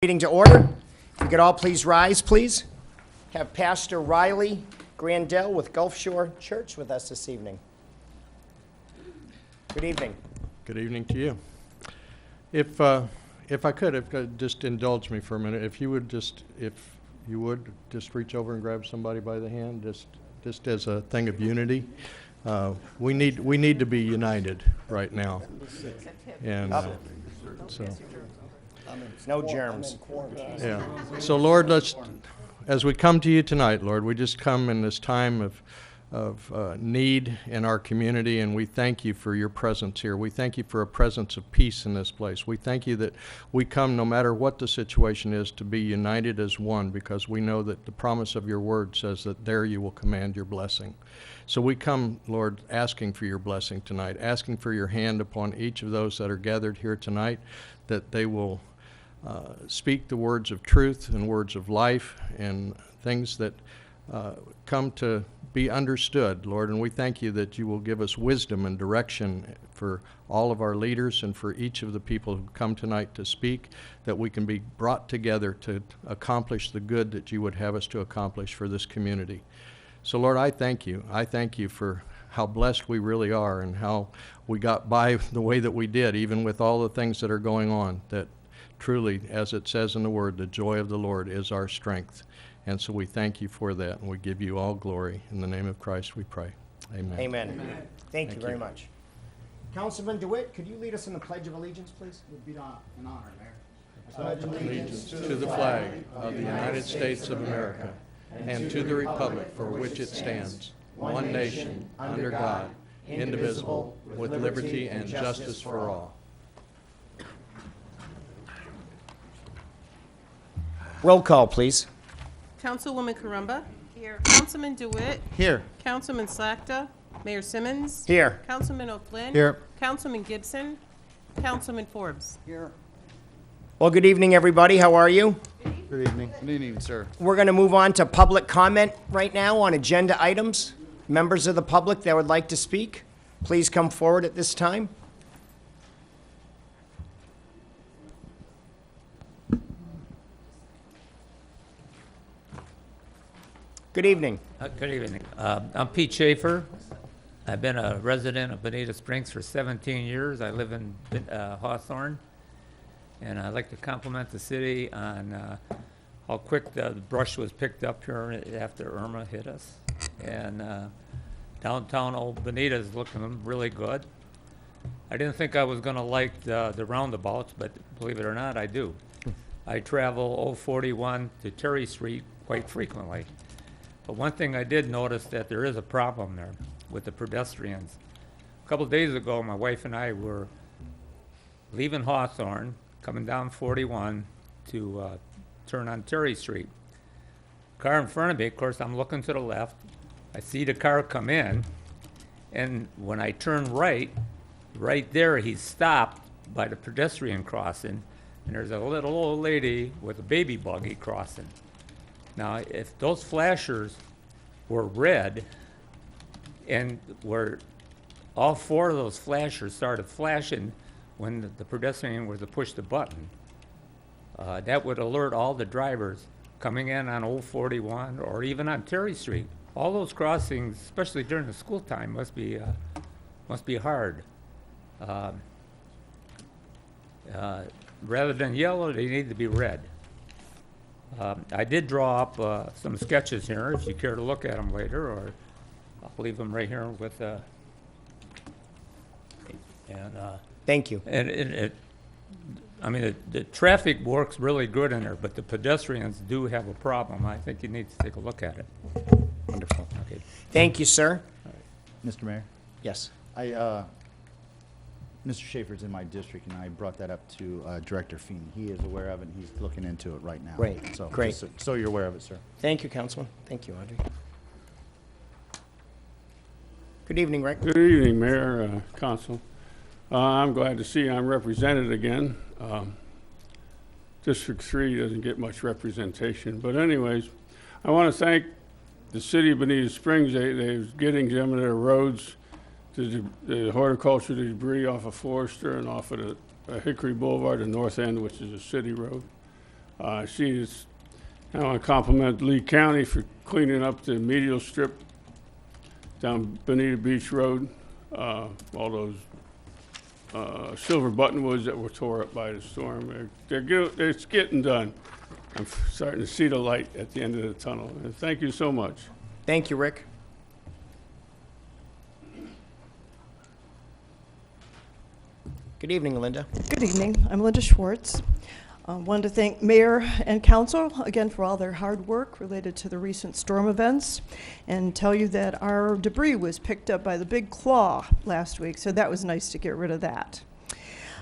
Meeting to order. If you could all please rise, please. Have Pastor Riley Grandel with Gulf Shore Church with us this evening. Good evening. Good evening to you. If I could just indulge me for a minute, if you would just reach over and grab somebody by the hand, just as a thing of unity. We need to be united right now, and so. No germs. Yeah. So, Lord, as we come to you tonight, Lord, we just come in this time of need in our community, and we thank you for your presence here. We thank you for a presence of peace in this place. We thank you that we come, no matter what the situation is, to be united as one, because we know that the promise of your word says that there you will command your blessing. So we come, Lord, asking for your blessing tonight, asking for your hand upon each of those that are gathered here tonight, that they will speak the words of truth and words of life and things that come to be understood, Lord. And we thank you that you will give us wisdom and direction for all of our leaders and for each of the people who come tonight to speak, that we can be brought together to accomplish the good that you would have us to accomplish for this community. So, Lord, I thank you. I thank you for how blessed we really are and how we got by the way that we did, even with all the things that are going on, that truly, as it says in the word, the joy of the Lord is our strength. And so we thank you for that, and we give you all glory. In the name of Christ we pray. Amen. Amen. Thank you very much. Councilman DeWitt, could you lead us in the Pledge of Allegiance, please? It would be an honor, Mayor. Pledge allegiance to the flag of the United States of America and to the republic for which it stands, one nation, under God, indivisible, with liberty and justice for all. Roll call, please. Councilwoman Carumba. Here. Councilman DeWitt. Here. Councilman Slachta. Mayor Simmons. Here. Councilman O'Flynn. Here. Councilman Gibson. Councilman Forbes. Here. Well, good evening, everybody. How are you? Good evening. Good evening, sir. We're going to move on to public comment right now on agenda items. Members of the public that would like to speak, please come forward at this time. Good evening. Good evening. I'm Pete Schaefer. I've been a resident of Bonita Springs for 17 years. I live in Hawthorne, and I'd like to compliment the city on how quick the brush was picked up here after Irma hit us. And downtown Old Bonita is looking really good. I didn't think I was going to like the roundabouts, but believe it or not, I do. I travel Old 41 to Terry Street quite frequently. But one thing I did notice that there is a problem there with the pedestrians. A couple of days ago, my wife and I were leaving Hawthorne, coming down 41 to turn on Terry Street. Car in front of me, of course, I'm looking to the left. I see the car come in, and when I turn right there, he's stopped by the pedestrian crossing, and there's a little old lady with a baby buggy crossing. Now, if those flashers were red and were all four of those flashers started flashing when the pedestrian was to push the button, that would alert all the drivers coming in on Old 41 or even on Terry Street. All those crossings, especially during the school time, must be hard. Rather than yellow, they need to be red. I did draw up some sketches here, if you care to look at them later, or I'll leave them right here with. Thank you. And the traffic works really good in there, but the pedestrians do have a problem. I think you need to take a look at it. Wonderful. Okay. Thank you, sir. Mr. Mayor, Yes. Mr. Schaefer's in my district, and I brought that up to Director Feeney. He is aware of it, and he's looking into it right now. Great, So, great. just so you're aware of it, sir. Thank you, Councilman. Thank you, Audrey. Good evening, Rick. Good evening, Mayor, Council. I'm glad to see I'm represented again. District 3 doesn't get much representation, but anyways, I want to thank the city of Bonita Springs. They're getting some of their roads, the horticulture debris off of Forester and off of the Hickory Boulevard, the north end, which is a city road. I want to compliment Lee County for cleaning up the medial strip down Bonita Beach Road. All those silver buttonwoods that were tore up by the storm. It's getting done. I'm starting to see the light at the end of the tunnel. And thank you so much. Thank you, Rick. Good evening, Linda. Good evening. I'm Linda Schwartz. Wanted to thank Mayor and Council again for all their hard work related to the recent storm events, and tell you that our debris was picked up by the big claw last week, so that was nice to get rid of that.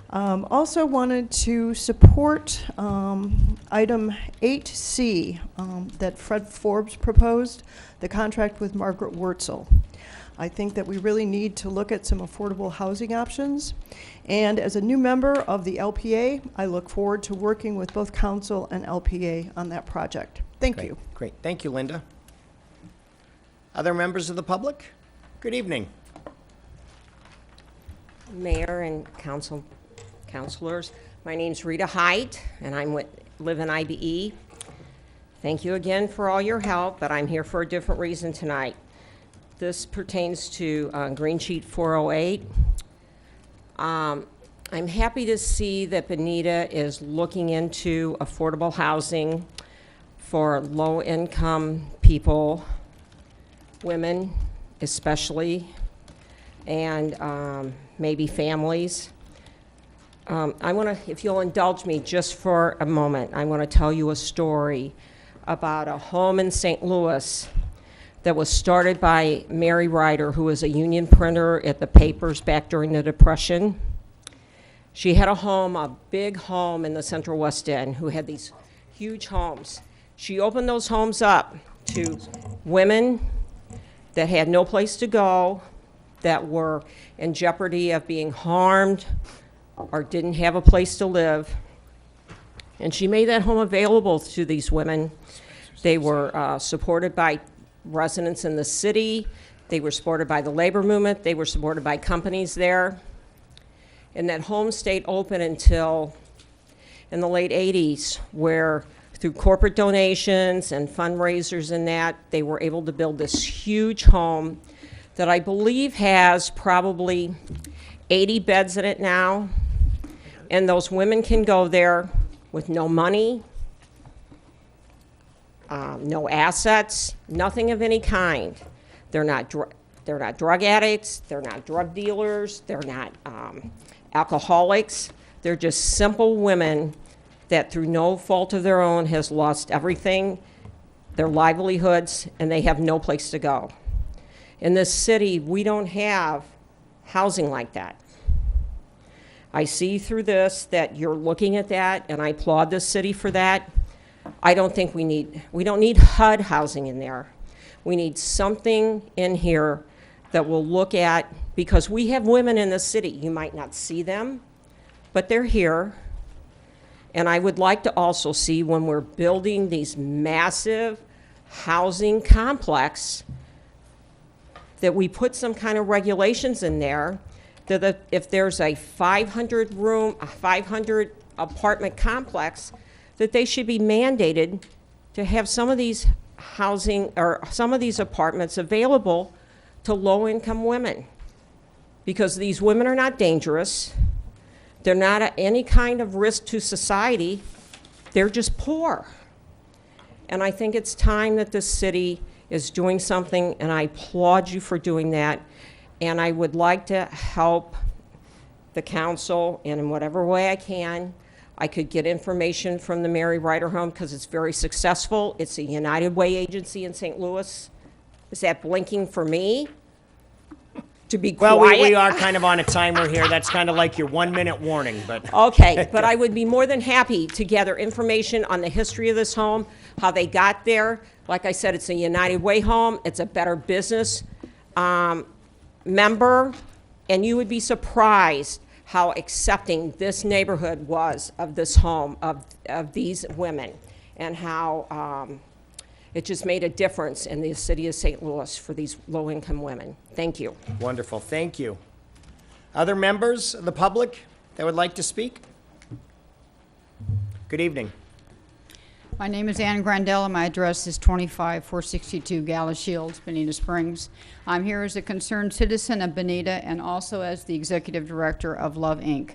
Also wanted to support item 8C that Fred Forbes proposed, the contract with Margaret Wurtzel. I think that we really need to look at some affordable housing options. And as a new member of the LPA, I look forward to working with both council and LPA on that project. Thank you. Great. Thank you, Linda. Other members of the public? Good evening. Mayor and councilors, my name's Rita Height, and live in IBE. Thank you again for all your help, but I'm here for a different reason tonight. This pertains to Green Sheet 408. I'm happy to see that Bonita is looking into affordable housing for low-income people, women especially, and maybe families. If you'll indulge me just for a moment, I want to tell you a story about a home in St. Louis that was started by Mary Ryder, who was a union printer at the papers back during the Depression. She had a big home in the Central West End, who had these huge homes. She opened those homes up to women that had no place to go, that were in jeopardy of being harmed or didn't have a place to live. And she made that home available to these women. They were supported by residents in the city. They were supported by the labor movement. They were supported by companies there. And that home stayed open until in the late 80s, where through corporate donations and fundraisers and that, they were able to build this huge home that I believe has probably 80 beds in it now. And those women can go there with no money, no assets, nothing of any kind. They're not drug addicts, they're not drug dealers, they're not alcoholics. They're just simple women that through no fault of their own has lost everything, their livelihoods, and they have no place to go. In this city, we don't have housing like that. I see through this that you're looking at that, and I applaud this city for that. I don't think we don't need HUD housing in there. We need something in here that will look at, because we have women in the city. You might not see them, but they're here. And I would like to also see, when we're building these massive housing complex, that we put some kind of regulations in there that if there's a 500 apartment complex, that they should be mandated to have some of these housing or some of these apartments available to low-income women. Because these women are not dangerous. They're not at any kind of risk to society. They're just poor. And I think it's time that this city is doing something, and I applaud you for doing that. And I would like to help the council in whatever way I can. I could get information from the Mary Ryder Home because it's very successful. It's a United Way agency in St. Louis. Is that blinking for me? To be quiet? Well, we are kind of on a timer here. That's kind of like your 1-minute warning, but. Okay, but I would be more than happy to gather information on the history of this home, how they got there. Like I said, it's a United Way home. It's a Better Business member, and you would be surprised how accepting this neighborhood was of this home, of these women, and how it just made a difference in the city of St. Louis for these low-income women. Thank you. Wonderful, thank you. Other members of the public that would like to speak? Good evening. My name is Ann Grandel, and my address is 25462 Gala Shields, Bonita Springs. I'm here as a concerned citizen of Bonita and also as the executive director of Love, Inc.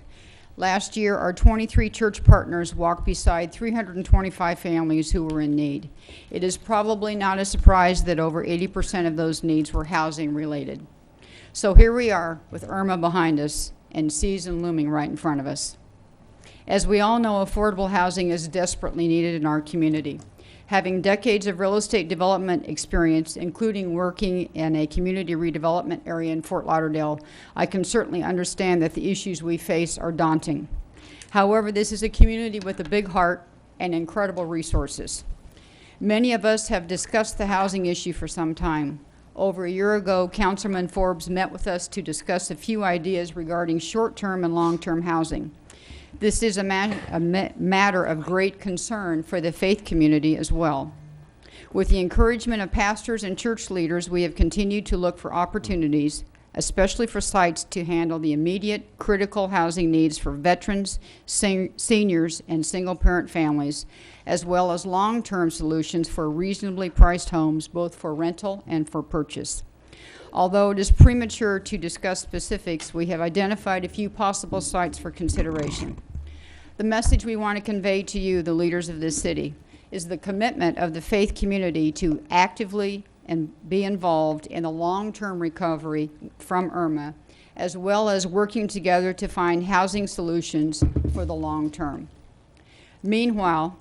Last year, our 23 church partners walked beside 325 families who were in need. It is probably not a surprise that over 80% of those needs were housing related. So here we are with Irma behind us and season looming right in front of us. As we all know, affordable housing is desperately needed in our community. Having decades of real estate development experience, including working in a community redevelopment area in Fort Lauderdale, I can certainly understand that the issues we face are daunting. However, this is a community with a big heart and incredible resources. Many of us have discussed the housing issue for some time. Over a year ago, Councilman Forbes met with us to discuss a few ideas regarding short-term and long-term housing. This is a matter of great concern for the faith community as well. With the encouragement of pastors and church leaders, we have continued to look for opportunities, especially for sites to handle the immediate critical housing needs for veterans, seniors, and single-parent families, as well as long-term solutions for reasonably priced homes, both for rental and for purchase. Although it is premature to discuss specifics, we have identified a few possible sites for consideration. The message we want to convey to you, the leaders of this city, is the commitment of the faith community to actively and be involved in the long-term recovery from Irma, as well as working together to find housing solutions for the long term. Meanwhile,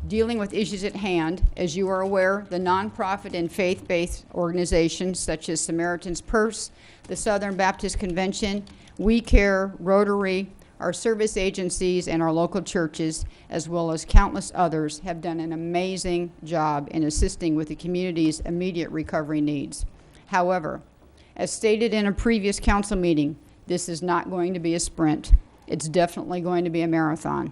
dealing with issues at hand, as you are aware, the nonprofit and faith-based organizations such as Samaritan's Purse, the Southern Baptist Convention, We Care, Rotary, our service agencies, and our local churches, as well as countless others, have done an amazing job in assisting with the community's immediate recovery needs. However, as stated in a previous council meeting, this is not going to be a sprint. It's definitely going to be a marathon.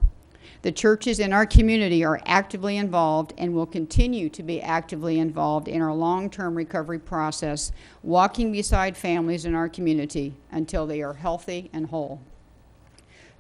The churches in our community are actively involved and will continue to be actively involved in our long-term recovery process, walking beside families in our community until they are healthy and whole.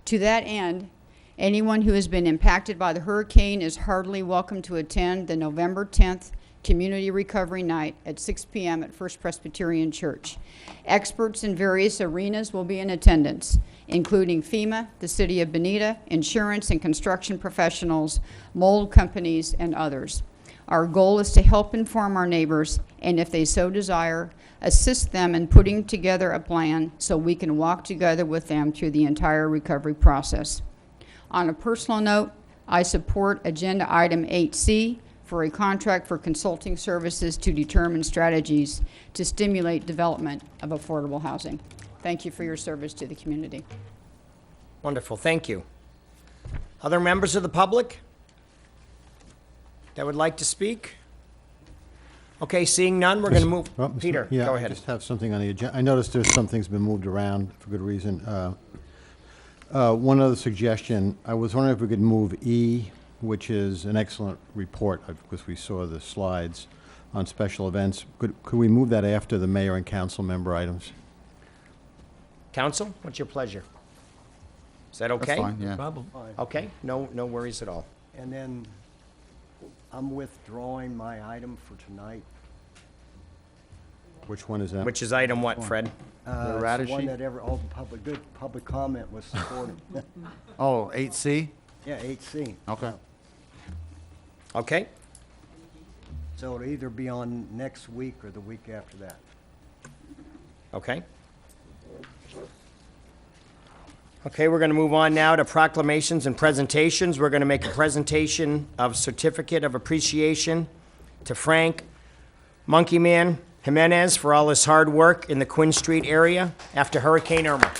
To that end, anyone who has been impacted by the hurricane is heartily welcome to attend the November 10th Community Recovery Night at 6 p.m. at First Presbyterian Church. Experts in various arenas will be in attendance, including FEMA, the City of Bonita, insurance and construction professionals, mold companies, and others. Our goal is to help inform our neighbors, and if they so desire, assist them in putting together a plan so we can walk together with them through the entire recovery process. On a personal note, I support Agenda Item 8C, for a contract for consulting services to determine strategies to stimulate development of affordable housing. Thank you for your service to the community. Wonderful, thank you. Other members of the public that would like to speak? Okay, seeing none, we're going to move. Well, Peter, yeah, go I ahead. just have something on the agenda. I noticed there's some things been moved around for good reason. One other suggestion, I was wondering if we could move E, which is an excellent report, because we saw the slides on special events. Could we move that after the mayor and council member items? Council, what's your pleasure? Is that okay? That's fine, yeah. Problem. Okay, no worries at all. And then I'm withdrawing my item for tonight. Which one is that? Which is item what, Fred? It's the errata one sheet? that all the good public comment was supported. Oh, 8C? Yeah, 8C. Okay. Okay, So it'll either be on next week or the week after that. okay. Okay, we're going to move on now to proclamations and presentations. We're going to make a presentation of certificate of appreciation to Frank Monkey Man Jimenez for all his hard work in the Quinn Street area after Hurricane Irma.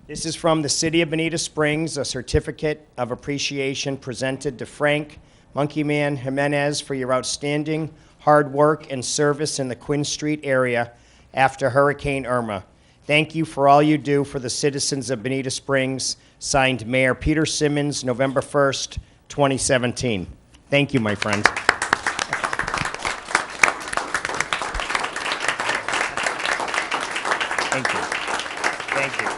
This is from the City of Bonita Springs, a certificate of appreciation presented to Frank Monkey Man Jimenez, for your outstanding hard work and service in the Quinn Street area after Hurricane Irma. Thank you for all you do for the citizens of Bonita Springs. Signed, Mayor Peter Simmons, November 1st, 2017. Thank you, my friend. Thank you. Thank you.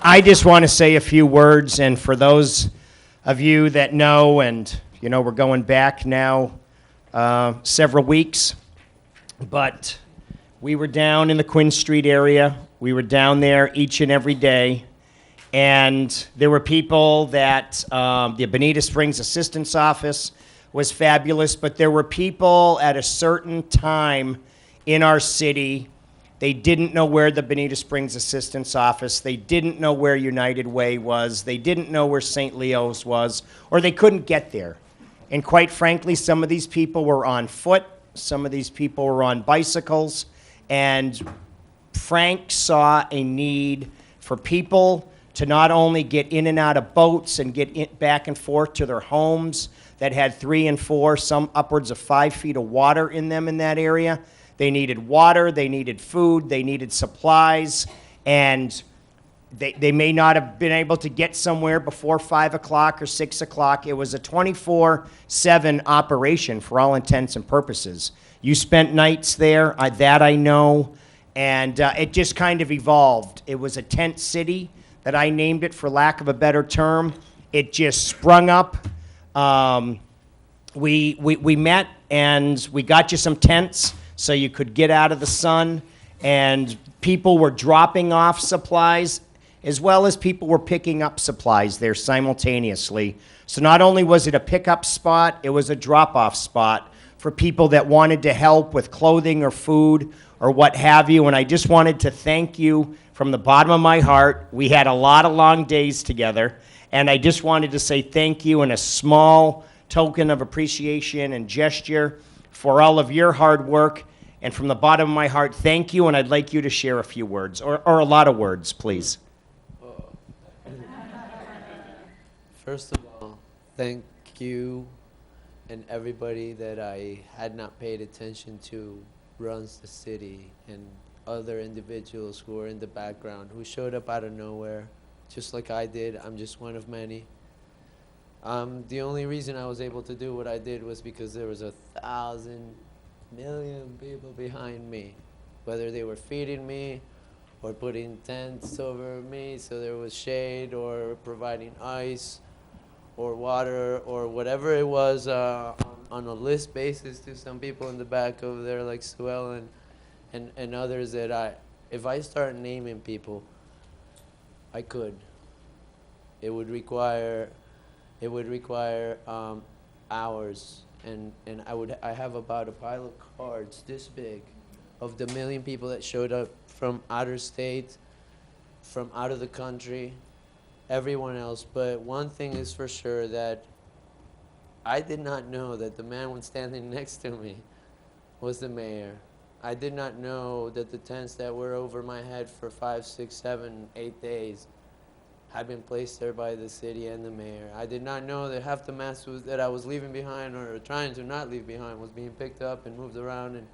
I just want to say a few words, and for those of you that know, and you know, we're going back now several weeks, but we were down in the Quinn Street area. We were down there each and every day, and there were people that the Bonita Springs Assistance Office was fabulous, but there were people at a certain time in our city. They didn't know where the Bonita Springs Assistance Office, they didn't know where United Way was, they didn't know where St. Leo's was, or they couldn't get there. And quite frankly, some of these people were on foot, some of these people were on bicycles, and Frank saw a need for people to not only get in and out of boats and get back and forth to their homes that had 3 and 4, some upwards of 5 feet of water in them in that area. They needed water, they needed food, they needed supplies, and they may not have been able to get somewhere before 5 o'clock or 6 o'clock. It was a 24/7 operation for all intents and purposes. You spent nights there, that I know, and it just kind of evolved. It was a tent city that I named it, for lack of a better term. It just sprung up. We met and we got you some tents so you could get out of the sun, and people were dropping off supplies as well as people were picking up supplies there simultaneously. So not only was it a pickup spot, it was a drop-off spot for people that wanted to help with clothing or food or what have you. And I just wanted to thank you from the bottom of my heart. We had a lot of long days together, and I just wanted to say thank you in a small token of appreciation and gesture for all of your hard work. And from the bottom of my heart, thank you, and I'd like you to share a few words, or a lot of words, please. First of all, thank you and everybody that I had not paid attention to runs the city, and other individuals who are in the background who showed up out of nowhere, just like I did. I'm just one of many. The only reason I was able to do what I did was because there was 1,000 million people behind me, whether they were feeding me or putting tents over me so there was shade, or providing ice or water or whatever it was on a list basis to some people in the back over there like Sue Ellen and others that if I start naming people, I could. It would require hours, and I have about a pile of cards this big of the million people that showed up from outer state, from out of the country, everyone else. But one thing is for sure, that I did not know that the man standing next to me was the mayor. I did not know that the tents that were over my head for 5, 6, 7, 8 days had been placed there by the city and the mayor. I did not know that half the mess that I was leaving behind, or trying to not leave behind, was being picked up and moved around and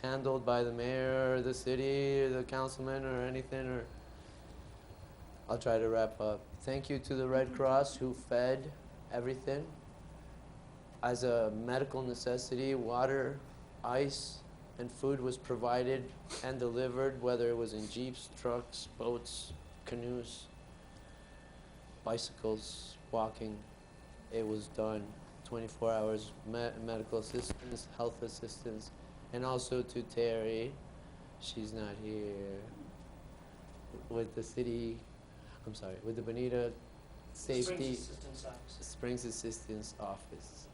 handled by the mayor or the city or the councilman or anything. Or I'll try to wrap up. Thank you to the Red Cross who fed everything. As a medical necessity, water, ice, and food was provided and delivered, whether it was in jeeps, trucks, boats, canoes, bicycles, walking. It was done. 24 hours, medical assistance, health assistance, and also to Terry, she's not here, with the city, I'm sorry, with the Bonita Safety Springs Assistance Office.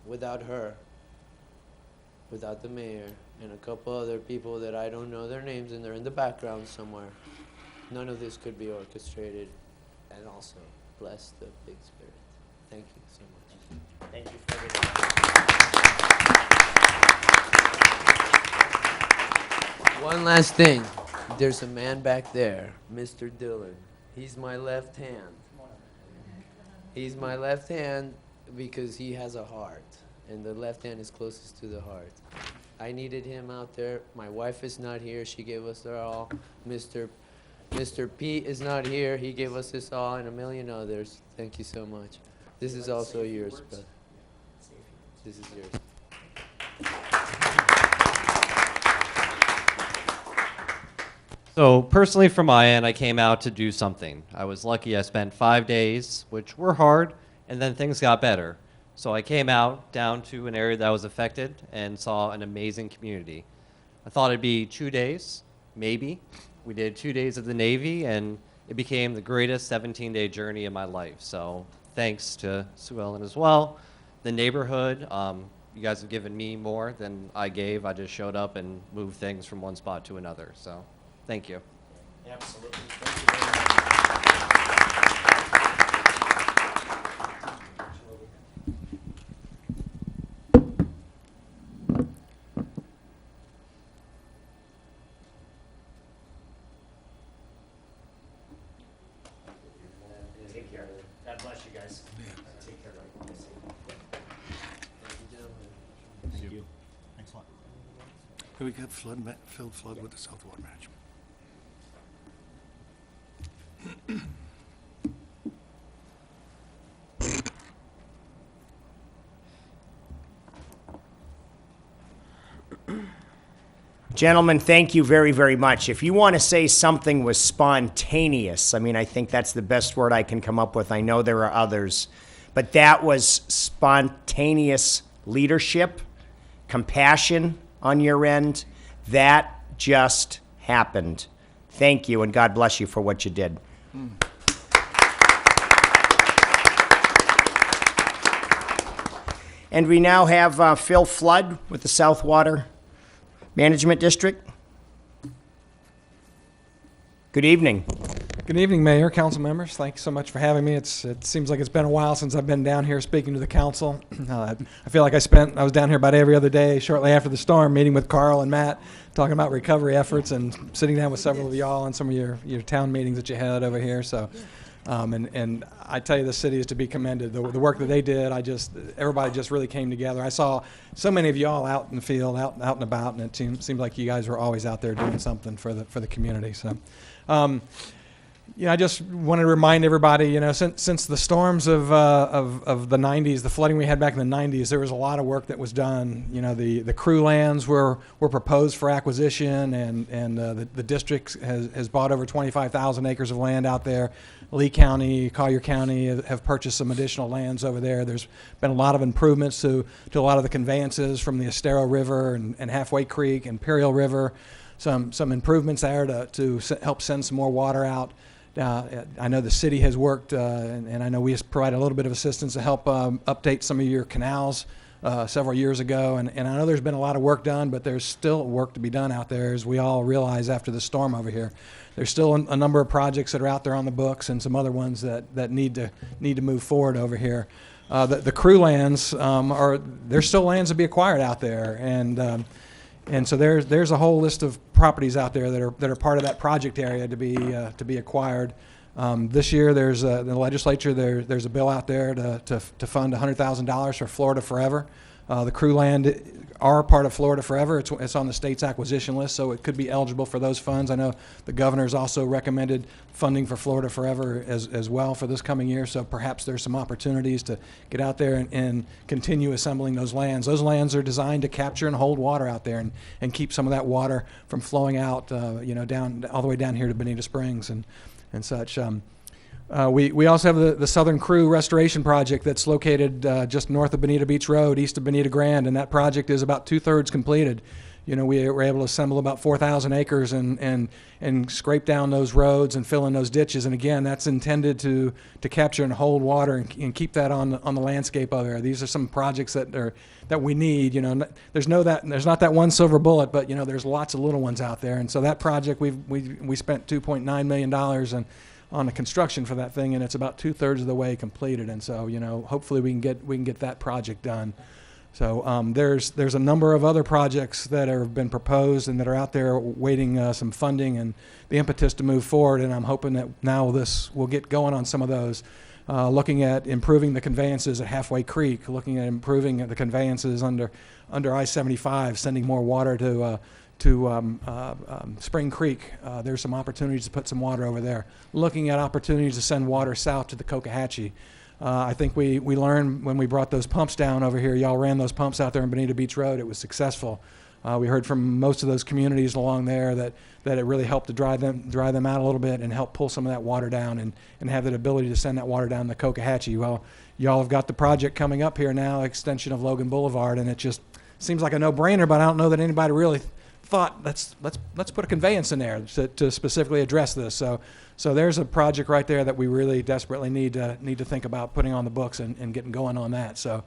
Without her, without the mayor, and a couple other people that I don't know their names, and they're in the background somewhere, none of this could be orchestrated. And also, bless the big spirit. Thank you so much. Thank you for everything. One last thing. There's a man back there, Mr. Dillon. He's my left hand. He's my left hand because he has a heart, and the left hand is closest to the heart. I needed him out there. My wife is not here. She gave us their all. Mr. Pete is not here. He gave us his all and a million others. Thank you so much. This is also yours, brother. This is yours. So personally, from my end, I came out to do something. I was lucky. I spent 5 days, which were hard, and then things got better. So I came out down to an area that was affected and saw an amazing community. I thought it'd be 2 days, maybe. We did 2 days of the Navy, and it became the greatest 17-day journey of my life. So thanks to Sue Ellen as well. The neighborhood, you guys have given me more than I gave. I just showed up and moved things from one spot to another. So thank you. Absolutely. Thank you very much. Take care. God bless you guys. Take care. Thank you. Thanks a lot. We got filled flood with the South Water Management. Gentlemen, thank you very, very much. If you want to say something was spontaneous, I mean, I think that's the best word I can come up with. I know there are others, but that was spontaneous leadership, compassion on your end. That just happened. Thank you, and God bless you for what you did. And we now have Phil Flood with the South Water Management District. Good evening. Good evening, Mayor, council members. Thanks so much for having me. It seems like it's been a while since I've been down here speaking to the council. I feel like I was down here about every other day shortly after the storm, meeting with Carl and Matt, talking about recovery efforts and sitting down with several of y'all in some of your town meetings that you had over here. So, and I tell you, the city is to be commended. The work that they did, everybody just really came together. I saw so many of y'all out in the field, out and about, and it seemed like you guys were always out there doing something for the community. So, I just want to remind everybody, since the storms of the 90s, the flooding we had back in the 90s, there was a lot of work that was done. The crew lands were proposed for acquisition, and the district has bought over 25,000 acres of land out there. Lee County, Collier County have purchased some additional lands over there. There's been a lot of improvements to a lot of the conveyances from the Estero River and Halfway Creek, Imperial River. Some improvements there to help send some more water out. I know the city has worked, and I know we provided a little bit of assistance to help update some of your canals several years ago. And I know there's been a lot of work done, but there's still work to be done out there, as we all realize after the storm over here. There's still a number of projects that are out there on the books, and some other ones that need to move forward over here. The crew lands there's still lands to be acquired out there, and so there's a whole list of properties out there that are part of that project area to be acquired. This year, there's in the legislature there's a bill out there to fund $100,000 for Florida Forever. The crew land are part of Florida Forever. It's on the state's acquisition list, so it could be eligible for those funds. I know the governor's also recommended funding for Florida Forever as well for this coming year, so perhaps there's some opportunities to get out there and continue assembling those lands. Those lands are designed to capture and hold water out there and keep some of that water from flowing out, down all the way down here to Bonita Springs and such. We also have the Southern Crew Restoration Project that's located just north of Bonita Beach Road, east of Bonita Grand, and that project is about 2/3 completed. We were able to assemble about 4,000 acres and scrape down those roads and fill in those ditches. And again, that's intended to capture and hold water and keep that on the landscape over there. These are some projects that we need. There's not that one silver bullet, but there's lots of little ones out there. And so that project we spent $2.9 million on the construction for that thing, and it's about 2/3 of the way completed. And so hopefully we can get that project done. So there's a number of other projects that have been proposed and that are out there waiting some funding and the impetus to move forward, and I'm hoping that now this will get going on some of those. looking at improving the conveyances at Halfway Creek, looking at improving the conveyances under I-75, sending more water to Spring Creek. There's some opportunities to put some water over there. Looking at opportunities to send water south to the Cocohatchee. I think we learned when we brought those pumps down over here. Y'all ran those pumps out there on Bonita Beach Road. It was successful. We heard from most of those communities along there that it really helped to dry them out a little bit and help pull some of that water down and have that ability to send that water down the Cocohatchee. Well, y'all have got the project coming up here now, extension of Logan Boulevard, and it just seems like a no-brainer, but I don't know that anybody really thought let's put a conveyance in there to specifically address this. So there's a project right there that we really desperately need to think about putting on the books and getting going on that. So,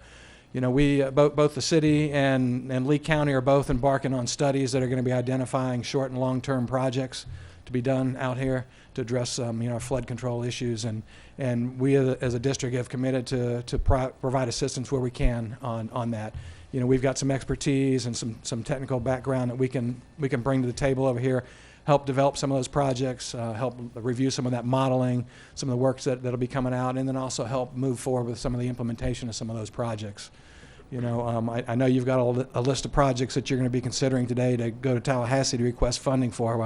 you know, we both the city and Lee County are both embarking on studies that are going to be identifying short and long-term projects to be done out here to address flood control issues, and we as a district have committed to provide assistance where we can on that. You know, we've got some expertise and some technical background that we can bring to the table over here, help develop some of those projects, help review some of that modeling, some of the works that'll be coming out, and then also help move forward with some of the implementation of some of those projects. You know, I know you've got a list of projects that you're going to be considering today to go to Tallahassee to request funding for.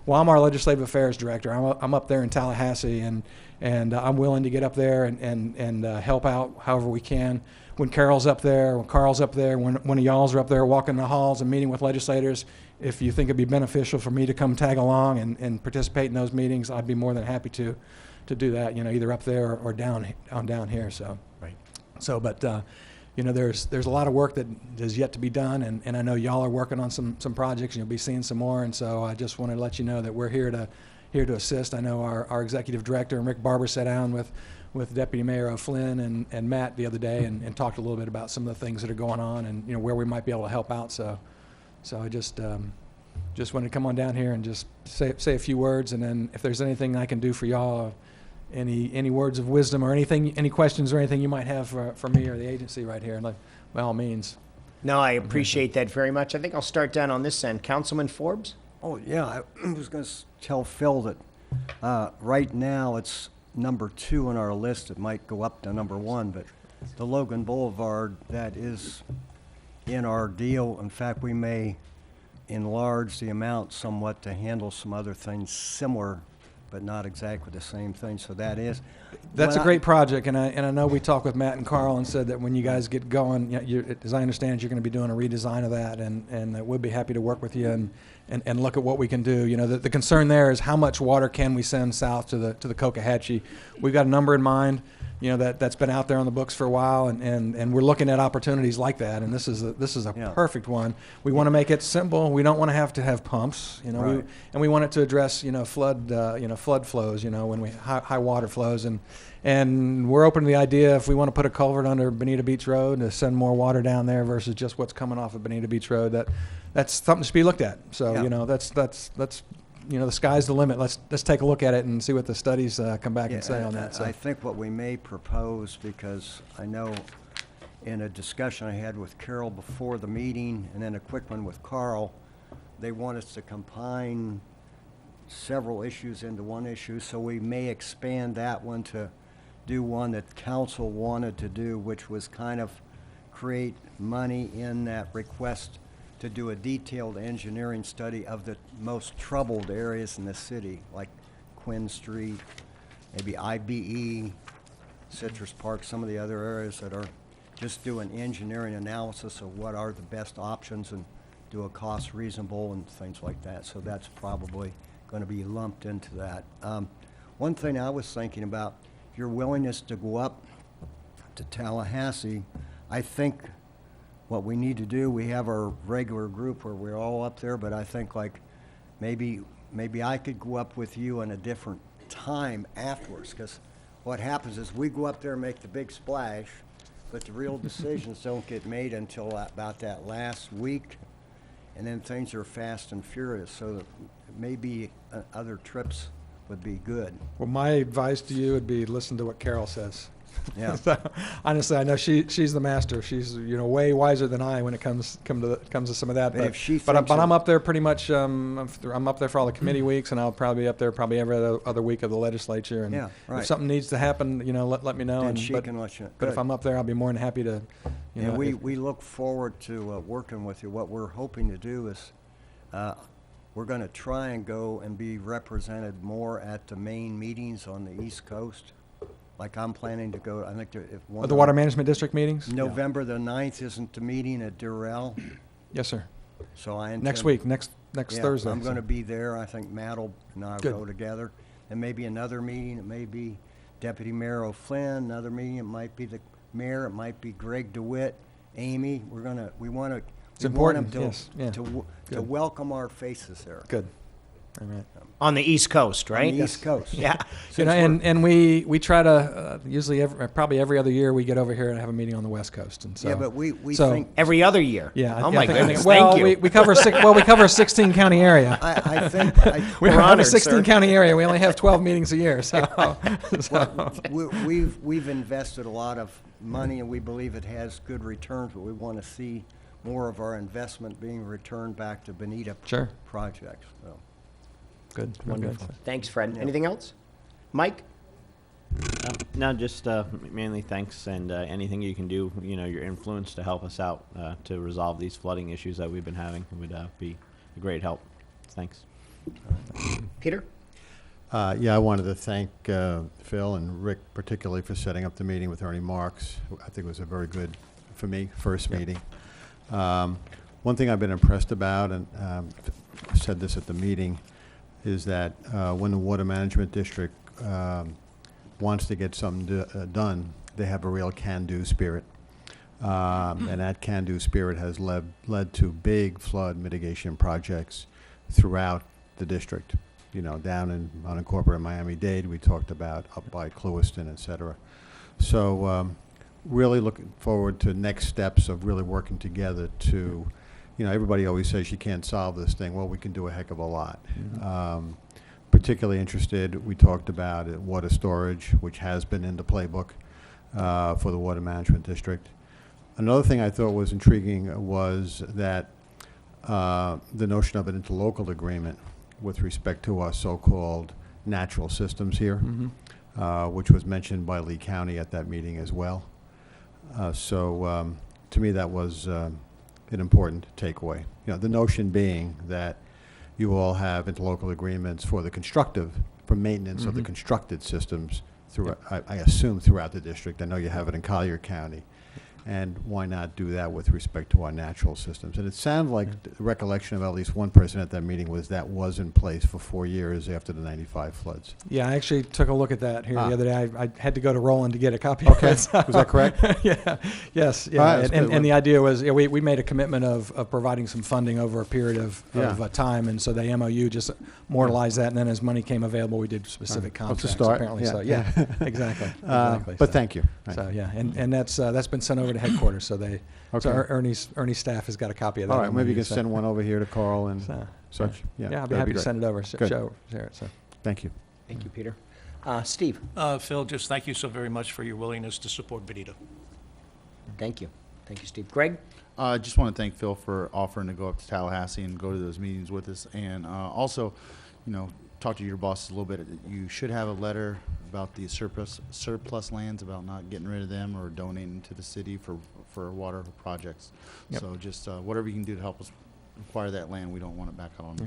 Well, I'm our legislative affairs director. I'm up there in Tallahassee, and I'm willing to get up there and help out however we can. When Carol's up there, when Carl's up there, when one of y'all's are up there walking the halls and meeting with legislators, if you think it'd be beneficial for me to come tag along and participate in those meetings, I'd be more than happy to do that. You know, either up there or down here. So Right. So, but you know, there's a lot of work that is yet to be done, and I know y'all are working on some projects, and you'll be seeing some more. And so I just wanted to let you know that we're here to assist. I know our executive director and Rick Barber sat down with Deputy Mayor O'Flynn and Matt the other day and talked a little bit about some of the things that are going on and, you know, where we might be able to help out. So I just wanted to come on down here and just say a few words, and then if there's anything I can do for y'all, any words of wisdom or anything, any questions or anything you might have for me or the agency right here, like, by all means. No, I appreciate that very much. I think I'll start down on this end. Councilman Forbes? Oh, yeah, I was going to tell Phil that right now it's number 2 on our list. It might go up to number 1, but the Logan Boulevard, that is in our deal. In fact, we may enlarge the amount somewhat to handle some other things similar, but not exactly the same thing. So that is. That's a great project, and I know we talked with Matt and Carl and said that when you guys get going, as I understand, you're going to be doing a redesign of that, and we'll be happy to work with you and look at what we can do. You know, the concern there is how much water can we send south to the Cocohatchee. We've got a number in mind, you know, that's been out there on the books for a while, and we're looking at opportunities like that, and this is a perfect one. We want to make it simple. We don't want to have pumps, you know, Right. and we want it to address, you know, flood flows, you know, when we high water flows, and we're open to the idea if we want to put a culvert under Bonita Beach Road to send more water down there versus just what's coming off of Bonita Beach Road. That's something to be looked at. So Yeah. you know, that's you know, the sky's the limit. Let's take a look at it and see what the studies come back and say on that. So. I think what we may propose, because I know in a discussion I had with Carol before the meeting and then a quick one with Carl, they want us to combine several issues into one issue, so we may expand that one to do one that council wanted to do, which was kind of create money in that request to do a detailed engineering study of the most troubled areas in the city, like Quinn Street, maybe IBE, Citrus Park, some of the other areas that are just do an engineering analysis of what are the best options and do a cost reasonable and things like that. So that's probably going to be lumped into that. One thing I was thinking about, your willingness to go up to Tallahassee, I think what we need to do, we have our regular group where we're all up there, but I think like maybe I could go up with you in a different time afterwards, because what happens is we go up there and make the big splash, but the real decisions don't get made until about that last week, and then things are fast and furious, so that maybe other trips would be good. Well, my advice to you would be listen to what Carol says. Yeah. So, honestly, I know she's the master. She's way wiser than I when it comes to some of that. And But if she but thinks I'm that- up there pretty much. I'm up there for all the committee weeks, and I'll probably be up there probably every other week of the legislature. And Yeah, right. if something needs to happen, let me know. Then And she but, can let you know. but if Good. I'm up there, I'll be more than happy to. And we look forward to working with you. What we're hoping to do is, we're going to try and go and be represented more at the main meetings on the East Coast. Like I'm planning to go, I think if one. The Water Management District meetings. November the 9th isn't the meeting at Durrell, Yes, sir. so I intend. Next week, next Yeah, Thursday. I'm so. going to be there. I think Matt and I will Good. go together. And maybe another meeting, it may be Deputy Mayor O'Flynn, another meeting, it might be the mayor, it might be Greg DeWitt, Amy. We want to. It's important, yes, yeah. To Good. welcome our faces there. Good. All right. On the East Coast, right? On the East Coast. Yeah. And we try to usually probably every other year we get over here and have a meeting on the West Coast, and so Yeah, but we so- think, Every other year. Yeah. Oh my goodness. Well, Thank you. we cover we cover a 16 county area. I think, We We're have a honored, 16 sir. county area. We only have 12 meetings a year, so. we've invested a lot of money and we believe it has good returns, but we want to see more of our investment being returned back to Bonita Sure. projects. So. Good. Wonderful. Good. Thanks, Fred. Anything else? Mike? No, just mainly thanks, and anything you can do, your influence to help us out to resolve these flooding issues that we've been having would be a great help. Thanks. Peter? Yeah, I wanted to thank Phil and Rick particularly for setting up the meeting with Ernie Marks. I think it was a very good, for me, first meeting. One thing I've been impressed about, and said this at the meeting, is that when the Water Management District wants to get something done, they have a real can-do spirit. And that can-do spirit has led to big flood mitigation projects throughout the district. Down in unincorporated Miami-Dade, we talked about, up by Clewiston, et cetera. So really looking forward to next steps of really working together to, everybody always says you can't solve this thing. Well, we can do a heck of a lot. Particularly interested, we talked about water storage, which has been in the playbook for the Water Management District. Another thing I thought was intriguing was that the notion of an interlocal agreement with respect to our so-called natural systems here, which was mentioned by Lee County at that meeting as well. So to me, that was an important takeaway. The notion being that you all have interlocal agreements for maintenance of the constructed systems through, I assume, throughout the district. I know you have it in Collier County. And why not do that with respect to our natural systems? And it sounded like the recollection of at least one person at that meeting was in place for 4 years after the 95 floods. Yeah, I actually took a look at that here the other day. I had to go to Roland to get a copy Okay. of it. Was that correct? Yeah. Yes. Yeah. All right, And the idea was, we made a commitment of providing some funding over a period of time, and so the MOU just memorialized that. And then as money came available, we did specific contracts. That's a start. Apparently, Yeah. so yeah, exactly. But So- thank you. So yeah, and that's been sent over to headquarters. So so Okay. Ernie's staff has got a copy of that. All right, maybe you MOU, can so- send one over here to Carl and So, such. Yeah, I'll be that'd happy to great. send it over. Good. Share it. So. Thank you. Thank you, Peter. Steve? Phil, just thank you so very much for your willingness to support Bonita. Thank you. Thank you, Steve. Greg? I just want to thank Phil for offering to go up to Tallahassee and go to those meetings with us. And also, talk to your bosses a little bit. You should have a letter about the surplus lands, about not getting rid of them or donating to the city for water projects. Yep. So just whatever you can do to help us acquire that land, we don't want it back out on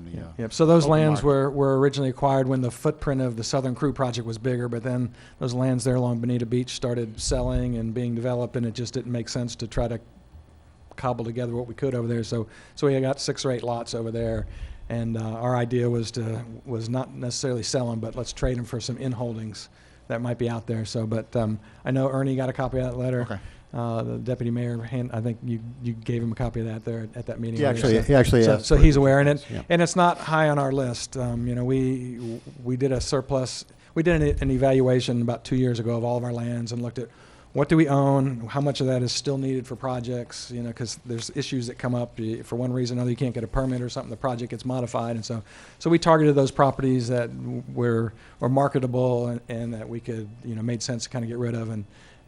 the Yep. So those open lands market. were originally acquired when the footprint of the Southern Crew project was bigger, but then those lands there along Bonita Beach started selling and being developed, and it just didn't make sense to try to cobble together what we could over there. So we got 6 or 8 lots over there, and our idea was not necessarily sell them, but let's trade them for some in-holdings that might be out there. So, but I know Ernie got a copy of that letter. Okay. The deputy mayor, I think you gave him a copy of that there at that meeting. He earlier. actually asked So for he's it. aware, and Yeah. it's not high on our list. We did a surplus. We did an evaluation about 2 years ago of all of our lands and looked at what do we own? How much of that is still needed for projects? You know, because there's issues that come up. For one reason or another, you can't get a permit or something. The project gets modified, and so we targeted those properties that were marketable and that we could, you know, made sense to kind of get rid of,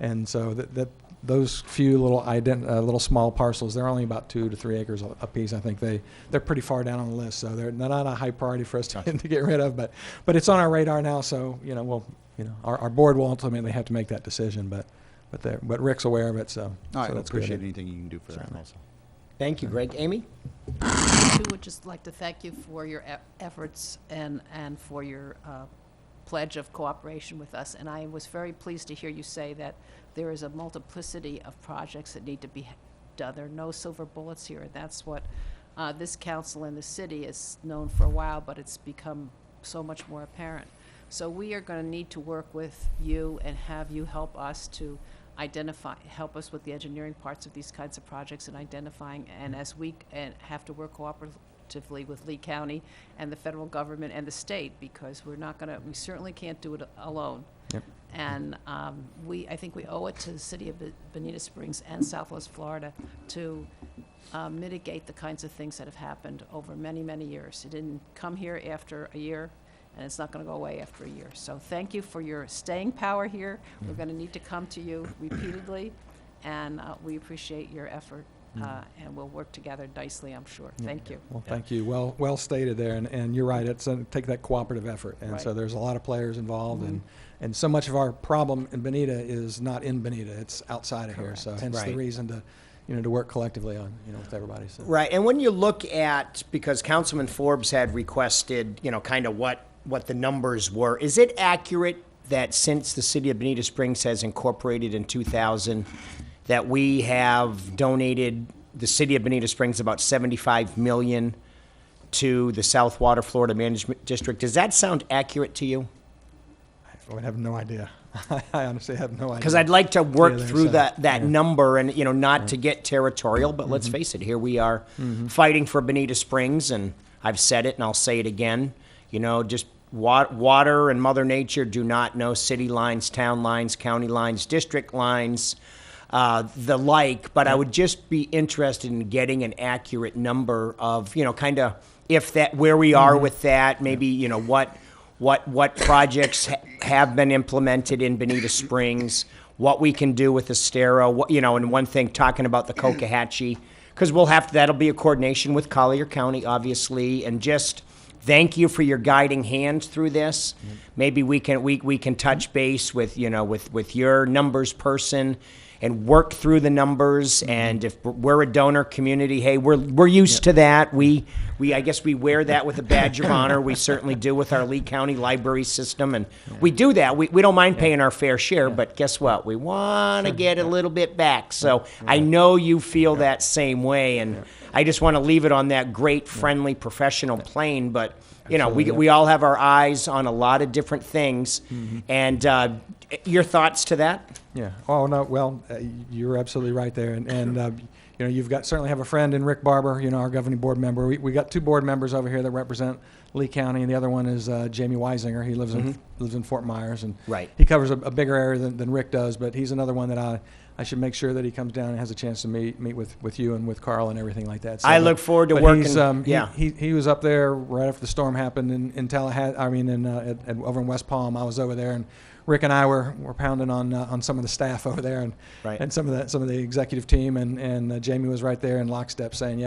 and so that those few little small parcels, they're only about 2 to 3 acres a piece. I think they're pretty far down on the list, so they're not a high priority for us to get rid of. But it's on our radar now, so you know our board will ultimately have to make that decision. But Rick's aware of it, so I so that's appreciate good. anything you can do for that Certainly. also. Thank you, Greg. Amy? I too would just like to thank you for your efforts and for your pledge of cooperation with us. And I was very pleased to hear you say that there is a multiplicity of projects that need to be done. There are no silver bullets here. That's what this council and the city is known for a while, but it's become so much more apparent. So we are going to need to work with you and have you help us to help us with the engineering parts of these kinds of projects and identifying, and as we have to work cooperatively with Lee County and the federal government and the state, because we certainly can't do it alone. Yep. And I think we owe it to the city of Bonita Springs and Southwest Florida to mitigate the kinds of things that have happened over many, many years. It didn't come here after a year, and it's not going to go away after a year. So thank you for your staying power here. We're going to need to come to you repeatedly, and we appreciate your effort, and we'll work together nicely, I'm sure. Thank you. Well, thank you. Well stated there, and you're right. It's take that cooperative effort, and so Right. there's a lot of players involved, and so much of our problem in Bonita is not in Bonita; it's outside of here. So hence the Right. reason to work collectively on with everybody. So. Right, and when you look at, because Councilman Forbes had requested, kind of what the numbers were, is it accurate that since the city of Bonita Springs has incorporated in 2000, that we have donated the city of Bonita Springs about $75 million to the South Water Florida Management District? Does that sound accurate to you? I would have no idea. I honestly have no idea. Because I'd like to work Yeah, through there's that number and, not to get territorial, but let's face it, here we are fighting for Bonita Springs, and I've said it and I'll say it again, just water and Mother Nature do not know city lines, town lines, county lines, district lines, the like, but I would just be interested in getting an accurate number of, kind of where we are with that, maybe, what projects have been implemented in Bonita Springs, what we can do with Estero, and one thing, talking about the Cocohatchee, because that'll be a coordination with Collier County, obviously, and just thank you for your guiding hand through this. Maybe we can touch base with, with your numbers person and work through the numbers. And if we're a donor community, hey, we're used to that. I guess we wear that with a badge of honor. We certainly do with our Lee County library system, and we do that. We don't mind paying our fair share, but guess what? We want to get a little bit back. So I know you feel that same way, and I just want to leave it on that great, friendly, professional plane. But we all have our eyes on a lot of different things, and your thoughts to that? Yeah. Oh no. Well, you're absolutely right there, and you've certainly have a friend in Rick Barber, our governing board member. We got 2 board members over here that represent Lee County, and the other one is Jamie Weisinger. He lives in Fort Myers, and he covers a bigger area than Rick does. But he's another one that I should make sure that he comes down and has a chance to meet with you and with Carl and everything like that. So, I look forward to working. He was up there right after the storm happened in Tallahassee. I mean, over in West Palm. I was over there, and Rick and I were pounding on some of the staff over there and some of the executive team, and Jamie was right there in lockstep saying,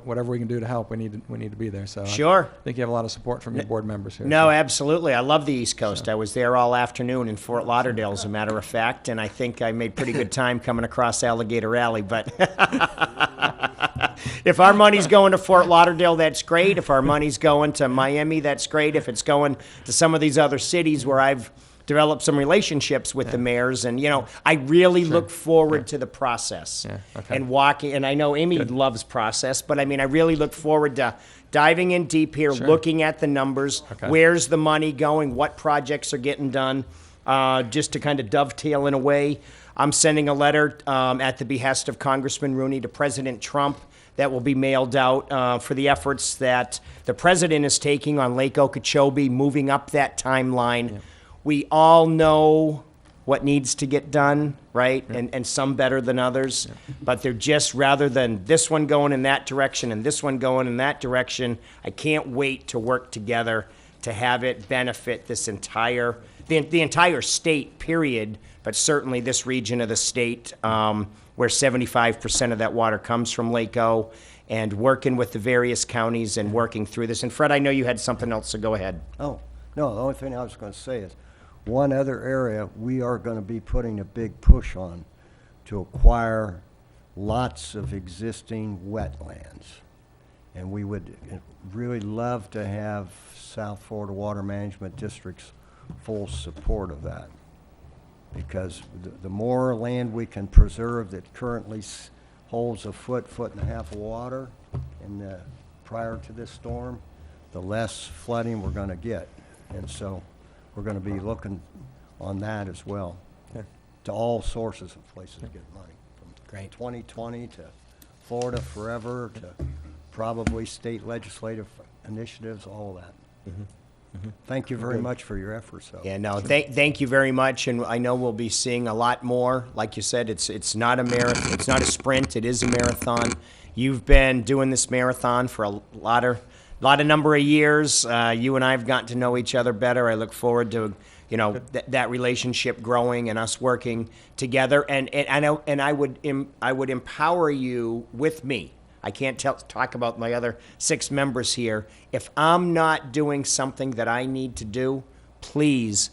whatever we can do to help, we need to be there. So sure. I think you have a lot of support from your board members here. No, absolutely. I love the East Coast. I was there all afternoon in Fort Lauderdale, as a matter of fact, and I think I made pretty good time coming across Alligator Alley. But if our money's going to Fort Lauderdale, that's great. If our money's going to Miami, that's great. If it's going to some of these other cities where I've developed some relationships with the mayors, and I really look forward to the process and walking. And I know Amy loves process, but I really look forward to diving in deep here, looking at the numbers. Where's the money going? What projects are getting done? Just to kind of dovetail in a way, I'm sending a letter at the behest of Congressman Rooney to President Trump that will be mailed out for the efforts that the president is taking on Lake Okeechobee, moving up that timeline. We all know what needs to get done, right? And some better than others. But they're just, rather than this one going in that direction and this one going in that direction, I can't wait to work together to have it benefit this entire, the entire state, period, but certainly this region of the state, where 75% of that water comes from Lake O, and working with the various counties and working through this. And Fred, I know you had something else, so go ahead. Oh, no, the only thing I was going to say is, one other area we are going to be putting a big push on to acquire lots of existing wetlands. And we would really love to have South Florida Water Management District's full support of that. Because the more land we can preserve that currently holds a foot and a half of water prior to this storm, the less flooding we're going to get. And so we're going to be looking on that as well, to all sources of places to get money. From 2020 to Florida Forever to probably state legislative initiatives, all that. Thank you very much for your efforts, though. Yeah, no, thank you very much, and I know we'll be seeing a lot more. Like you said, it's not a marathon, it's not a sprint, it is a marathon. You've been doing this marathon for a lot of number of years. You and I have gotten to know each other better. I look forward to, you know, that relationship growing and us working together. And I would empower you with me. I can't talk about my other 6 members here. If I'm not doing something that I need to do, please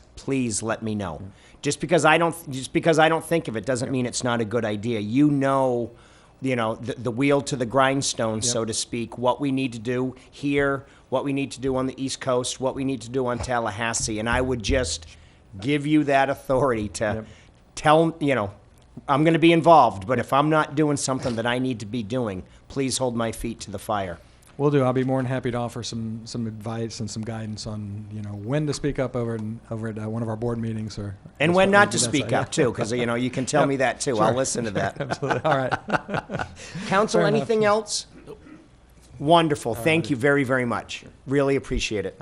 let me know. Just because I don't think of it doesn't mean it's not a good idea. You know, the wheel to the grindstone, so to speak, what we need to do here, what we need to do on the East Coast, what we need to do on Tallahassee. And I would just give you that authority to tell, I'm going to be involved, but if I'm not doing something that I need to be doing, please hold my feet to the fire. Will do. I'll be more than happy to offer some advice and some guidance on when to speak up over at one of our board meetings, and when not to speak up too, because you can tell me that too. Sure. I'll listen to that. Absolutely. All right. Council, Fair anything enough. else? Wonderful. Thank you very, very much. Really appreciate it.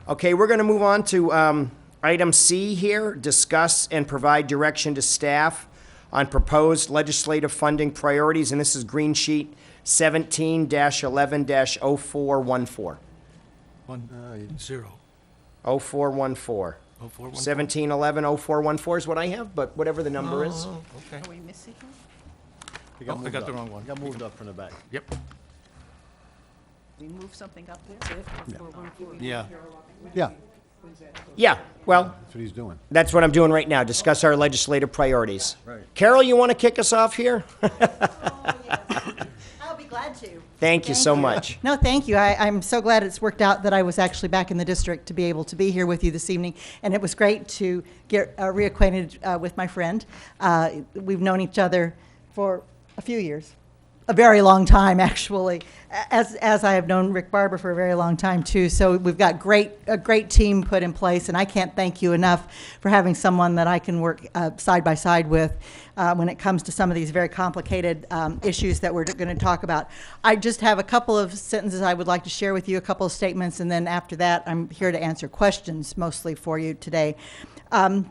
Okay, we're going to move on to item C here, discuss and provide direction to staff on proposed legislative funding priorities, and this is Green Sheet 17-11-0414. 0. 0414. 17-11-0414 is what I have, but whatever the number is. Okay. Are we missing one? Oh, I got the wrong one. Got moved up from the back. Yep. We move something up there? Yeah. Yeah, Yeah, well, that's what he's doing. that's what I'm doing right now, discuss our legislative priorities. Right. Carol, you want to kick us off here? I'll be glad to. Thank you so much. No, thank you. I'm so glad it's worked out that I was actually back in the district to be able to be here with you this evening. And it was great to get reacquainted with my friend. We've known each other for a few years. A very long time, actually, as I have known Rick Barber for a very long time, too. So we've got a great team put in place, and I can't thank you enough for having someone that I can work side by side with when it comes to some of these very complicated issues that we're going to talk about. I just have a couple of sentences I would like to share with you, a couple of statements, and then after that, I'm here to answer questions mostly for you today. You're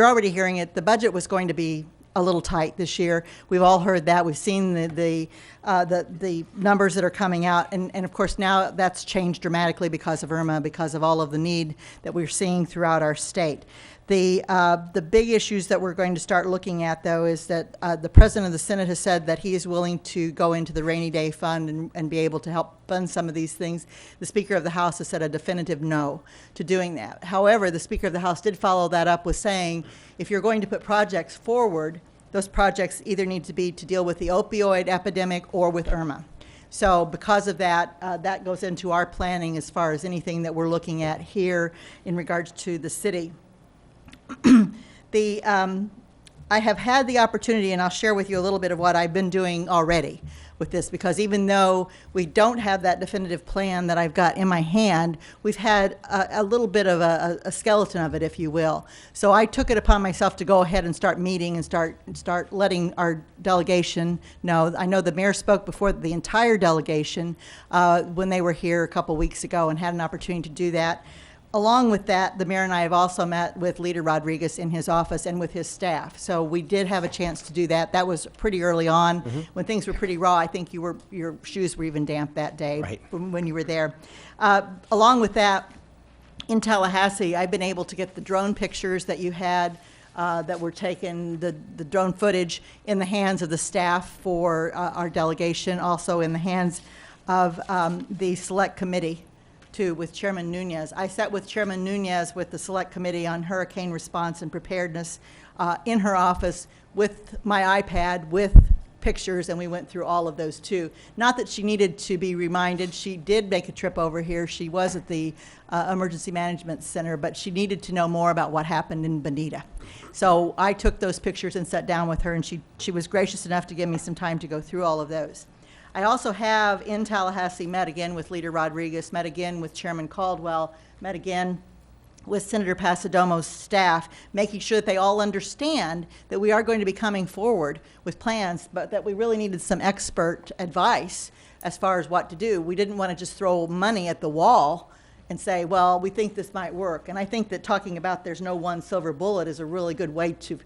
already hearing it. The budget was going to be a little tight this year. We've all heard that. We've seen the numbers that are coming out, and of course now that's changed dramatically because of Irma, because of all of the need that we're seeing throughout our state. The big issues that we're going to start looking at, though, is that the President of the Senate has said that he is willing to go into the rainy day fund and be able to help fund some of these things. The Speaker of the House has said a definitive no to doing that. However, the Speaker of the House did follow that up with saying, if you're going to put projects forward, those projects either need to be to deal with the opioid epidemic or with Irma. So because of that, that goes into our planning as far as anything that we're looking at here in regards to the city. I have had the opportunity, and I'll share with you a little bit of what I've been doing already with this, because even though we don't have that definitive plan that I've got in my hand, we've had a little bit of a skeleton of it, if you will. So I took it upon myself to go ahead and start meeting and start letting our delegation know. I know the mayor spoke before the entire delegation when they were here a couple weeks ago and had an opportunity to do that. Along with that, the mayor and I have also met with Leader Rodriguez in his office and with his staff. So we did have a chance to do that. That was pretty early on. When things were pretty raw, I think your shoes were even damp that day Right. when you were there. Along with that, in Tallahassee, I've been able to get the drone pictures that you had that were taken, the drone footage, in the hands of the staff for our delegation, also in the hands of the select committee, too, with Chairman Nunez. I sat with Chairman Nunez with the select committee on hurricane response and preparedness in her office with my iPad, with pictures, and we went through all of those too. Not that she needed to be reminded. She did make a trip over here. She was at the Emergency Management Center, but she needed to know more about what happened in Bonita. So I took those pictures and sat down with her, and she was gracious enough to give me some time to go through all of those. I also have in Tallahassee met again with Leader Rodriguez, met again with Chairman Caldwell, met again with Senator Pasadomo's staff, making sure that they all understand that we are going to be coming forward with plans, but that we really needed some expert advice as far as what to do. We didn't want to just throw money at the wall and say, well, we think this might work. And I think that talking about there's no one silver bullet is a really good way to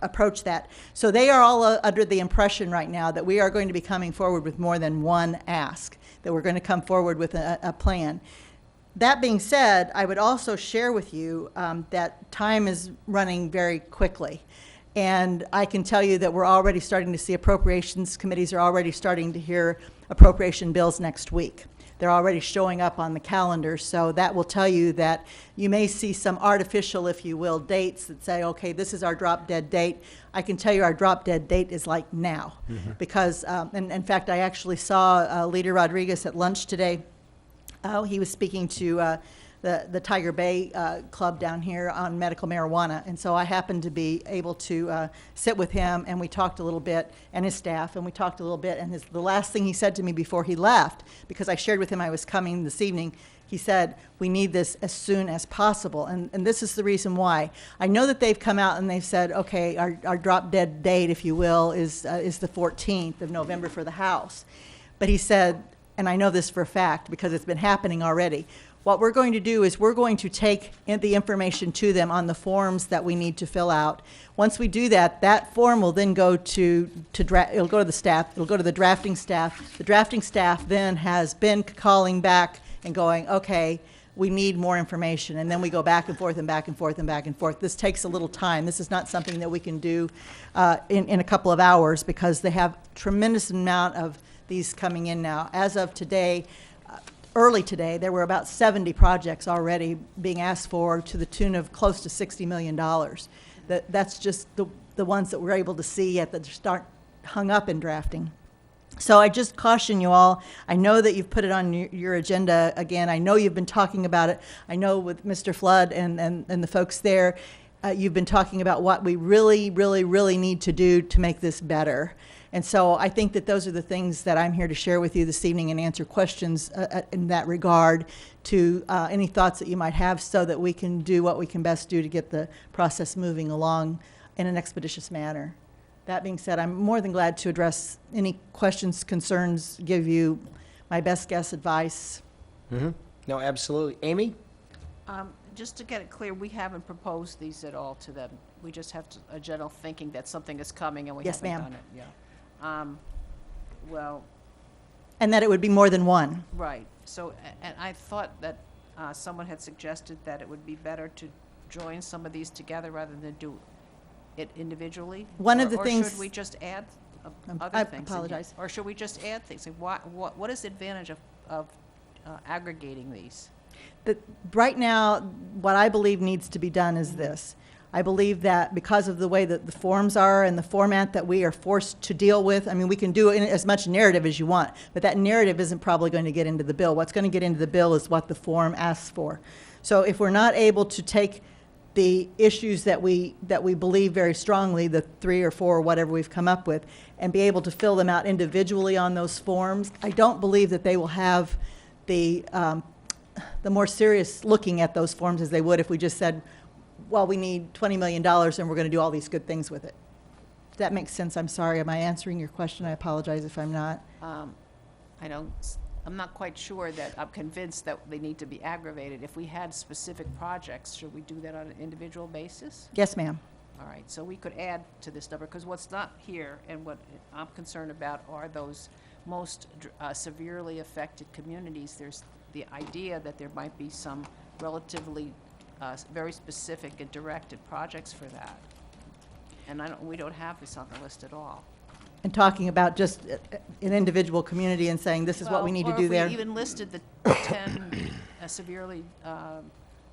approach that. So they are all under the impression right now that we are going to be coming forward with more than one ask, that we're going to come forward with a plan. That being said, I would also share with you that time is running very quickly. And I can tell you that we're already starting to see appropriations committees are already starting to hear appropriation bills next week. They're already showing up on the calendar, so that will tell you that you may see some artificial, if you will, dates that say, okay, this is our drop-dead date. I can tell you our drop-dead date is like now. Because, and in fact, I actually saw Leader Rodriguez at lunch today. He was speaking to the Tiger Bay Club down here on medical marijuana, and so I happened to be able to sit with him, and we talked a little bit, and his staff, and we talked a little bit, and the last thing he said to me before he left, because I shared with him I was coming this evening, he said, we need this as soon as possible, and this is the reason why. I know that they've come out and they've said, okay, our drop-dead date, if you will, is the 14th of November for the House. But he said, and I know this for a fact because it's been happening already, what we're going to do is we're going to take the information to them on the forms that we need to fill out. Once we do that, that form will then go it'll go to the staff, it'll go to the drafting staff. The drafting staff then has been calling back and going, okay, we need more information, and then we go back and forth and back and forth and back and forth. This takes a little time. This is not something that we can do in a couple of hours because they have tremendous amount of these coming in now. As of today, early today, there were about 70 projects already being asked for to the tune of close to $60 million. That's just the ones that we're able to see yet that start hung up in drafting. So I just caution you all. I know that you've put it on your agenda again. I know you've been talking about it. I know with Mr. Flood and the folks there, you've been talking about what we really, really, really need to do to make this better. And so I think that those are the things that I'm here to share with you this evening and answer questions in that regard to any thoughts that you might have so that we can do what we can best do to get the process moving along in an expeditious manner. That being said, I'm more than glad to address any questions, concerns, give you my best guess advice. No, absolutely. Amy? Just to get it clear, we haven't proposed these at all to them. We just have a general thinking that something is coming and we Yes, haven't ma'am. done it. Yeah. Well, And that it would be more than one. right. So, and I thought that someone had suggested that it would be better to join some of these together rather than do it individually. One of the or things- should we just add other I things? in here? apologize. Or should we just add things? Like what is the advantage of aggregating these? Right now, what I believe needs to be done is this. I believe that because of the way that the forms are and the format that we are forced to deal with, I mean, we can do as much narrative as you want, but that narrative isn't probably going to get into the bill. What's going to get into the bill is what the form asks for. So if we're not able to take the issues that we believe very strongly, the 3 or 4 or whatever we've come up with, and be able to fill them out individually on those forms, I don't believe that they will have the more serious looking at those forms as they would if we just said, well, we need $20 million and we're going to do all these good things with it. Does that make sense? I'm sorry. Am I answering your question? I apologize if I'm not. I don't I'm not quite sure that I'm convinced that they need to be aggravated. If we had specific projects, should we do that on an individual basis? Yes, ma'am. All right, so we could add to this number, because what's not here and what I'm concerned about are those most severely affected communities. There's the idea that there might be some relatively very specific and directed projects for that. And we don't have this on the list at all. And talking about just an individual community and saying, this is what we need to do there. Or if we even listed the 10 severely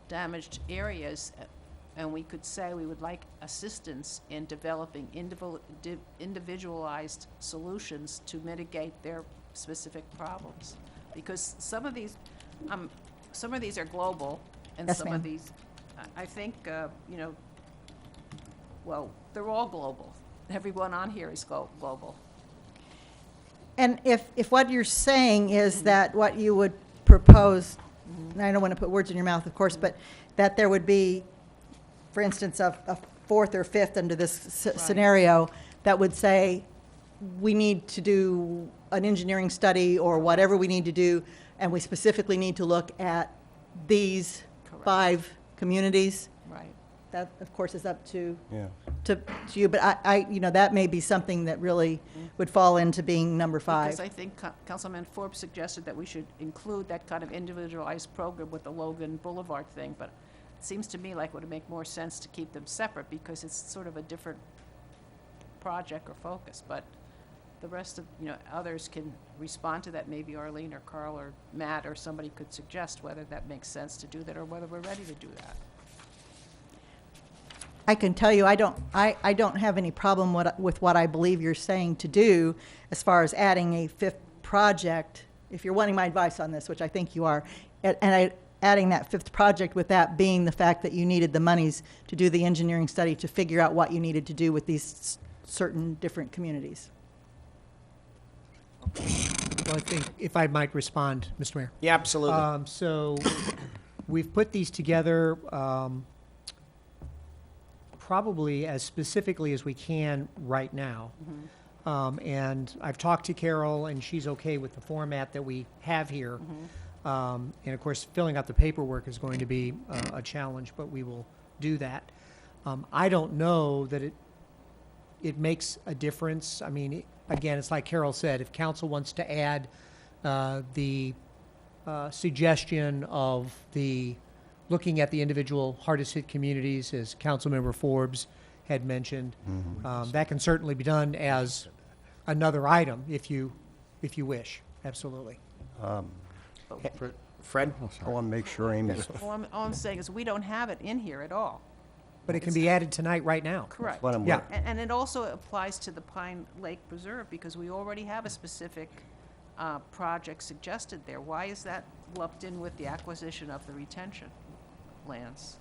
damaged areas, and we could say we would like assistance in developing individualized solutions to mitigate their specific problems. Because some of these are global, and Yes, some ma'am. of these, I think, you know, well, they're all global. Everyone on here is global. And if what you're saying is that what you would propose, and I don't want to put words in your mouth, of course, but that there would be, for instance, a fourth or fifth under this scenario that would say, we need to do an engineering study or whatever we need to do, and we specifically need to look at these 5 communities. Right. That, of course, is up to Yeah. to you, but I, you know, that may be something that really would fall into being number 5. Because I think Councilman Forbes suggested that we should include that kind of individualized program with the Logan Boulevard thing, but it seems to me like it would make more sense to keep them separate because it's sort of a different project or focus. But the rest of, you know, others can respond to that. Maybe Arlene or Carl or Matt or somebody could suggest whether that makes sense to do that or whether we're ready to do that. I can tell you, I don't have any problem with what I believe you're saying to do as far as adding a 5th project, if you're wanting my advice on this, which I think you are, adding that 5th project with that being the fact that you needed the monies to do the engineering study to figure out what you needed to do with these certain different communities. Well, I think if I might respond, Mr. Mayor. Yeah, absolutely. So we've put these together probably as specifically as we can right now. And I've talked to Carol, and she's okay with the format that we have here. And of course, filling out the paperwork is going to be a challenge, but we will do that. I don't know that it makes a difference. I mean, again, it's like Carol said, if council wants to add the suggestion of looking at the individual hardest hit communities, as Councilmember Forbes had mentioned, that can certainly be done as another item if you wish. Absolutely. Fred? I want to make sure Amy's. All I'm saying is we don't have it in here at all. But it can be added tonight, right now. Correct. what I'm Yeah. And it also applies to the Pine Lake Preserve because we already have a specific project suggested there. Why is that lumped in with the acquisition of the retention lands?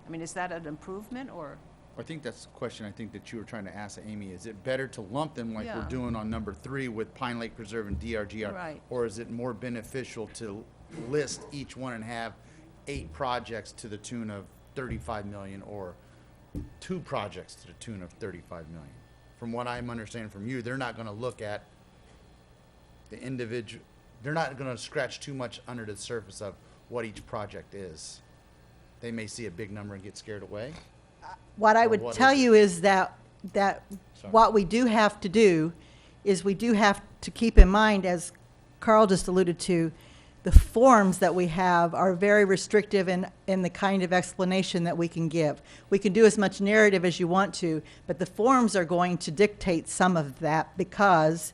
I mean, is that an improvement or? I think that's the question I think that you were trying to ask Amy. Is it better to lump them like we're Yeah. doing on number 3 with Pine Lake Preserve and DRGR? Right. Or is it more beneficial to list each one and have 8 projects to the tune of 35 million or 2 projects to the tune of 35 million? From what I'm understanding from you, they're not going to look at the individual, they're not going to scratch too much under the surface of what each project is. They may see a big number and get scared away. What I Or would what tell is it? you is that Sorry. what we do have to do is we do have to keep in mind, as Carl just alluded to, the forms that we have are very restrictive in the kind of explanation that we can give. We can do as much narrative as you want to, but the forms are going to dictate some of that because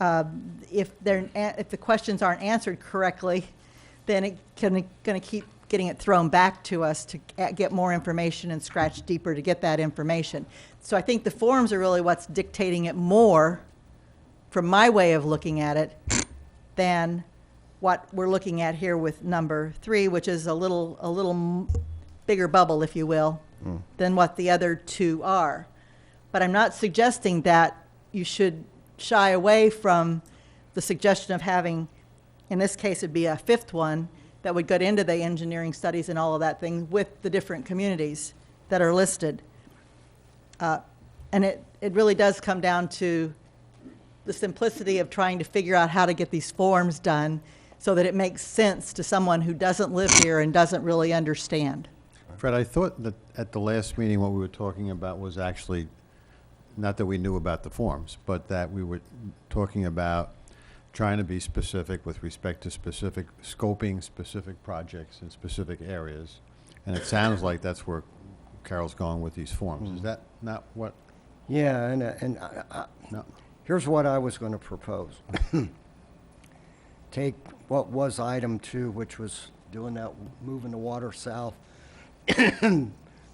if the questions aren't answered correctly, then it's going to keep getting it thrown back to us to get more information and scratch deeper to get that information. So I think the forms are really what's dictating it more, from my way of looking at it, than what we're looking at here with number 3, which is a little bigger bubble, if you will, than what the other 2 are. But I'm not suggesting that you should shy away from the suggestion of having, in this case, it'd be a 5th one that would get into the engineering studies and all of that thing with the different communities that are listed. And it really does come down to the simplicity of trying to figure out how to get these forms done so that it makes sense to someone who doesn't live here and doesn't really understand. Fred, I thought that at the last meeting, what we were talking about was actually, not that we knew about the forms, but that we were talking about trying to be specific with respect to specific scoping, specific projects in specific areas. And it sounds like that's where Carol's going with these forms. Is that not what? Yeah, No. here's what I was going to propose. Take what was item 2, which was doing that, moving the water south,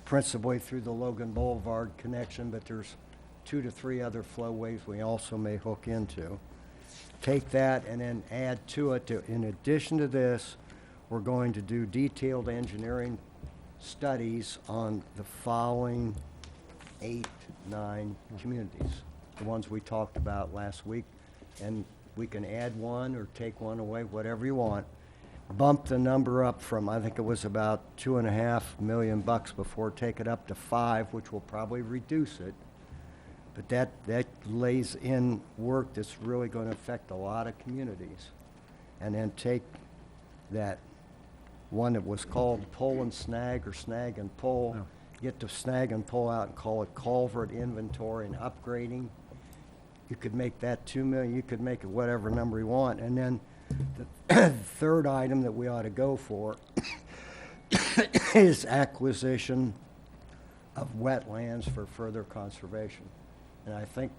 principally through the Logan Boulevard connection, but there's 2 to 3 other flowways we also may hook into. Take that and then add to it, in addition to this, we're going to do detailed engineering studies on the following 8, 9 communities, the ones we talked about last week. And we can add one or take one away, whatever you want. Bump the number up from, I think it was about $2.5 million before, take it up to 5, which will probably reduce it. But that lays in work that's really going to affect a lot of communities. And then take that one that was called pull and snag or snag and pull, get the snag and pull out and call it culvert inventory and upgrading. You could make that 2 million, you could make it whatever number you want. And then the third item that we ought to go for is acquisition of wetlands for further conservation. And I think,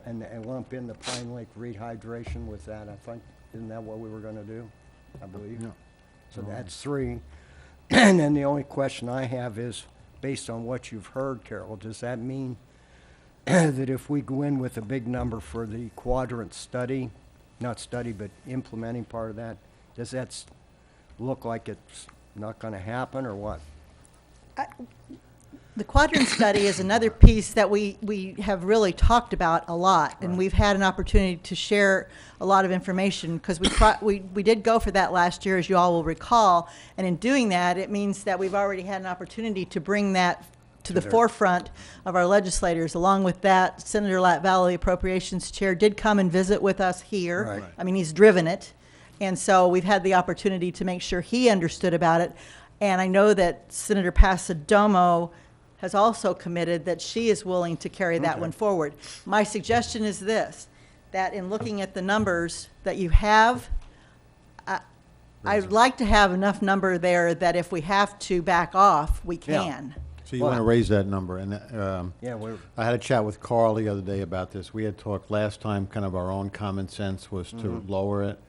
and lump in the Pine Lake rehydration with that, I think, isn't that what we were gonna do? I believe. Yeah. So that's 3. And then the only question I have is, based on what you've heard, Carol, does that mean that if we go in with a big number for the quadrant study, not study, but implementing part of that, does that look like it's not going to happen, or what? The quadrant study is another piece that we have really talked about a lot, and we've had an opportunity to share a lot of information, because we did go for that last year, as you all will recall, and in doing that, it means that we've already had an opportunity to bring that to the forefront of our legislators. Along with that, Senator Latvala, the Appropriations Chair, did come and visit with us here. Right. I mean, he's driven it, and so we've had the opportunity to make sure he understood about it, and I know that Senator Pasadomo has also committed that she is willing to carry that one forward. My suggestion is this, that in looking at the numbers that you have, I'd like to have enough number there that if we have to back off, we can. So you want to raise that number, and Yeah, I had a chat with Carl the other day about this. We had talked last time, kind of our own common sense was to lower it.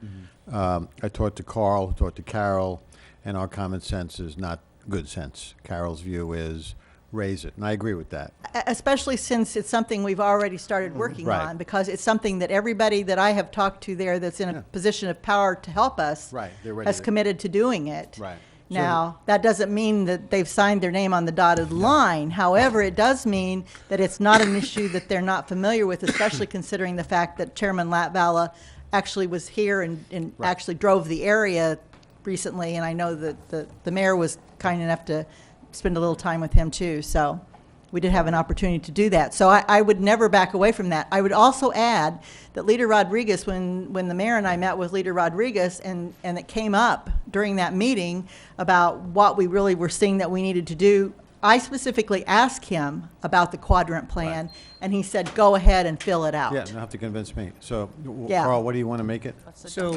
I talked to Carl, talked to Carol, and our common sense is not good sense. Carol's view is raise it, and I agree with that. Especially since it's something we've already started working Right. on, because it's something that everybody that I have talked to there that's in a position of power to help us Right, they're ready has to- committed to doing it. Right. Now, that doesn't mean that they've signed their name on the dotted line. However, it does mean that it's not an issue that they're not familiar with, especially considering the fact that Chairman Latvala actually was here and actually drove the area recently, and I know that the mayor was kind enough to spend a little time with him too, so we did have an opportunity to do that. So I would never back away from that. I would also add that Leader Rodriguez, when the mayor and I met with Leader Rodriguez, and it came up during that meeting about what we really were seeing that we needed to do, I specifically asked him about the quadrant plan, and he said, go ahead and fill it out. Yeah, you don't have to convince me. So, Yeah. Carl, what do you want to make it? So,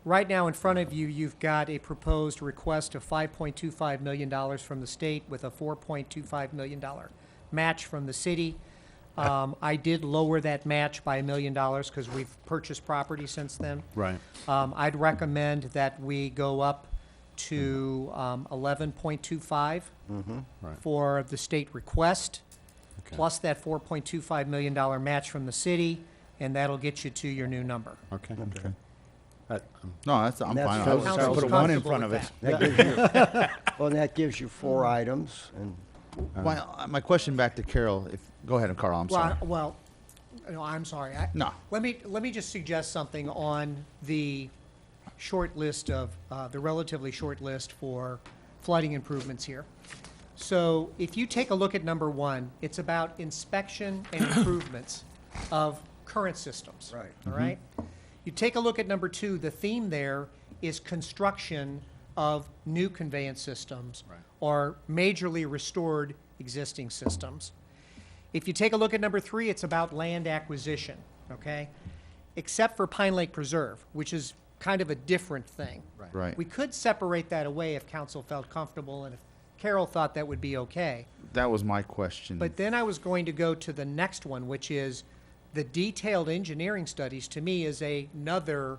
right now in front of you, you've got a proposed request of $5.25 million from the state with a $4.25 million match from the city. I did lower that match by $1 million because we've purchased property since then. Right. I'd recommend that we go up to 11.25 Right. for the state request, Okay. plus that $4.25 million match from the city, and that'll get you to your new number. Okay. No, I'm fine. That's I so- was sounds put a 1 in comfortable front of with it. That gives you, well, that gives you 4 items, and My question back to Carol, go ahead, Carl, I'm sorry. Well, no, I'm sorry. No. Let me just suggest something on the short list of, the relatively short list for flooding improvements here. So if you take a look at number 1, it's about inspection and improvements of current systems. Right. All right? You take a look at number 2, the theme there is construction of new conveyance systems or majorly restored existing systems. If you take a look at number 3, it's about land acquisition, okay? Except for Pine Lake Preserve, which is kind of a different thing. Right. We could separate that away if council felt comfortable and if Carol thought that would be okay. That was my question. But then I was going to go to the next one, which is the detailed engineering studies, to me, is another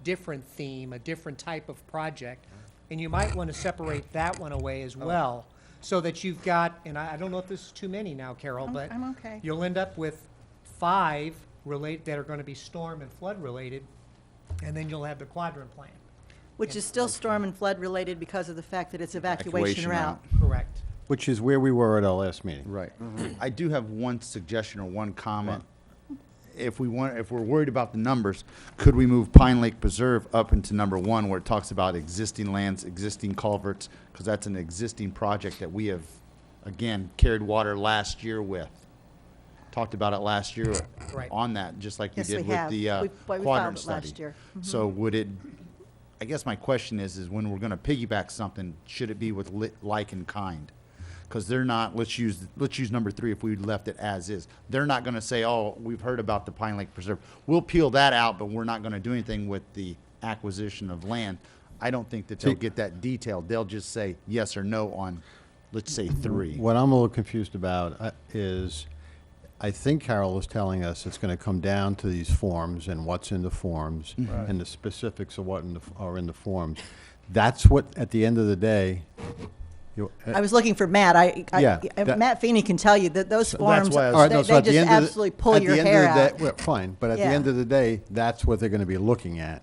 different theme, a different type of project. And you might want to separate that one away as well, so that you've got, and I don't know if this is too many now, Carol, but I'm okay. you'll end up with 5 that are going to be storm and flood related, and then you'll have the quadrant plan. Which is still storm and flood related because of the fact that it's evacuation Evacuation route. Correct. Which is where we were at our last meeting. Right. I do have one suggestion or one comment. If we're worried about the numbers, could we move Pine Lake Preserve up into number 1 where it talks about existing lands, existing culverts, because that's an existing project that we have, again, carried water last year with. Talked about it last year Right. on that, just like we Yes, did we with have. the We filed quadrant it study. last year. So would it, I guess my question is when we're going to piggyback something, should it be with like and kind? Because they're not, let's use number 3 if we left it as is. They're not going to say, oh, we've heard about the Pine Lake Preserve. We'll peel that out, but we're not going to do anything with the acquisition of land. I don't think that they'll get that detailed. They'll just say yes or no on, let's say, 3. What I'm a little confused about is, I think Carol was telling us it's going to come down to these forms and what's in the forms and the specifics of what are in the forms. That's what, at the end of the day, I was looking for Matt. Matt Feeney can tell you that those forms, All right, no, so they at the just end of the- absolutely pull at your the end hair of the out. day- well, fine, but at the Yeah. end of the day, that's what they're going to be looking at.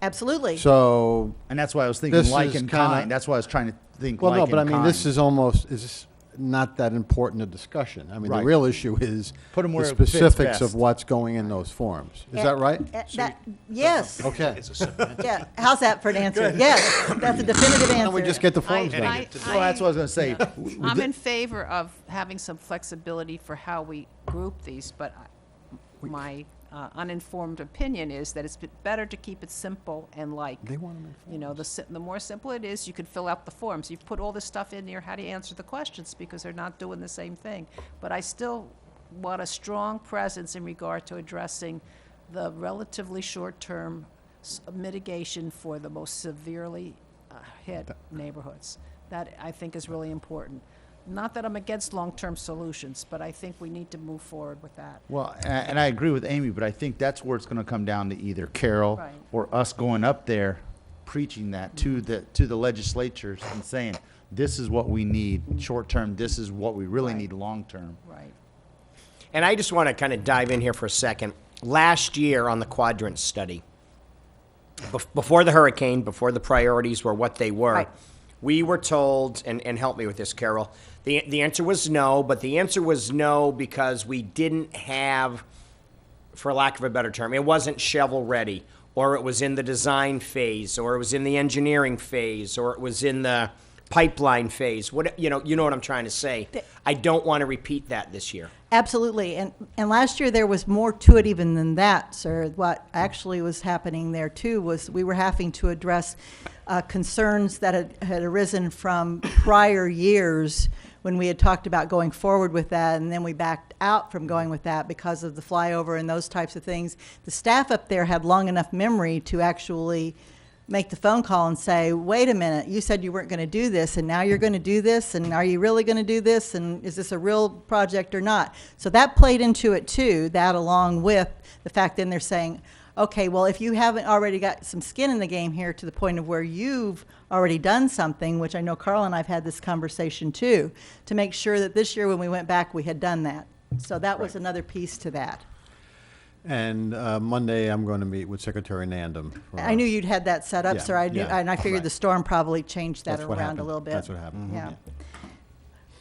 Absolutely. So, And that's why I was thinking this like is and kinda- kind. That's why I was trying to think well, like no, and but I mean, this kind. is almost, is this not that important a discussion. I mean, the Right. real issue is Put 'em the where it fits specifics of best. what's going in those forms. Is that right? Yes. Okay. Yeah. How's that for an answer? Yes, that's a definitive answer. Why don't we just get the forms done? Well, that's what I was going to say. I'm in favor of having some flexibility for how we group these, but my uninformed opinion is that it's better to keep it simple and like. They want them in You know, the more simple it is, you can fill out the forms. You put all this stuff in there, how do you answer the questions? Because they're not doing the same thing. But I still want a strong presence in regard to addressing the relatively short-term mitigation for the most severely hit neighborhoods. That, I think, is really important. Not that I'm against long-term solutions, but I think we need to move forward with that. Well, and I agree with Amy, but I think that's where it's going to come down to either Carol Right. or us going up there preaching that to the legislatures and saying, this is what we need short term, this is what we really need long term. Right. And I just want to kind of dive in here for a second. Last year on the quadrant study, before the hurricane, before the priorities were what they were, Right. we were told, and help me with this, Carol, the answer was no, but the answer was no because we didn't have, for lack of a better term, it wasn't shovel-ready, or it was in the design phase, or it was in the engineering phase, or it was in the pipeline phase. You know what I'm trying to say. I don't want to repeat that this year. Absolutely, and last year there was more to it even than that, sir. What actually was happening there too was we were having to address concerns that had arisen from prior years when we had talked about going forward with that, and then we backed out from going with that because of the flyover and those types of things. The staff up there had long enough memory to actually make the phone call and say, wait a minute, you said you weren't going to do this, and now you're going to do this, and are you really going to do this, and is this a real project or not? So that played into it too, that along with the fact then they're saying, okay, well, if you haven't already got some skin in the game here to the point of where you've already done something, which I know Carl and I've had this conversation too, to make sure that this year when we went back, we had done that. So that was another piece to that. And Monday, I'm going to meet with Secretary Nandum. I knew you'd had that set up, Yeah, sir. I knew, yeah, and I figured right. the storm probably changed that That's what around a happened. little bit. That's what happened. Yeah.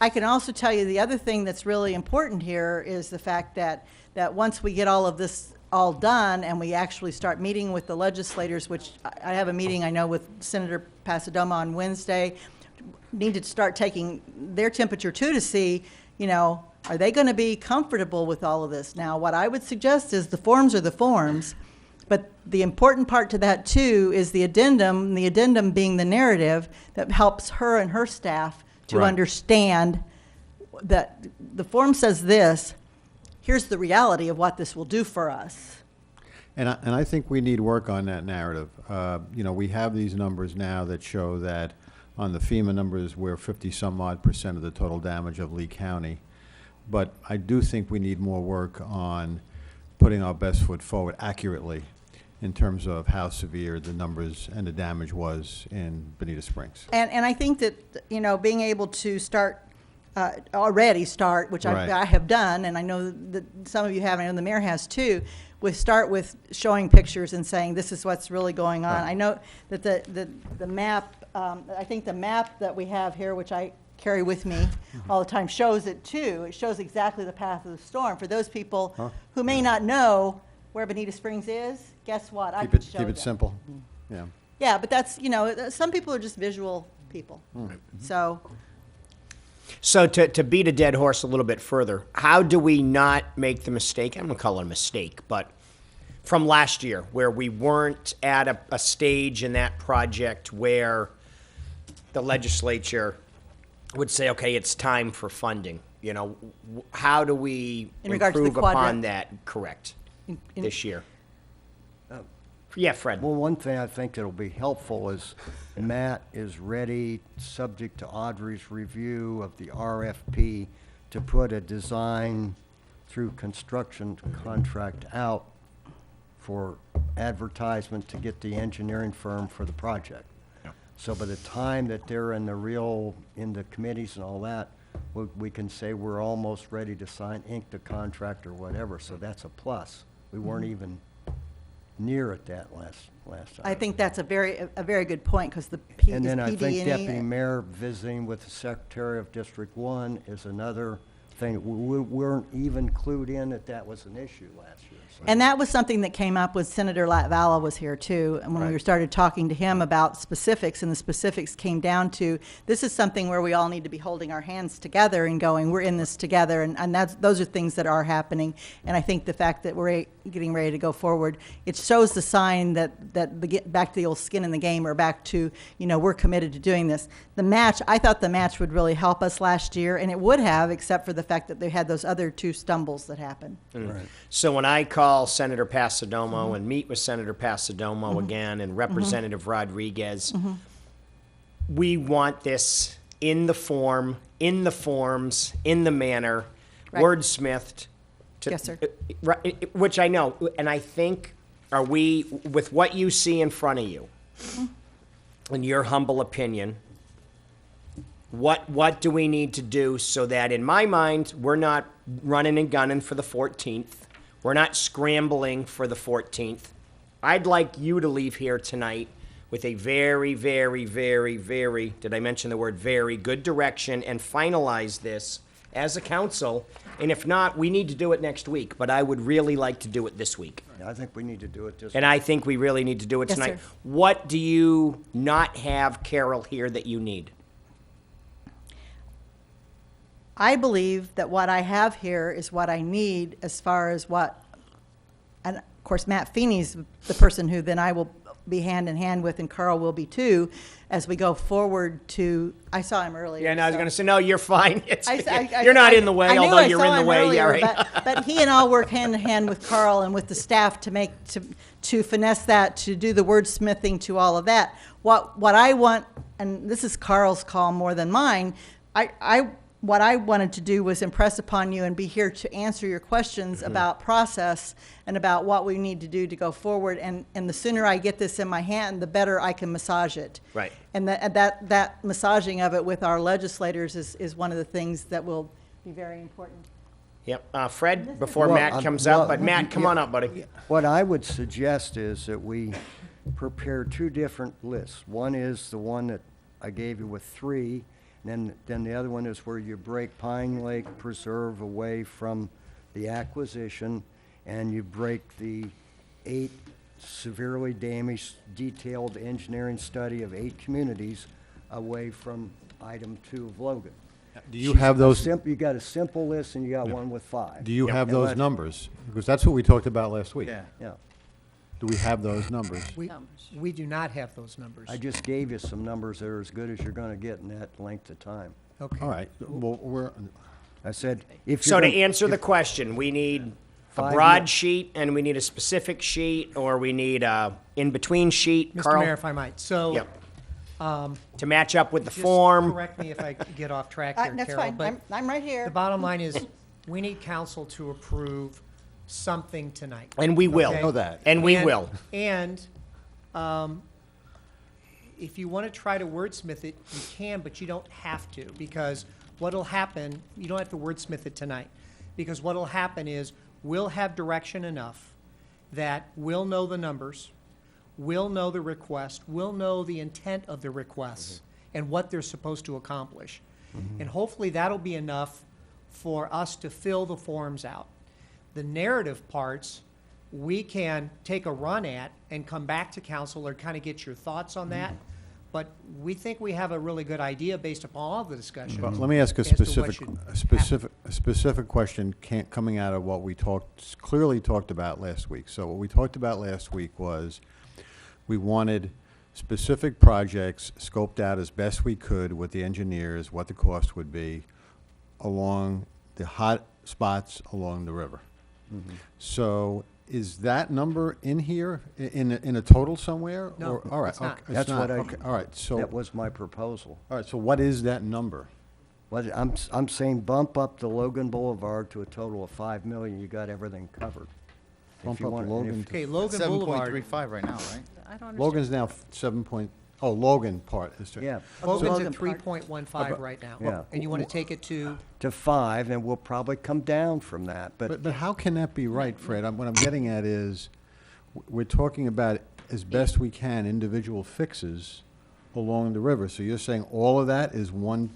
I can also tell you the other thing that's really important here is the fact that once we get all of this all done and we actually start meeting with the legislators, which I have a meeting, I know, with Senator Pasadoma on Wednesday, need to start taking their temperature too to see, you know, are they going to be comfortable with all of this? Now, what I would suggest is the forms are the forms. But the important part to that too is the addendum being the narrative that helps her and her staff to Right. understand that the form says this, here's the reality of what this will do for us. And I think we need work on that narrative. You know, we have these numbers now that show that on the FEMA numbers, we're 50-some-odd% of the total damage of Lee County. But I do think we need more work on putting our best foot forward accurately in terms of how severe the numbers and the damage was in Bonita Springs. And I think that, you know, being able to already start, which Right. I have done, and I know that some of you have, and I know the mayor has too, start with showing pictures and saying this is what's really going on. Right. I know that the map, I think the map that we have here, which I carry with me all the time, shows it too. It shows exactly the path of the storm. For those people who may not know where Bonita Springs is, guess what? I can show Keep it them. simple. Yeah. Yeah, but that's, you know, some people are just visual people. So So to beat a dead horse a little bit further, how do we not make the mistake, I'm going to call it a mistake, but from last year, where we weren't at a stage in that project where the legislature would say, okay, it's time for funding? You know, how do we In regard to the improve upon quadrant? that, correct, in- this year? Yeah, Fred. Well, one thing I think that'll be helpful is Matt is ready, subject to Audrey's review of the RFP, to put a design through construction contract out for advertisement to get the engineering firm for the project. So by the time that they're in the committees and all that, we can say we're almost ready to ink the contract or whatever, so that's a plus. We weren't even near at that last time. I think that's a very good point, because the And then I think PD&E Deputy Mayor visiting with the Secretary of District 1 is another thing. We weren't even clued in that was an issue last year. So. And that was something that came up when Senator Latvala was here too, and when we Right. started talking to him about specifics, and the specifics came down to, this is something where we all need to be holding our hands together and going, we're in this together, and those are things that are happening. And I think the fact that we're getting ready to go forward, it shows the sign that get back to the old skin in the game, or back to, you know, we're committed to doing this. The match, I thought the match would really help us last year, and it would have, except for the fact that they had those other two stumbles that happened. Right. So when I call Senator Passidomo and meet with Senator Passidomo again and Representative Rodriguez, we want this in the form, in the forms, in the manner, Right. wordsmithed. Yes, sir. Which I know, and I think, are we, with what you see in front of you, in your humble opinion, what do we need to do so that, in my mind, we're not running and gunning for the 14th? We're not scrambling for the 14th. I'd like you to leave here tonight with a very, very, very, very, did I mention the word very, good direction, and finalize this as a council. And if not, we need to do it next week, but I would really like to do it this week. I think we need to do it this And I think we really need to do it Yes, tonight. sir. What do you not have, Carol, here that you need? I believe that what I have here is what I need, as far as what, and of course, Matt Feeney's the person who then I will be hand in hand with, and Carl will be too, as we go forward to, I saw him earlier. Yeah, and I was so- going to say, no, you're fine. I- You're not I- in the way, I knew although I you're saw in the him way. Yeah, earlier, right. but he and I'll work hand in hand with Carl and with the staff to finesse that, to do the wordsmithing, to all of that. What I want, and this is Carl's call more than mine, what I wanted to do was impress upon you and be here to answer your questions about process and about what we need to do to go forward. And the sooner I get this in my hand, the better I can massage it. Right. And that massaging of it with our legislators is one of the things that will be very important. Yep. Fred, before Well, Matt comes up, but Matt, come on up, buddy. What I would suggest is that we prepare two different lists. One is the one that I gave you with 3, and then the other one is where you break Pine Lake Preserve away from the acquisition, and you break the 8 severely damaged detailed engineering study of 8 communities away from item 2 of Logan. Do you have those? You got a simple list, and you got one with 5. Do you have And those let's- numbers? Because that's what we talked about last week. Yeah. Do we have those numbers? We do not have those numbers. I just gave you some numbers that are as good as you're gonna get in that length of time. Okay. All right, well, I said, if So you're to gonna- answer the question, we need a 5 broad years. sheet, and we need a specific sheet, or we need a in-between sheet, Mr. Carl? Mayor, if I might, so. Yep. um, To match up with the just form. Correct me if I get off track here, That's Carol, fine. but I'm right here. the bottom line is, we need council to approve something tonight. And we will. okay? Know that. And we will. And, if you want to try to wordsmith it, you can, but you don't have to, because what'll happen, you don't have to wordsmith it tonight, because what'll happen is, we'll have direction enough that we'll know the numbers, we'll know the request, we'll know the intent of the requests, and what they're supposed to accomplish. And hopefully that'll be enough for us to fill the forms out. The narrative parts, we can take a run at and come back to council or kind of get your thoughts on that. But we think we have a really good idea based upon all the discussion. Well, let me ask a as to what specific, should a specific question coming out of what we clearly talked about last week. So what we talked about last week was we wanted specific projects scoped out as best we could with the engineers, what the cost would be along the hot spots along the river. So is that number in here, in a total somewhere? No, Or- all right, it's not. okay, it's That's not, what I, okay, all right, so, that was my proposal. all right, so what is that number? Well, I'm saying bump up the Logan Boulevard to a total of 5 million, you got everything covered. If Bump you up want- and Logan if- to- Okay, Logan Boulevard, 7.35 right now, right? I don't understand. Logan's now 7 point, oh, Logan part is. Yeah. Logan's Logan at Park. 3.15 right now. Yeah. And you want to take it to, To 5, and we'll probably come down from that, but But how can that be right, Fred? What I'm getting at is, we're talking about, as best we can, individual fixes along the river. So you're saying all of that is 1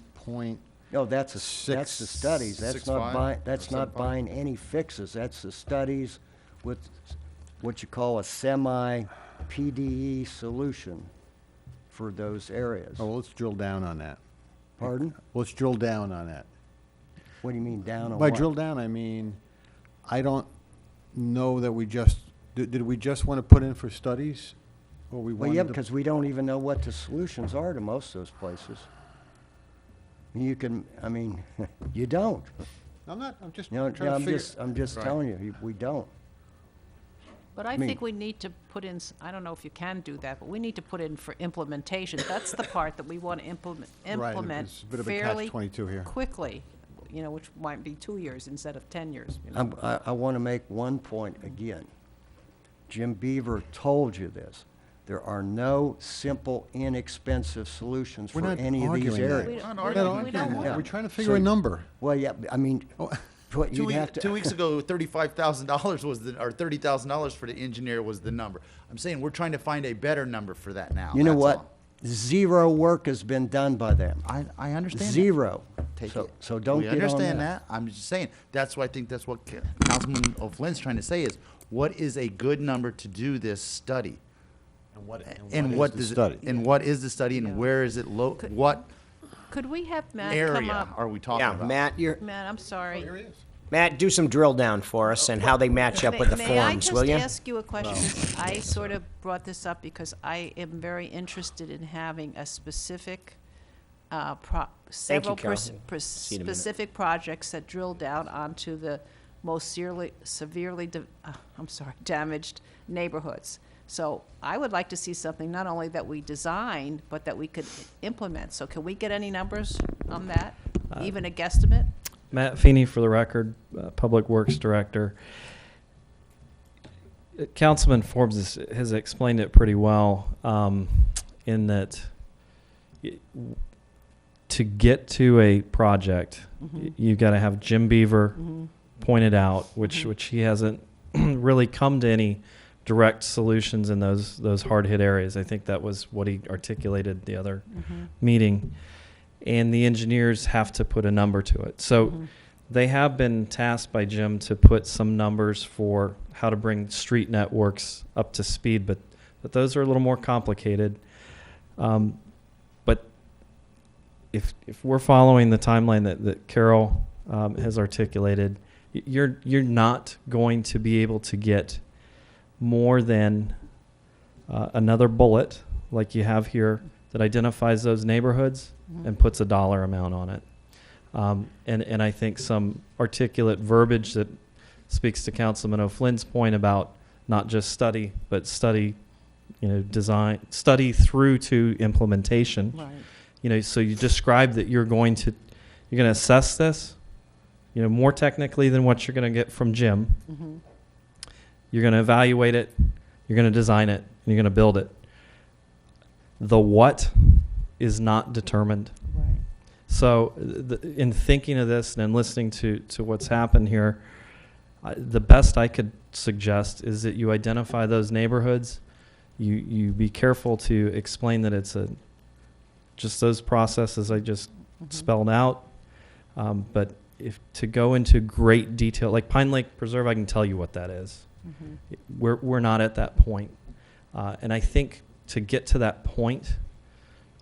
no, that's the studies. That's 6.5 not buying, or that's not 7.5? buying any fixes. That's the studies with what you call a semi-PDE solution for those areas. Oh, well, let's drill down on that. Pardon? Let's drill down on that. What do you mean down on By what? drill down, I mean, I don't know that we just, did we just want to put in for studies? Or we Well, wanted yeah, to- because we don't even know what the solutions are to most of those places. You can, I mean, you don't. I'm just You know, trying to figure. I'm just Right. telling you, we don't. But I mean- think we need to put in, I don't know if you can do that, but we need to put in for implementation. That's the part that we want to implement It's a bit of a fairly catch-22 here. quickly, you know, which might be 2 years instead of 10 years. You know? I want to make one point again. Jim Beaver told you this. There are no simple, inexpensive solutions We're for not any of these arguing that. areas. We Not don't- arguing we that. don't want Yeah. We're trying to So figure a you- number. Well, yeah, I mean, what Two, you'd have to. 2 weeks ago, $35,000 was or $30,000 for the engineer was the number. I'm saying we're trying to find a better number for that now. You know that's what? all. Zero work has been done by them. I understand that. Zero. Take So- it. so don't we get on understand that. that. I'm just saying that's what I think that's what Councilman O'Flynn's trying to say is what is a good number to do this study, and what is the does it- study? and what is the study, and Yeah. where is it what Could we have Matt come area up? are we talking Yeah, about? Matt, Matt, I'm sorry. Matt, do some drill down for us and how they match up with the forms, will May I you? just ask you a question? 'Cause I sort of brought this up because I am very interested in having a specific, several Carol. pers- See you in a minute. specific projects that drill down onto the most severely damaged neighborhoods. So I would like to see something not only that we design, but that we could implement. So can we get any numbers on that? Even a guesstimate? Matt Feeney, for the record, Public Works Director. Councilman Forbes has explained it pretty well in that to get to a project, you've got to have Jim Beaver pointed out, which he hasn't really come to any direct solutions in those hard-hit areas. I think that was what he articulated the other meeting. And the engineers have to put a number to it. So they have been tasked by Jim to put some numbers for how to bring street networks up to speed, but those are a little more complicated. But if we're following the timeline that Carol has articulated, you're not going to be able to get more than another bullet like you have here that identifies those neighborhoods and puts a dollar amount on it. And I think some articulate verbiage that speaks to Councilman O'Flynn's point about not just study, but study, design, study through to implementation. Right. So you describe that you're going to assess this, more technically than what you're going to get from Jim. Mm-hmm. You're going to evaluate it, you're going to design it, and you're going to build it. The what is not determined. Right. So in thinking of this and in listening to what's happened here, the best I could suggest is that you identify those neighborhoods. You be careful to explain that it's just those processes I just spelled out. But if to go into great detail, like Pine Lake Preserve, I can tell you what that is. We're not at that point. And I think to get to that point,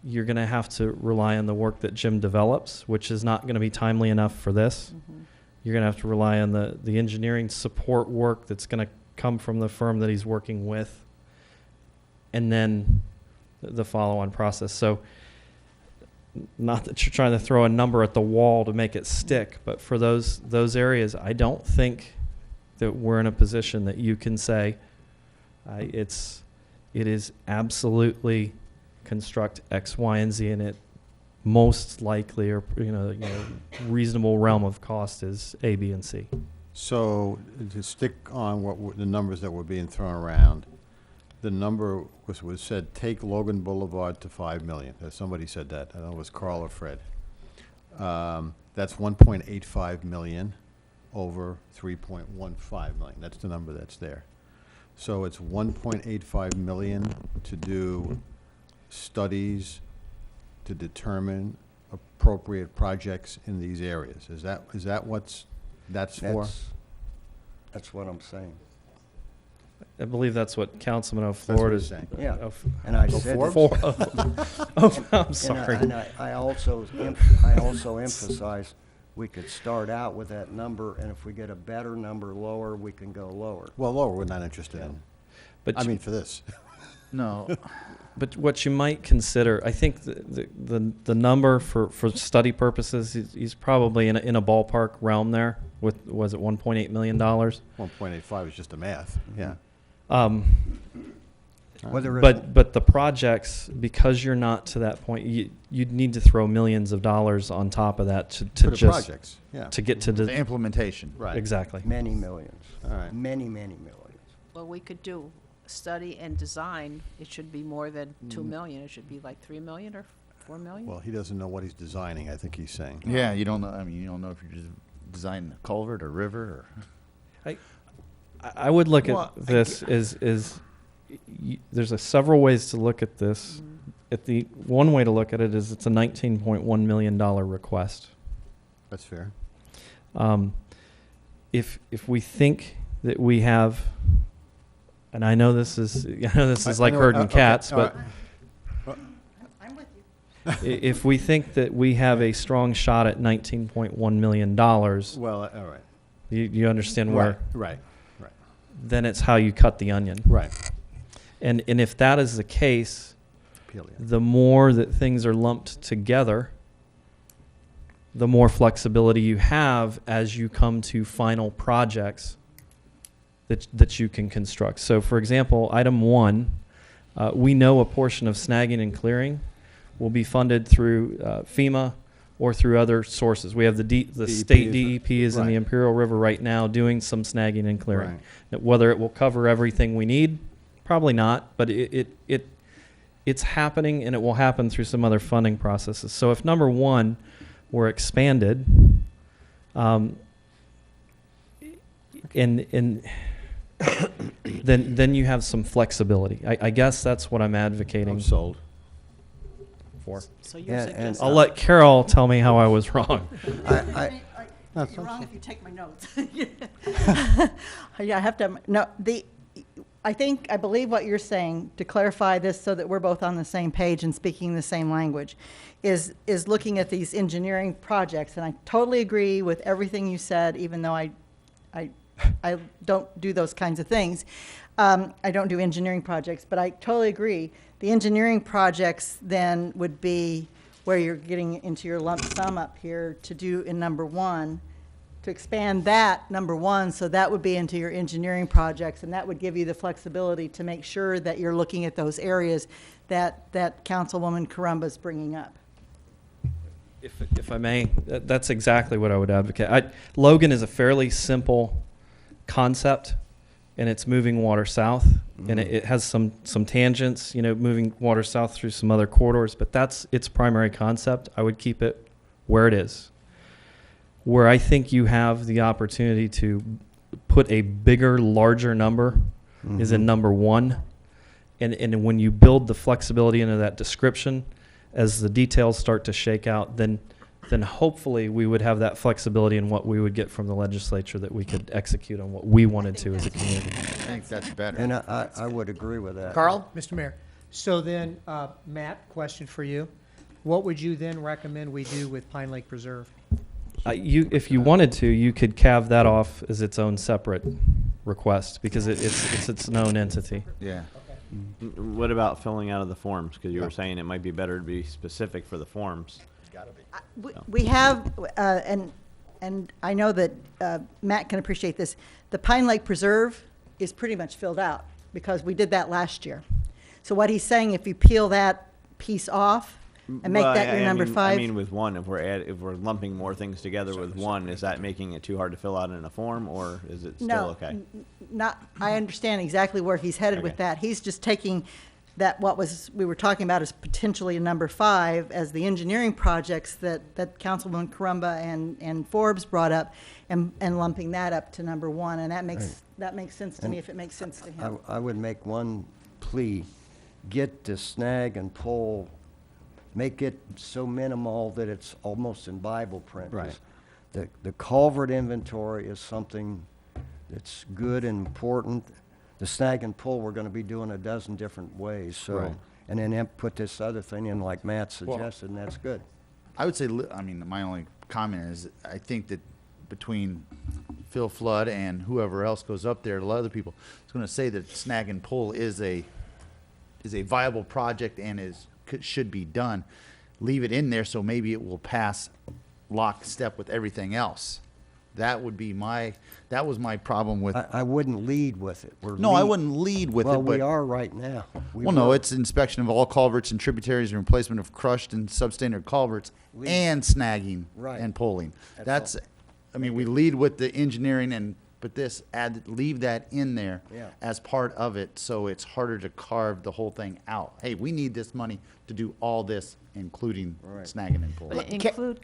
you're going to have to rely on the work that Jim develops, which is not going to be timely enough for this. You're going to have to rely on the engineering support work that's going to come from the firm that he's working with, and then the follow-on process. So not that you're trying to throw a number at the wall to make it stick, but for those areas, I don't think that we're in a position that you can say it is absolutely construct X, Y, and Z, and it most likely or reasonable realm of cost is A, B, and C. So to stick on the numbers that were being thrown around, the number was said, take Logan Boulevard to 5 million. Somebody said that. I don't know if it was Carl or Fred. That's 1.85 million over 3.15 million. That's the number that's there. So it's 1.85 million to do studies to determine appropriate projects in these areas. Is that what that's for? That's what I'm saying. I believe that's what Councilman O'Flord is saying. Yeah, and I said. I'm sorry. And I also emphasize we could start out with that number, and if we get a better number lower, we can go lower. Well, lower we're not interested in. But I mean, for this. No. But what you might consider, I think the number for study purposes, he's probably in a ballpark realm there. Was it $1.8 million? 1.85 is just the math. Yeah. But the projects, because you're not to that point, you'd need to throw millions of dollars on top of that to For the just projects, yeah. to get to The implementation. Right. Exactly. Many millions. All right. Many millions. Well, we could do study and design. It should be more than 2 million. It should be like 3 million or 4 million. Well, he doesn't know what he's designing, I think he's saying. Yeah, you don't know. I mean, you don't know if you're just designing a culvert or river or. I would look Well, at this there's several ways to look at this. One way to look at it is it's a $19.1 million request. That's fair. If we think that we have, and I know this is like herding cats, okay, but if we think that we have a strong shot at $19.1 million, well, all right. You understand where? Right. Then it's how you cut the onion. Right. And if that is the case, the more that things are lumped together, the more flexibility you have as you come to final projects that you can construct. So, for example, item 1, we know a portion of snagging and clearing will be funded through FEMA or through other sources. We have the state DEP is in the Imperial River right now doing some snagging and clearing. Right. Whether it will cover everything we need, probably not, but it's happening, and it will happen through some other funding processes. So if number 1 were expanded, and then you have some flexibility. I guess that's what I'm advocating. I'm sold. For. So you're suggesting. I'll let Carol tell me how I was wrong. You're wrong if you take my notes. Yeah, I have to. No, I believe what you're saying, to clarify this so that we're both on the same page and speaking the same language, is looking at these engineering projects. And I totally agree with everything you said, even though I I don't do those kinds of things. I don't do engineering projects, but I totally agree. The engineering projects then would be where you're getting into your lump sum up here to do in number one, to expand that number one, so that would be into your engineering projects, and that would give you the flexibility to make sure that you're looking at those areas that Councilwoman Carumba's bringing up. If I may, that's exactly what I would advocate. Logan is a fairly simple concept, and it's moving water south, and it has some tangents, moving water south through some other corridors, but that's its primary concept. I would keep it where it is. Where I think you have the opportunity to put a bigger, larger number is in number one. And when you build the flexibility into that description, as the details start to shake out, then hopefully we would have that flexibility in what we would get from the legislature that we could execute on what we wanted to as a community. I think that's better. And I would agree with that. Carl? Mr. Mayor, so then, Matt, question for you. What would you then recommend we do with Pine Lake Preserve? If you wanted to, you could carve that off as its own separate request because it's its own entity. Yeah. What about filling out of the forms? Because you were saying it might be better to be specific for the forms. We have, and I know that Matt can appreciate this, the Pine Lake Preserve is pretty much filled out because we did that last year. So what he's saying, if you peel that piece off and make that your number 5. I mean, with one, if we're lumping more things together with one, is that making it too hard to fill out in a form, or is it still okay? Not. I understand exactly where he's headed with that. He's just taking that we were talking about as potentially a number 5 as the engineering projects that Councilwoman Carumba and Forbes brought up, and lumping that up to number 1, and that makes sense to me if it makes sense to him. I would make one plea: get the snag and pull. Make it so minimal that it's almost in Bible print. Right. The culvert inventory is something that's good and important. The snag and pull, we're going to be doing a dozen different ways. So, Right. and then put this other thing in like Matt suggested, and that's good. I would say, my only comment is I think that between Phil Flood and whoever else goes up there, a lot of other people, is going to say that snag and pull is a viable project and should be done. Leave it in there so maybe it will pass lockstep with everything else. That was my problem with. I wouldn't lead with it. I wouldn't lead with it. Well, but we are right now. No, it's inspection of all culverts and tributaries and replacement of crushed and substandard culverts and snagging and pulling. We lead with the engineering but leave that in there as part of it, so it's harder to carve the whole thing out. Hey, we need this money to do all this, including snagging and pulling. But include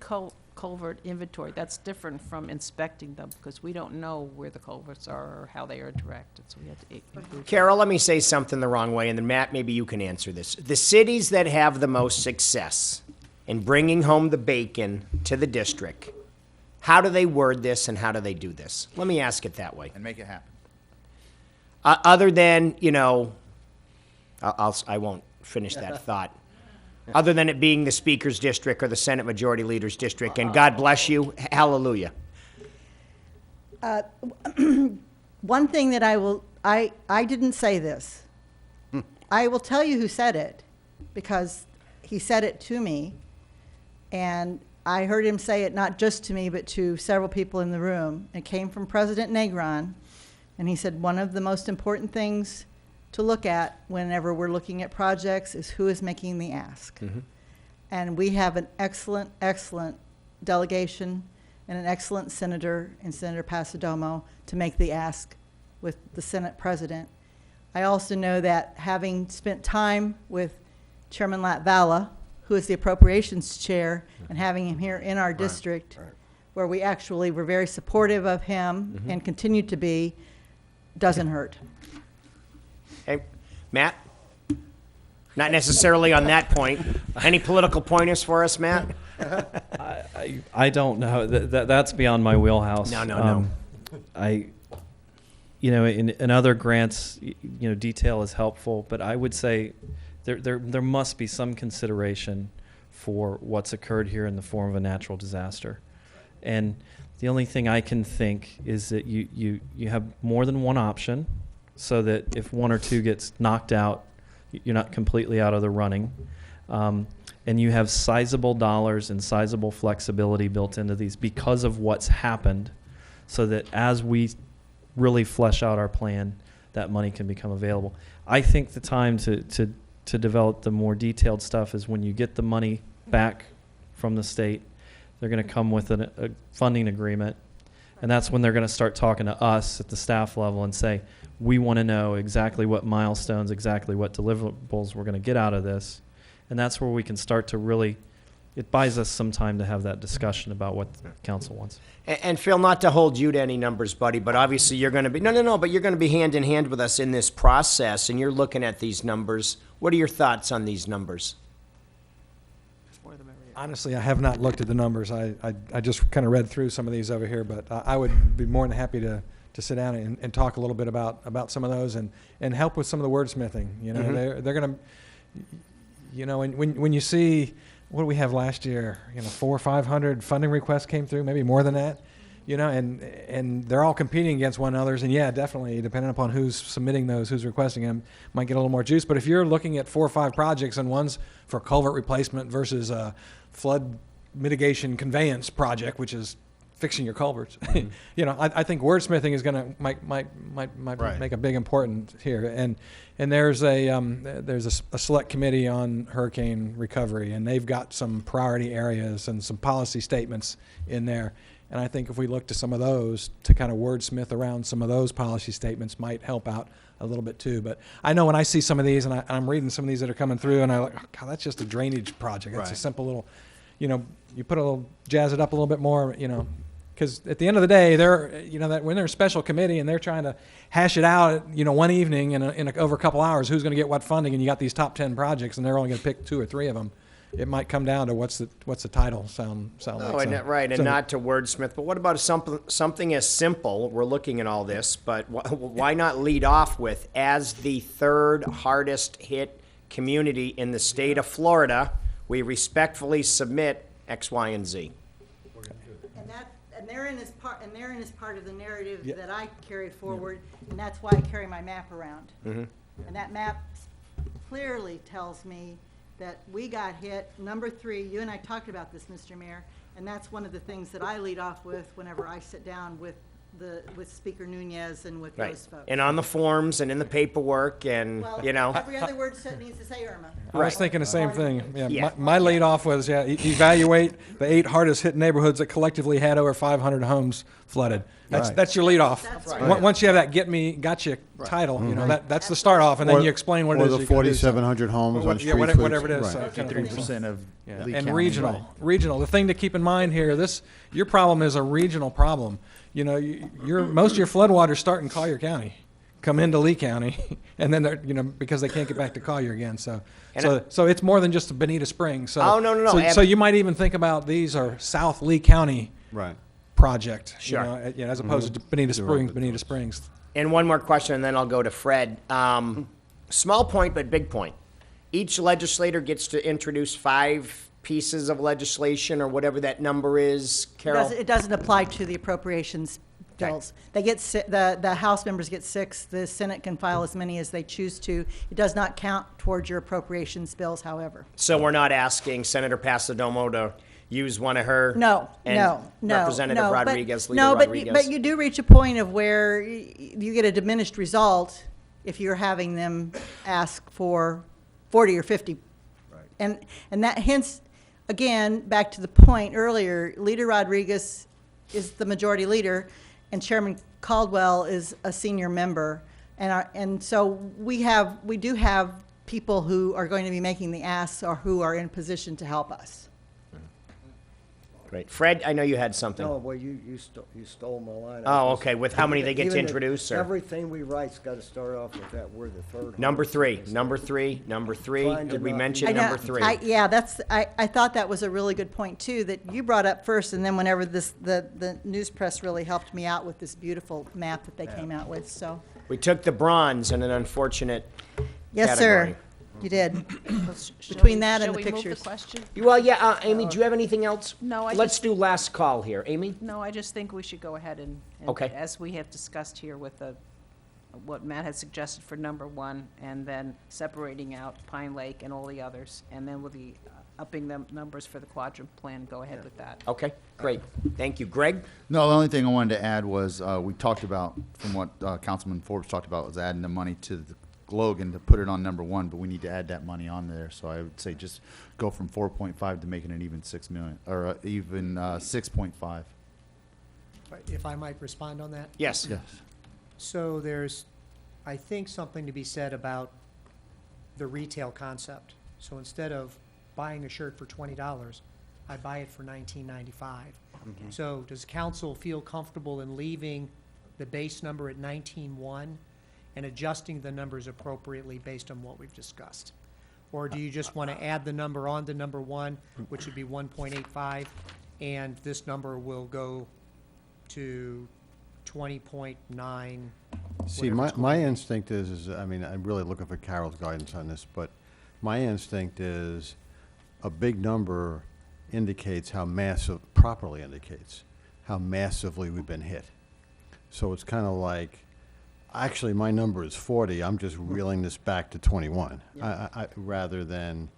culvert inventory. That's different from inspecting them because we don't know where the culverts are or how they are directed. So we have to include. Carol, let me say something the wrong way, and then Matt, maybe you can answer this. The cities that have the most success in bringing home the bacon to the district, how do they word this and how do they do this? Let me ask it that way. And make it happen. Other than, I won't finish that thought. Other than it being the Speaker's district or the Senate Majority Leader's district, and God bless you, hallelujah. One thing that I didn't say this. I will tell you who said it because he said it to me, and I heard him say it not just to me, but to several people in the room. It came from President Negron, and he said one of the most important things to look at whenever we're looking at projects is who is making the ask. Mm-hmm. And we have an excellent, excellent delegation and an excellent senator in Senator Pasadomo to make the ask with the Senate President. I also know that having spent time with Chairman Latvala, who is the Appropriations Chair, and having him here in our district, where we actually were very supportive of him and continue to be, doesn't hurt. Hey, Matt? Not necessarily on that point. Any political pointers for us, Matt? I don't know. That's beyond my wheelhouse. No. In other grants, detail is helpful, but I would say there must be some consideration for what's occurred here in the form of a natural disaster. And, The only thing I can think is that you have more than one option, so that if one or two gets knocked out, you're not completely out of the running. And you have sizable dollars and sizable flexibility built into these because of what's happened, so that as we really flesh out our plan, that money can become available. I think the time to develop the more detailed stuff is when you get the money back from the state. They're going to come with a funding agreement, and that's when they're going to start talking to us at the staff level and say, we want to know exactly what milestones, exactly what deliverables we're going to get out of this. And that's where we can start to really, it buys us some time to have that discussion about what the council wants. And Phil, not to hold you to any numbers, buddy, but obviously you're going to be, but you're going to be hand in hand with us in this process, and you're looking at these numbers. What are your thoughts on these numbers? Honestly, I have not looked at the numbers. I just kind of read through some of these over here, but I would be more than happy to sit down and talk a little bit about some of those and help with some of the wordsmithing. You know, they're going to, you know, when you see what do we have last year, you know, 400 or 500 funding requests came through, maybe more than that, you know, and they're all competing against one another. And yeah, definitely, depending upon who's submitting those, who's requesting them, might get a little more juice. But if you're looking at 4 or 5 projects and one's for culvert replacement versus a flood mitigation conveyance project, which is fixing your culverts, you know, I think wordsmithing is going to might make a big important here. And there's a select committee on hurricane recovery, and they've got some priority areas and some policy statements in there. And I think if we look to some of those to kind of wordsmith around some of those policy statements might help out a little bit too. But I know when I see some of these, and I'm reading some of these that are coming through, and I'm like, oh, God, that's just a drainage project. It's a simple little, you know, you put a little, jazz it up a little bit more, you know, because at the end of the day, they're, you know, that when they're a special committee and they're trying to hash it out, you know, one evening and over a couple hours, who's going to get what funding, and you got these top 10 projects, and they're only going to pick 2 or 3 of them. It might come down to what's the title sound like. And right, and not to wordsmith, but what about something as simple? We're looking at all this, but why not lead off with, as the 3rd hardest hit community in the state of Florida, we respectfully submit X, Y, and Z. And therein is part of the narrative that I carry forward, and that's why I carry my map around. And that map clearly tells me that we got hit, number 3, you and I talked about this, Mr. Mayor, and that's one of the things that I lead off with whenever I sit down with Speaker Nunez and with those folks. And on the forms and in the paperwork, and, you know. Every other word needs to say Irma. I was thinking the same thing. Yeah, my lead off was, evaluate the 8 hardest hit neighborhoods that collectively had over 500 homes flooded. That's your lead off. Once you have that gotcha title, you know, that's the start off, and then you explain what it is. Or the 4,700 homes on street whatever it is. Right. 53% of Lee and County. regional. The thing to keep in mind here, your problem is a regional problem. You know, most of your floodwaters start in Collier County, come into Lee County, and then they're, you know, because they can't get back to Collier again. So it's more than just Bonita Springs. So, oh, no. So you might even think about these are South Lee County project. Sure. You know, as opposed to Bonita Springs. And one more question, and then I'll go to Fred. Small point, but big point. Each legislator gets to introduce 5 pieces of legislation, or whatever that number is. Carol? It doesn't apply to the appropriations bills. They get the House members get 6. The Senate can file as many as they choose to. It does not count towards your appropriations bills, however. So we're not asking Senator Pasadomo to use one of her? No. Representative Rodriguez, Leader Rodriguez? But you do reach a point of where you get a diminished result if you're having them ask for 40 or 50. Right. And that hence, again, back to the point earlier, Leader Rodriguez is the majority leader, and Chairman Caldwell is a senior member. And so we do have people who are going to be making the asks or who are in position to help us. Great. Fred, I know you had something. No, well, you stole my line. Oh, okay. With how many they get to introduce? Or? Everything we write's got to start off with that we're the 3rd. Number 3. Did we mention number 3? I thought that was a really good point, too, that you brought up first, and then whenever the news press really helped me out with this beautiful map that they came out with. So we took the bronze in an unfortunate Yes, category. sir. You did. Shall Between we- that and shall the we move pictures. the question? Well, yeah, Amy, do you have anything else? No, I Let's just- do last call here. Amy? No, I just think we should go ahead and, Okay. as we have discussed here with what Matt had suggested for number one, and then separating out Pine Lake and all the others, and then with the upping the numbers for the quadrant plan, go ahead with that. Okay, great. Thank you. Greg? No, the only thing I wanted to add was, we talked about, from what Councilman Forbes talked about, was adding the money to the Logan to put it on number one, but we need to add that money on there. So I would say just go from 4.5 to making it even 6 million, or even 6.5. If I might respond on that? Yes. Yes. So there's, I think, something to be said about the retail concept. So instead of buying a shirt for $20, I buy it for $19.95. So does council feel comfortable in leaving the base number at 19.1 and adjusting the numbers appropriately based on what we've discussed? Or do you just want to add the number on to number one, which would be 1.85, and this number will go to 20.9? See, my instinct is, I mean, I'm really looking for Carol's guidance on this, but my instinct is a big number indicates how properly indicates how massively we've been hit. So it's kind of like, actually, my number is 40, I'm just reeling this back to 21, rather than,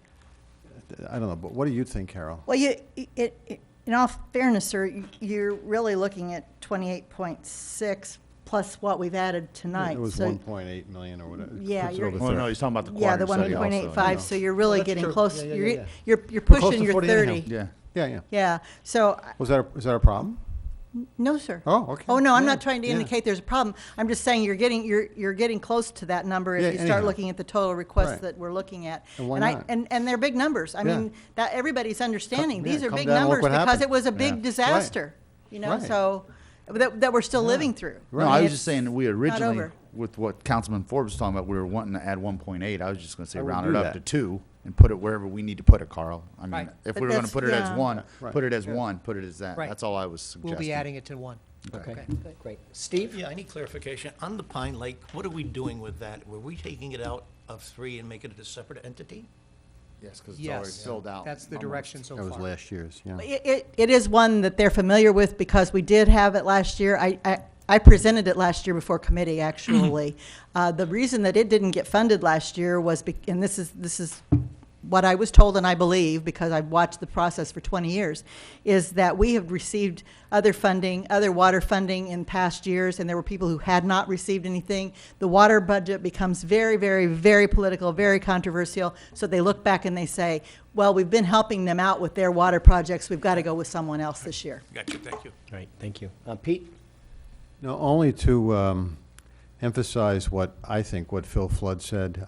I don't know, but what do you think, Carol? Well, in all fairness, sir, you're really looking at 28.6 plus what we've added tonight. It was So 1.8 million or whatever. Yeah, Puts it you're- over Well, 30. no, he's talking about the Yeah, the quadrant study also, 1.85, so you're really that's getting true. close. Yeah, You're yeah. you're We're close pushing to your 40 anyhow. 30. Yeah. Yeah. Yeah, so, Is that a problem? no, sir. Oh, okay. Oh, no, I'm Yeah, not trying to yeah. indicate there's a problem. I'm just saying you're getting close to that number Yeah, if you start anyhow. looking at the total requests Right. that we're looking at. And why I not? and they're big numbers. I Yeah. mean, that everybody's understanding. Yeah, These are come big down and look numbers what because happened. it was a Yeah. big Right. disaster, you know, Right. so, that we're still living through. No, mean, I was it's just saying that we originally, over. with what Councilman Forbes was talking about, we were wanting to add 1.8. I was just going to say I would round do it up that. to 2 and put it wherever we need to put it, Carl. I mean, Right. if But we were going to that's- put it as yeah. one, Right. put it as one, put it as that. Right. That's all I was suggesting. We'll be adding it to one. Okay, great. Steve? Yeah, I need clarification. On the Pine Lake, what are we doing with that? Were we taking it out of 3 and making it a separate entity? Yes, because it's already Yes, filled out. that's the almost. direction so That was far. last year's, yeah. It is one that they're familiar with because we did have it last year. I presented it last year before committee, actually. The reason that it didn't get funded last year was, and this is what I was told and I believe, because I've watched the process for 20 years, is that we have received other funding, other water funding in past years, and there were people who had not received anything. The water budget becomes very, very, very political, very controversial, so they look back and they say, well, we've been helping them out with their water projects, we've got to go with someone else this year. Gotcha, thank you. Great, thank you. Pete? No, only to emphasize what Phil Flood said.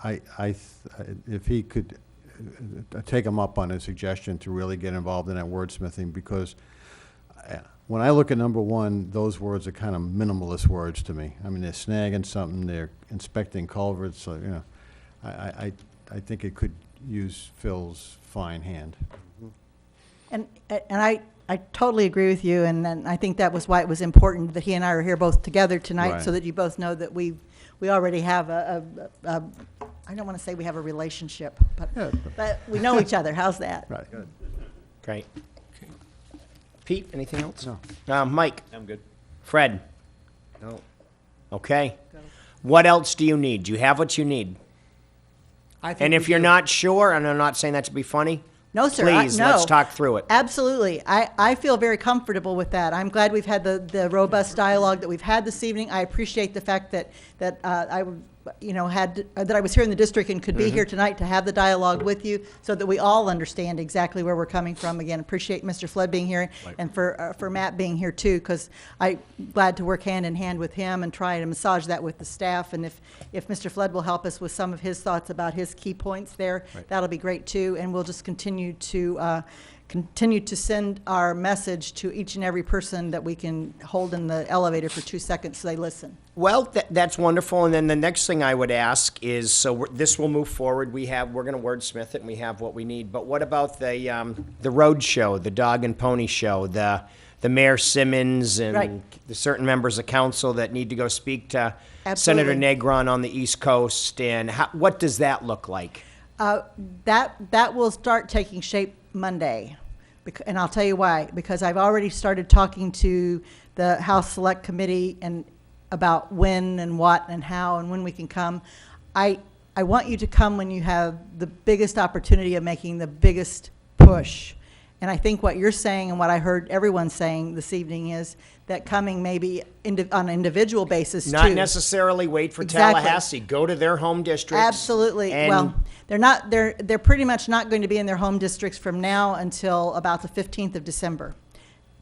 If he could take him up on his suggestion to really get involved in that wordsmithing, because when I look at number one, those words are kind of minimalist words to me. I mean, they're snagging something, they're inspecting culverts, so, you know, I think it could use Phil's fine hand. And I totally agree with you, and I think that was why it was important that he and I are here both together tonight, so Right. that you both know that we already have I don't want to say we have a relationship, but we know each other. How's that? Right. Good. Great. Pete, anything else? No. Mike? I'm good. Fred? No. Okay. What else do you need? Do you have what you need? I think And if we you're do. not sure, and I'm not saying that to be funny, No, sir. please, no. let's talk through it. Absolutely. I feel very comfortable with that. I'm glad we've had the robust dialogue that we've had this evening. I appreciate the fact that I that I was here in the district and could be here tonight to have the dialogue with you, so that we all understand exactly where we're coming from. Again, appreciate Mr. Flood being here, and for Matt being here too, because I'm glad to work hand in hand with him and try to massage that with the staff. And if Mr. Flood will help us with some of his thoughts about his key points there, that'll be great too. And we'll just continue to send our message to each and every person that we can hold in the elevator for 2 seconds so they listen. Well, that's wonderful. And then the next thing I would ask is, this will move forward. We're going to wordsmith it, and we have what we need. But what about the road show, the dog and pony show, the Mayor Simmons and Right. the certain members of council that need to go speak to Absolutely. Senator Negron on the East Coast? And what does that look like? That will start taking shape Monday. And I'll tell you why. Because I've already started talking to the House Select Committee and about when and what and how and when we can come. I want you to come when you have the biggest opportunity of making the biggest push. And I think what you're saying and what I heard everyone saying this evening is that coming maybe on an individual basis too. Not necessarily wait for Exactly. Tallahassee. Go to their home districts. Absolutely. and- Well, they're pretty much not going to be in their home districts from now until about the 15th of December,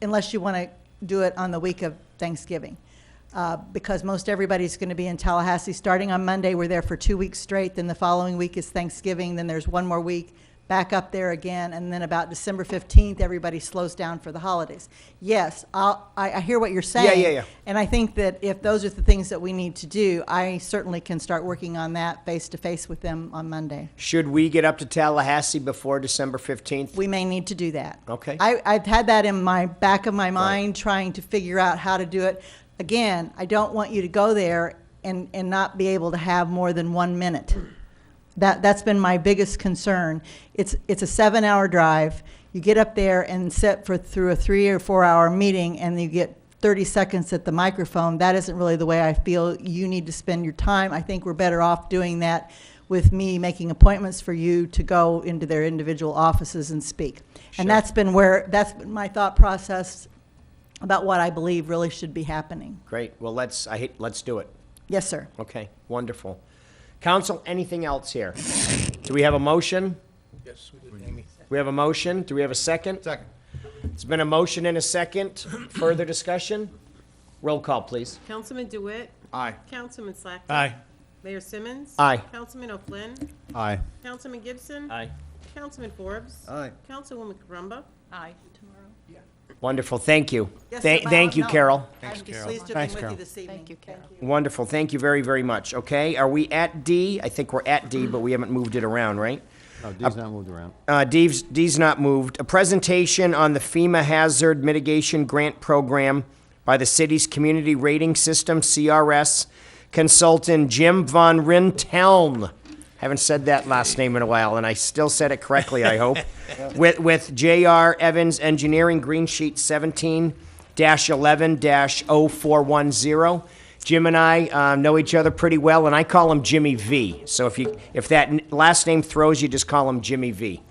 unless you want to do it on the week of Thanksgiving. Because most everybody's going to be in Tallahassee. Starting on Monday, we're there for 2 weeks straight. Then the following week is Thanksgiving. Then there's one more week back up there again. And then about December 15th, everybody slows down for the holidays. Yes, I hear what you're saying. Yeah. And I think that if those are the things that we need to do, I certainly can start working on that face-to-face with them on Monday. Should we get up to Tallahassee before December 15th? We may need to do that. Okay. I've had that in my back of my mind, trying to figure out how to do it. Again, I don't want you to go there and not be able to have more than 1 minute. That's been my biggest concern. It's a 7-hour drive. You get up there and sit through a 3 or 4 hour meeting, and you get 30 seconds at the microphone. That isn't really the way I feel you need to spend your time. I think we're better off doing that with me making appointments for you to go into their individual offices and speak. And that's been my thought process about what I believe really should be happening. Great. Well, let's do it. Yes, sir. Okay, wonderful. Council, anything else here? Do we have a motion? Yes, we did, Amy. We have a motion. Do we have a second? Second. It's been a motion and a second. Further discussion? Roll call, please. Councilman DeWitt. Aye. Councilman Slackton. Aye. Mayor Simmons. Aye. Councilman O'Flynn. Aye. Councilman Gibson. Aye. Councilman Forbes. Aye. Councilwoman Carumba. Aye. Wonderful, thank you. Yes, Thank you, no. Carol. I'm just Carol. pleased to Thanks, be with Carol. you this evening. Thank you, Carol. Wonderful, thank you very, very much. Okay, are we at D? I think we're at D, but we haven't moved it around, right? Oh, D's not moved around. D's not moved. A presentation on the FEMA Hazard Mitigation Grant Program by the city's Community Rating System, CRS, consultant Jim Von Rinteln. Haven't said that last name in a while, and I still said it correctly, I hope. With J.R. Evans Engineering, Green Sheet 17-11-0410. Jim and I know each other pretty well, and I call him Jimmy V. So if that last name throws you, just call him Jimmy V.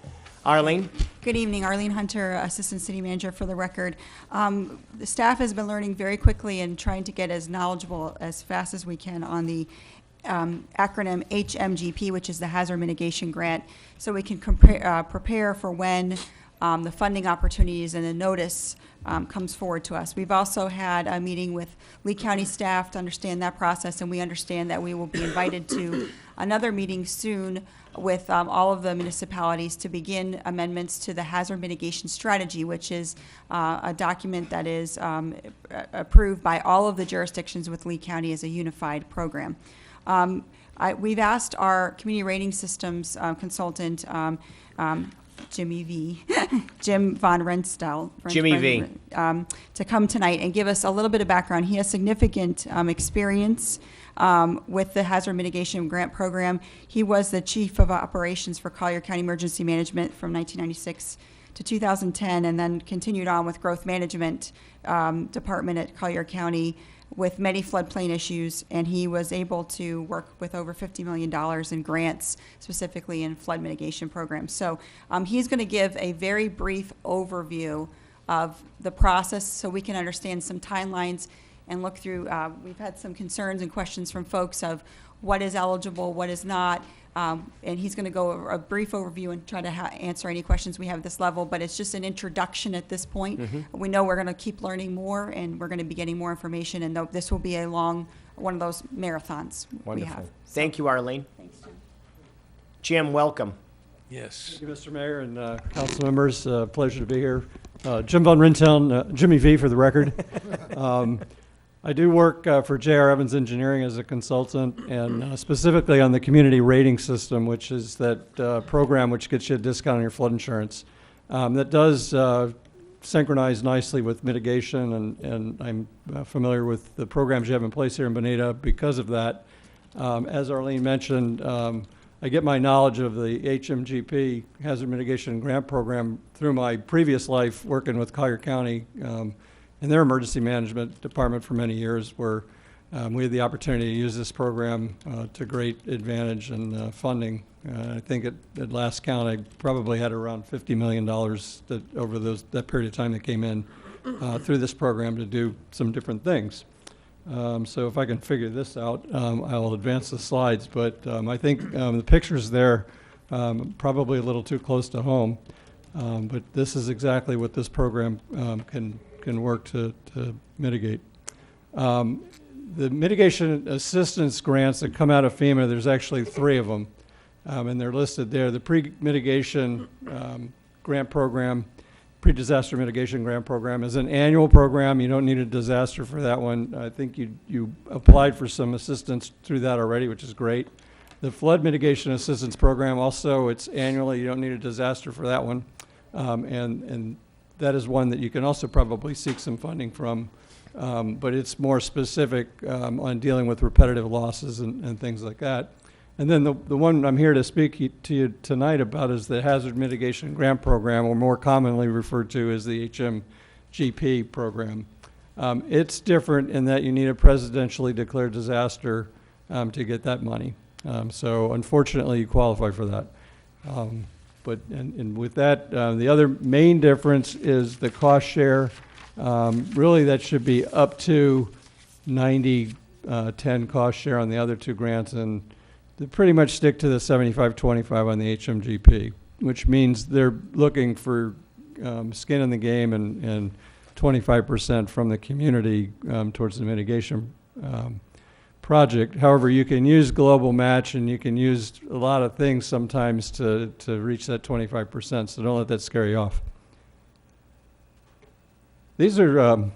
Arlene? Good evening, Arlene Hunter, Assistant City Manager for the record. The staff has been learning very quickly and trying to get as knowledgeable as fast as we can on the acronym HMGP, which is the Hazard Mitigation Grant, so we can prepare for when the funding opportunities and the notice comes forward to us. We've also had a meeting with Lee County staff to understand that process, and we understand that we will be invited to another meeting soon with all of the municipalities to begin amendments to the hazard mitigation strategy, which is a document that is approved by all of the jurisdictions with Lee County as a unified program. We've asked our community rating systems consultant, Jimmy V, Jim Von Renstel, Jimmy V, to come tonight and give us a little bit of background. He has significant experience with the Hazard Mitigation Grant Program. He was the Chief of Operations for Collier County Emergency Management from 1996 to 2010, and then continued on with Growth Management Department at Collier County with many floodplain issues, and he was able to work with over $50 million in grants, specifically in flood mitigation programs. So he's going to give a very brief overview of the process so we can understand some timelines and look through. We've had some concerns and questions from folks of what is eligible, what is not, and he's going to go over a brief overview and try to answer any questions we have at this level, but it's just an introduction at this point. We know we're going to keep learning more, and we're going to be getting more information, and this will be a long, one of those marathons we wonderful. have. Thank you, Arlene. Thanks, Jim. Jim, welcome. Yes. Thank you, Mr. Mayor and council members. Pleasure to be here. Jim Von Rinteln, Jimmy V for the record. I do work for J.R. Evans Engineering as a consultant, and specifically on the community rating system, which is that program which gets you a discount on your flood insurance. That does synchronize nicely with mitigation, and I'm familiar with the programs you have in place here in Bonita because of that. As Arlene mentioned, I get my knowledge of the HMGP Hazard Mitigation Grant Program through my previous life working with Collier County in their emergency management department for many years, where we had the opportunity to use this program to great advantage and funding. I think at last count, I probably had around $50 million that over that period of time that came in through this program to do some different things. So if I can figure this out, I'll advance the slides. But I think the pictures there probably a little too close to home. But this is exactly what this program can work to mitigate. The mitigation assistance grants that come out of FEMA, there's actually 3 of them, and they're listed there. The pre-mitigation grant program, pre-disaster mitigation grant program is an annual program. You don't need a disaster for that one. I think you applied for some assistance through that already, which is great. The flood mitigation assistance program also, it's annually. You don't need a disaster for that one, and that is one that you can also probably seek some funding from. But it's more specific on dealing with repetitive losses and things like that. And then the one I'm here to speak to you tonight about is the Hazard Mitigation Grant Program, or more commonly referred to as the HMGP program. It's different in that you need a presidentially declared disaster to get that money. So unfortunately, you qualify for that. And with that, the other main difference is the cost share. Really, that should be up to 90-10 cost share on the other 2 grants, and they pretty much stick to the 75-25 on the HMGP, which means they're looking for skin in the game and 25% from the community towards the mitigation project. However, you can use global match, and you can use a lot of things sometimes to reach that 25%, so don't let that scare you off. These are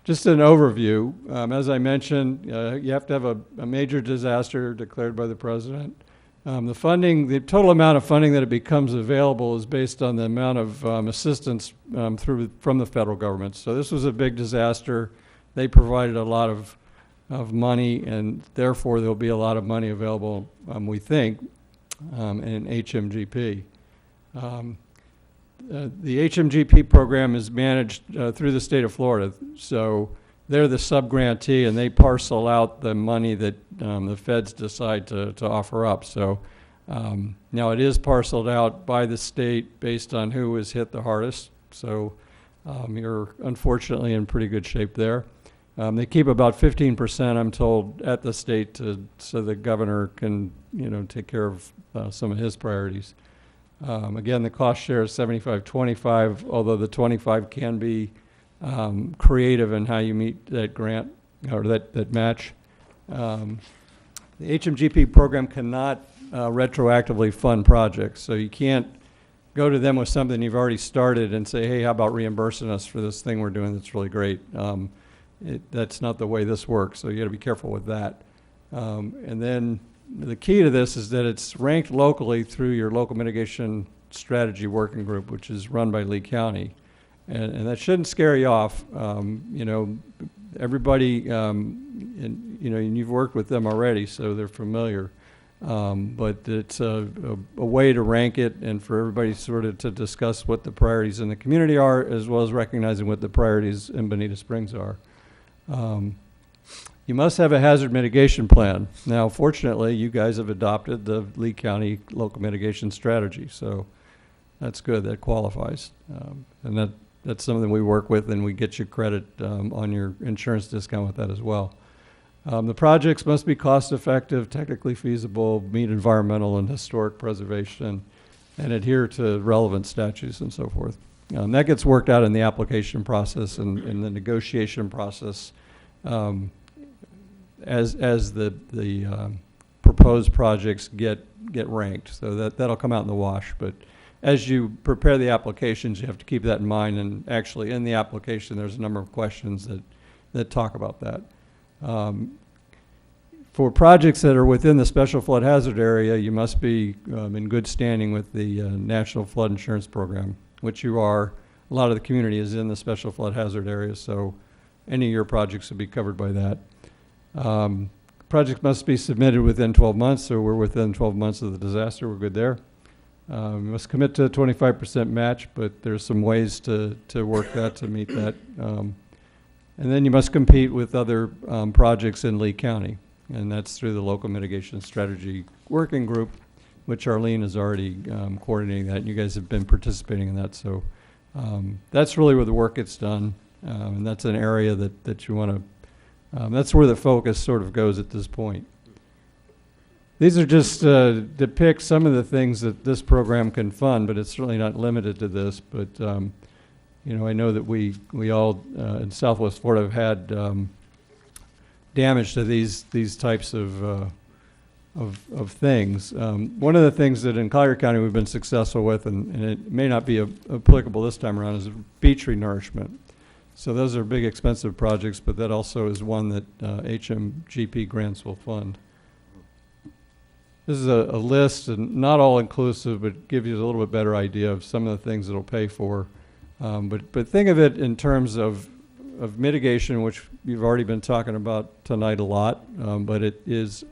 just an overview. As I mentioned, you have to have a major disaster declared by the president. The funding, the total amount of funding that it becomes available is based on the amount of assistance from the federal government. So this was a big disaster. They provided a lot of money, and therefore there'll be a lot of money available, we think, in HMGP. The HMGP program is managed through the state of Florida, so they're the sub-grantee, and they parcel out the money that the feds decide to offer up. So now it is parceled out by the state based on who was hit the hardest. So you're unfortunately in pretty good shape there. They keep about 15%, I'm told, at the state so the governor can, take care of some of his priorities. Again, the cost share is 75-25, although the 25 can be creative in how you meet that grant or that match. The HMGP program cannot retroactively fund projects, so you can't go to them with something you've already started and say, hey, how about reimbursing us for this thing we're doing that's really great. That's not the way this works, so you got to be careful with that. And then the key to this is that it's ranked locally through your local mitigation strategy working group, which is run by Lee County. And that shouldn't scare you off. Everybody, and you've worked with them already, so they're familiar. But it's a way to rank it and for everybody sort of to discuss what the priorities in the community are, as well as recognizing what the priorities in Bonita Springs are. You must have a hazard mitigation plan. Now, fortunately, you guys have adopted the Lee County local mitigation strategy, so that's good. That qualifies. And that's something we work with, and we get you credit on your insurance discount with that as well. The projects must be cost-effective, technically feasible, meet environmental and historic preservation, and adhere to relevant statutes and so forth. That gets worked out in the application process and in the negotiation process as the proposed projects get ranked. So that'll come out in the wash. But as you prepare the applications, you have to keep that in mind. And actually, in the application, there's a number of questions that talk about that. For projects that are within the special flood hazard area, you must be in good standing with the National Flood Insurance Program, which you are. A lot of the community is in the special flood hazard area, so any of your projects would be covered by that. project must be submitted within 12 months, so we're within 12 months of the disaster. We're good there. We must commit to a 25% match, but there's some ways to work that, to meet that. And then you must compete with other projects in Lee County, and that's through the Local Mitigation Strategy Working Group, which Arlene is already coordinating that, and you guys have been participating in that. So that's really where the work gets done, and that's an area that you want to, that's where the focus sort of goes at this point. These are just depict some of the things that this program can fund, but it's certainly not limited to this. But you know, I know that we all in Southwest Florida have had damage to these types of things. One of the things that in Collier County we've been successful with, and it may not be applicable this time around, is beach renourishment. So those are big, expensive projects, but that also is one that HMGP grants will fund. This is a list, and not all inclusive, but gives you a little bit better idea of some of the things it'll pay for. But think of it in terms of mitigation, which you've already been talking about tonight a lot, but it is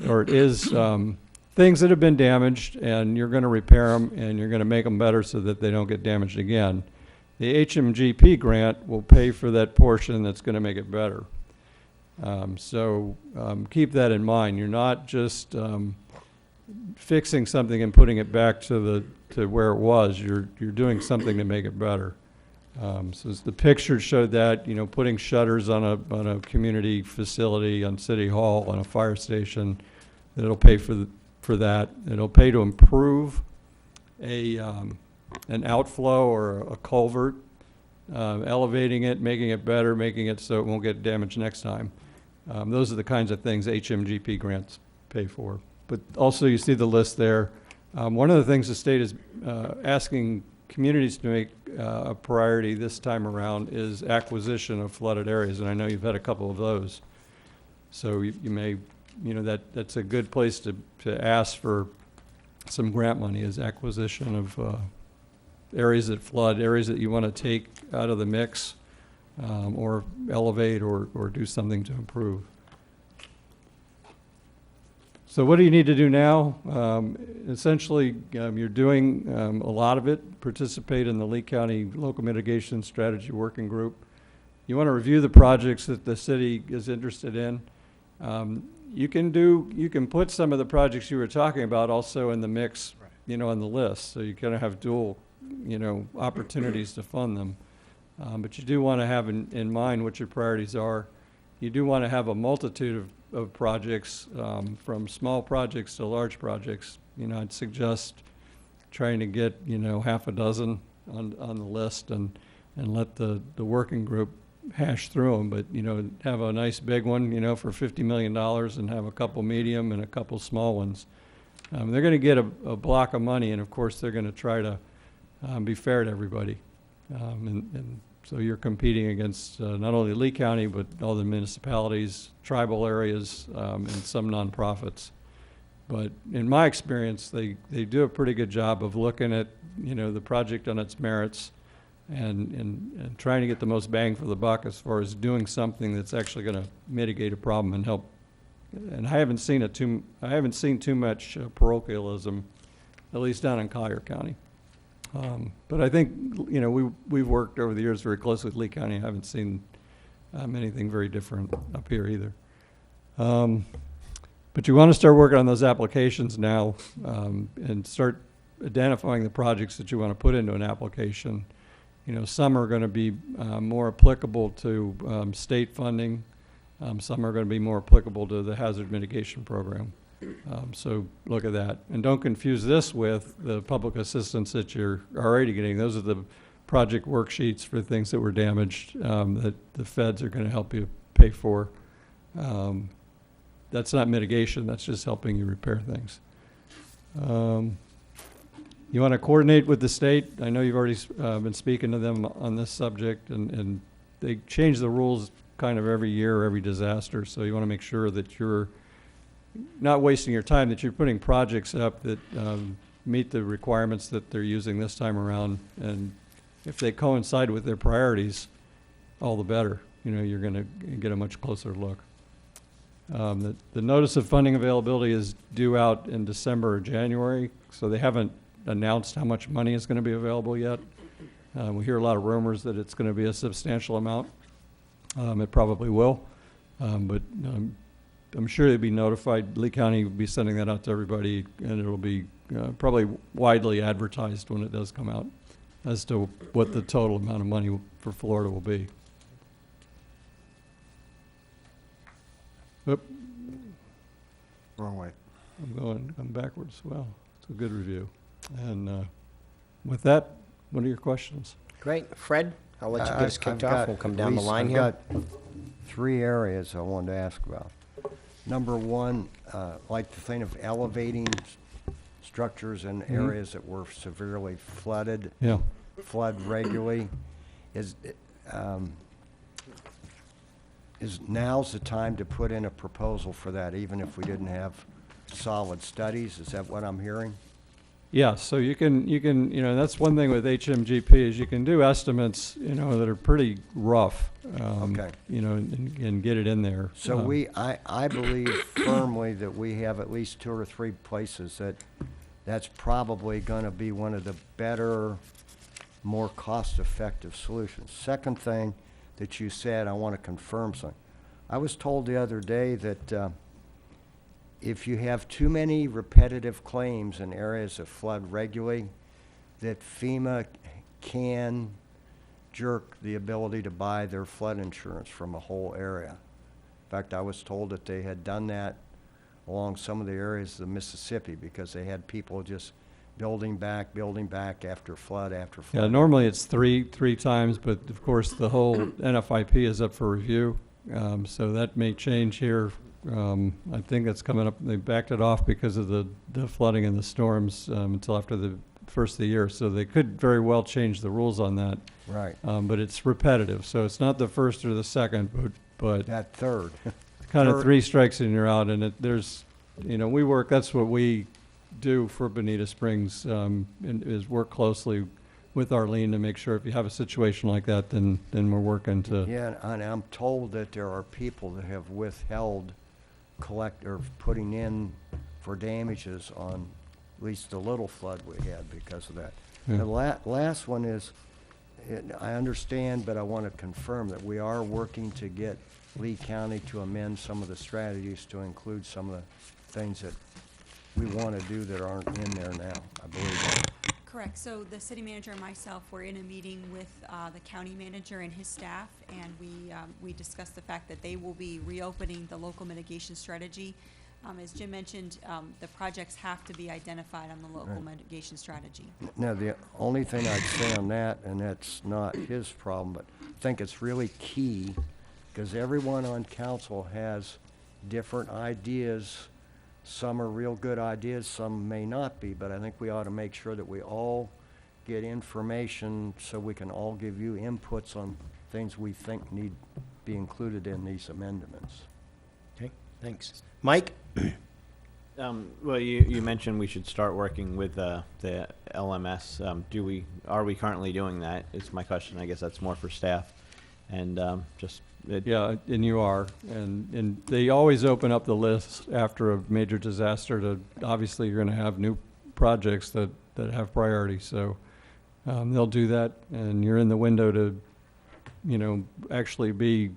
things that have been damaged, and you're going to repair them, and you're going to make them better so that they don't get damaged again. The HMGP grant will pay for that portion that's going to make it better. So keep that in mind. You're not just fixing something and putting it back to where it was. You're doing something to make it better. So as the picture showed that, you know, putting shutters on a community facility, on City Hall, on a fire station, it'll pay for that. It'll pay to improve an outflow or a culvert, elevating it, making it better, making it so it won't get damaged next time. Those are the kinds of things HMGP grants pay for. But also you see the list there. One of the things the state is asking communities to make a priority this time around is acquisition of flooded areas, and I know you've had a couple of those. So you may, you know, that's a good place to ask for some grant money, is acquisition of areas that flood, areas that you want to take out of the mix, or elevate or do something to improve. So what do you need to do now? Essentially, you're doing a lot of it. Participate in the Lee County Local Mitigation Strategy Working Group. You want to review the projects that the city is interested in. You can put some of the projects you were talking about also in the mix, right, you know, on the list. So you're going to have dual, you know, opportunities to fund them. But you do want to have in mind what your priorities are. You do want to have a multitude of projects, from small projects to large projects. You know, I'd suggest trying to get, you know, half a dozen on the list and let the working group hash through them. But, you know, have a nice big one, you know, for $50 million and have a couple medium and a couple small ones. They're going to get a block of money, and of course they're going to try to be fair to everybody. And so you're competing against not only Lee County, but all the municipalities, tribal areas, and some nonprofits. But in my experience, they do a pretty good job of looking at, you know, the project on its merits and trying to get the most bang for the buck as far as doing something that's actually going to mitigate a problem and help. And I haven't seen too much parochialism, at least down in Collier County. But I think, you know, we've worked over the years very closely with Lee County. I haven't seen anything very different up here either. But you want to start working on those applications now, and start identifying the projects that you want to put into an application. You know, some are going to be more applicable to state funding. Some are going to be more applicable to the hazard mitigation program. So look at that. And don't confuse this with the public assistance that you're already getting. Those are the project worksheets for things that were damaged that the feds are going to help you pay for. That's not mitigation. That's just helping you repair things. You want to coordinate with the state. I know you've already been speaking to them on this subject, and they change the rules kind of every year or every disaster. So you want to make sure that you're not wasting your time, that you're putting projects up that meet the requirements that they're using this time around. And if they coincide with their priorities, all the better. You know, you're going to get a much closer look. The notice of funding availability is due out in December or January, so they haven't announced how much money is going to be available yet. We hear a lot of rumors that it's going to be a substantial amount. It probably will, but I'm sure they'll be notified. Lee County will be sending that out to everybody, and it'll be probably widely advertised when it does come out as to what the total amount of money for Florida will be. Oop. Wrong way. I'm backwards. Well, it's a good review. And with that, what are your questions? Great. Fred, I'll let you get us kicked I've off. got We'll come at down the least- line I've here. got 3 areas I wanted to ask about. Number one, like the thing of elevating structures in areas that were severely flooded. Yeah. Flood regularly. Is now's the time to put in a proposal for that, even if we didn't have solid studies? Is that what I'm hearing? Yeah, so you can, that's one thing with HMGP is you can do estimates, that are pretty rough. Okay. And get it in there. So I believe firmly that we have at least 2 or 3 places that's probably gonna be one of the better, more cost-effective solutions. Second thing that you said, I wanna confirm something. I was told the other day that, if you have too many repetitive claims in areas that flood regularly, that FEMA can jerk the ability to buy their flood insurance from a whole area. In fact, I was told that they had done that along some of the areas of the Mississippi because they had people just building back after flood after flood. Yeah, normally it's three times, but of course the whole NFIP is up for review. So that may change here. I think that's coming up. They backed it off because of the flooding and the storms until after the first of the year. So they could very well change the rules on that. Right. But it's repetitive. So it's not the first or the second, but that third. kind of 3 strikes and you're out. And there's, we work, that's what we do for Bonita Springs, is work closely with Arlene to make sure if you have a situation like that, then we're working to. Yeah, and I'm told that there are people that have withheld putting in for damages on at least the little flood we had because of that. Yeah. The last one is, I understand, but I want to confirm that we are working to get Lee County to amend some of the strategies to include some of the things that we want to do that aren't in there now, I believe. Correct. So the city manager and myself were in a meeting with the county manager and his staff, and we discussed the fact that they will be reopening the local mitigation strategy. As Jim mentioned, the projects have to be identified on the local mitigation strategy. Now, the only thing I'd say on that, and that's not his problem, but I think it's really key, because everyone on council has different ideas. Some are real good ideas, some may not be, but I think we ought to make sure that we all get information so we can all give you inputs on things we think need to be included in these amendments. Okay, thanks. Mike? Well, you mentioned we should start working with the LMS. Are we currently doing that? Is my question. I guess that's more for staff. And Yeah, and you are. And they always open up the list after a major disaster to, obviously you're going to have new projects that have priority. So they'll do that, and you're in the window to, actually be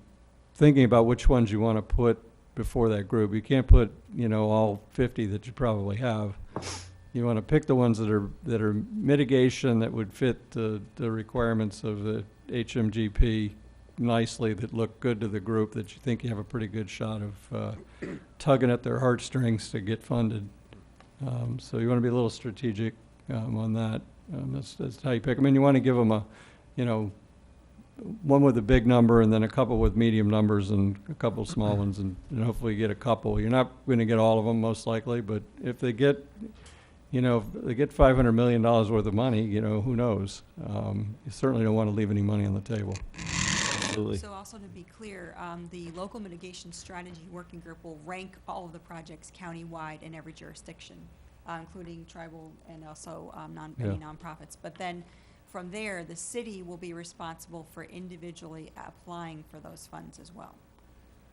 thinking about which ones you want to put before that group. You can't put, all 50 that you probably have. You want to pick the ones that are mitigation that would fit the requirements of the HMGP nicely, that look good to the group, that you think you have a pretty good shot of tugging at their heartstrings to get funded. So you want to be a little strategic on that. That's how you pick them. And you want to give them one with a big number and then a couple with medium numbers and a couple small ones, and hopefully you get a couple. You're not going to get all of them, most likely, but if they get, if they get $500 million worth of money, who knows? You certainly don't want to leave any money on the table. Absolutely. So also to be clear, the local mitigation strategy working group will rank all of the projects countywide in every jurisdiction, including tribal and also any nonprofits. But then from there, the city will be responsible for individually applying for those funds as well.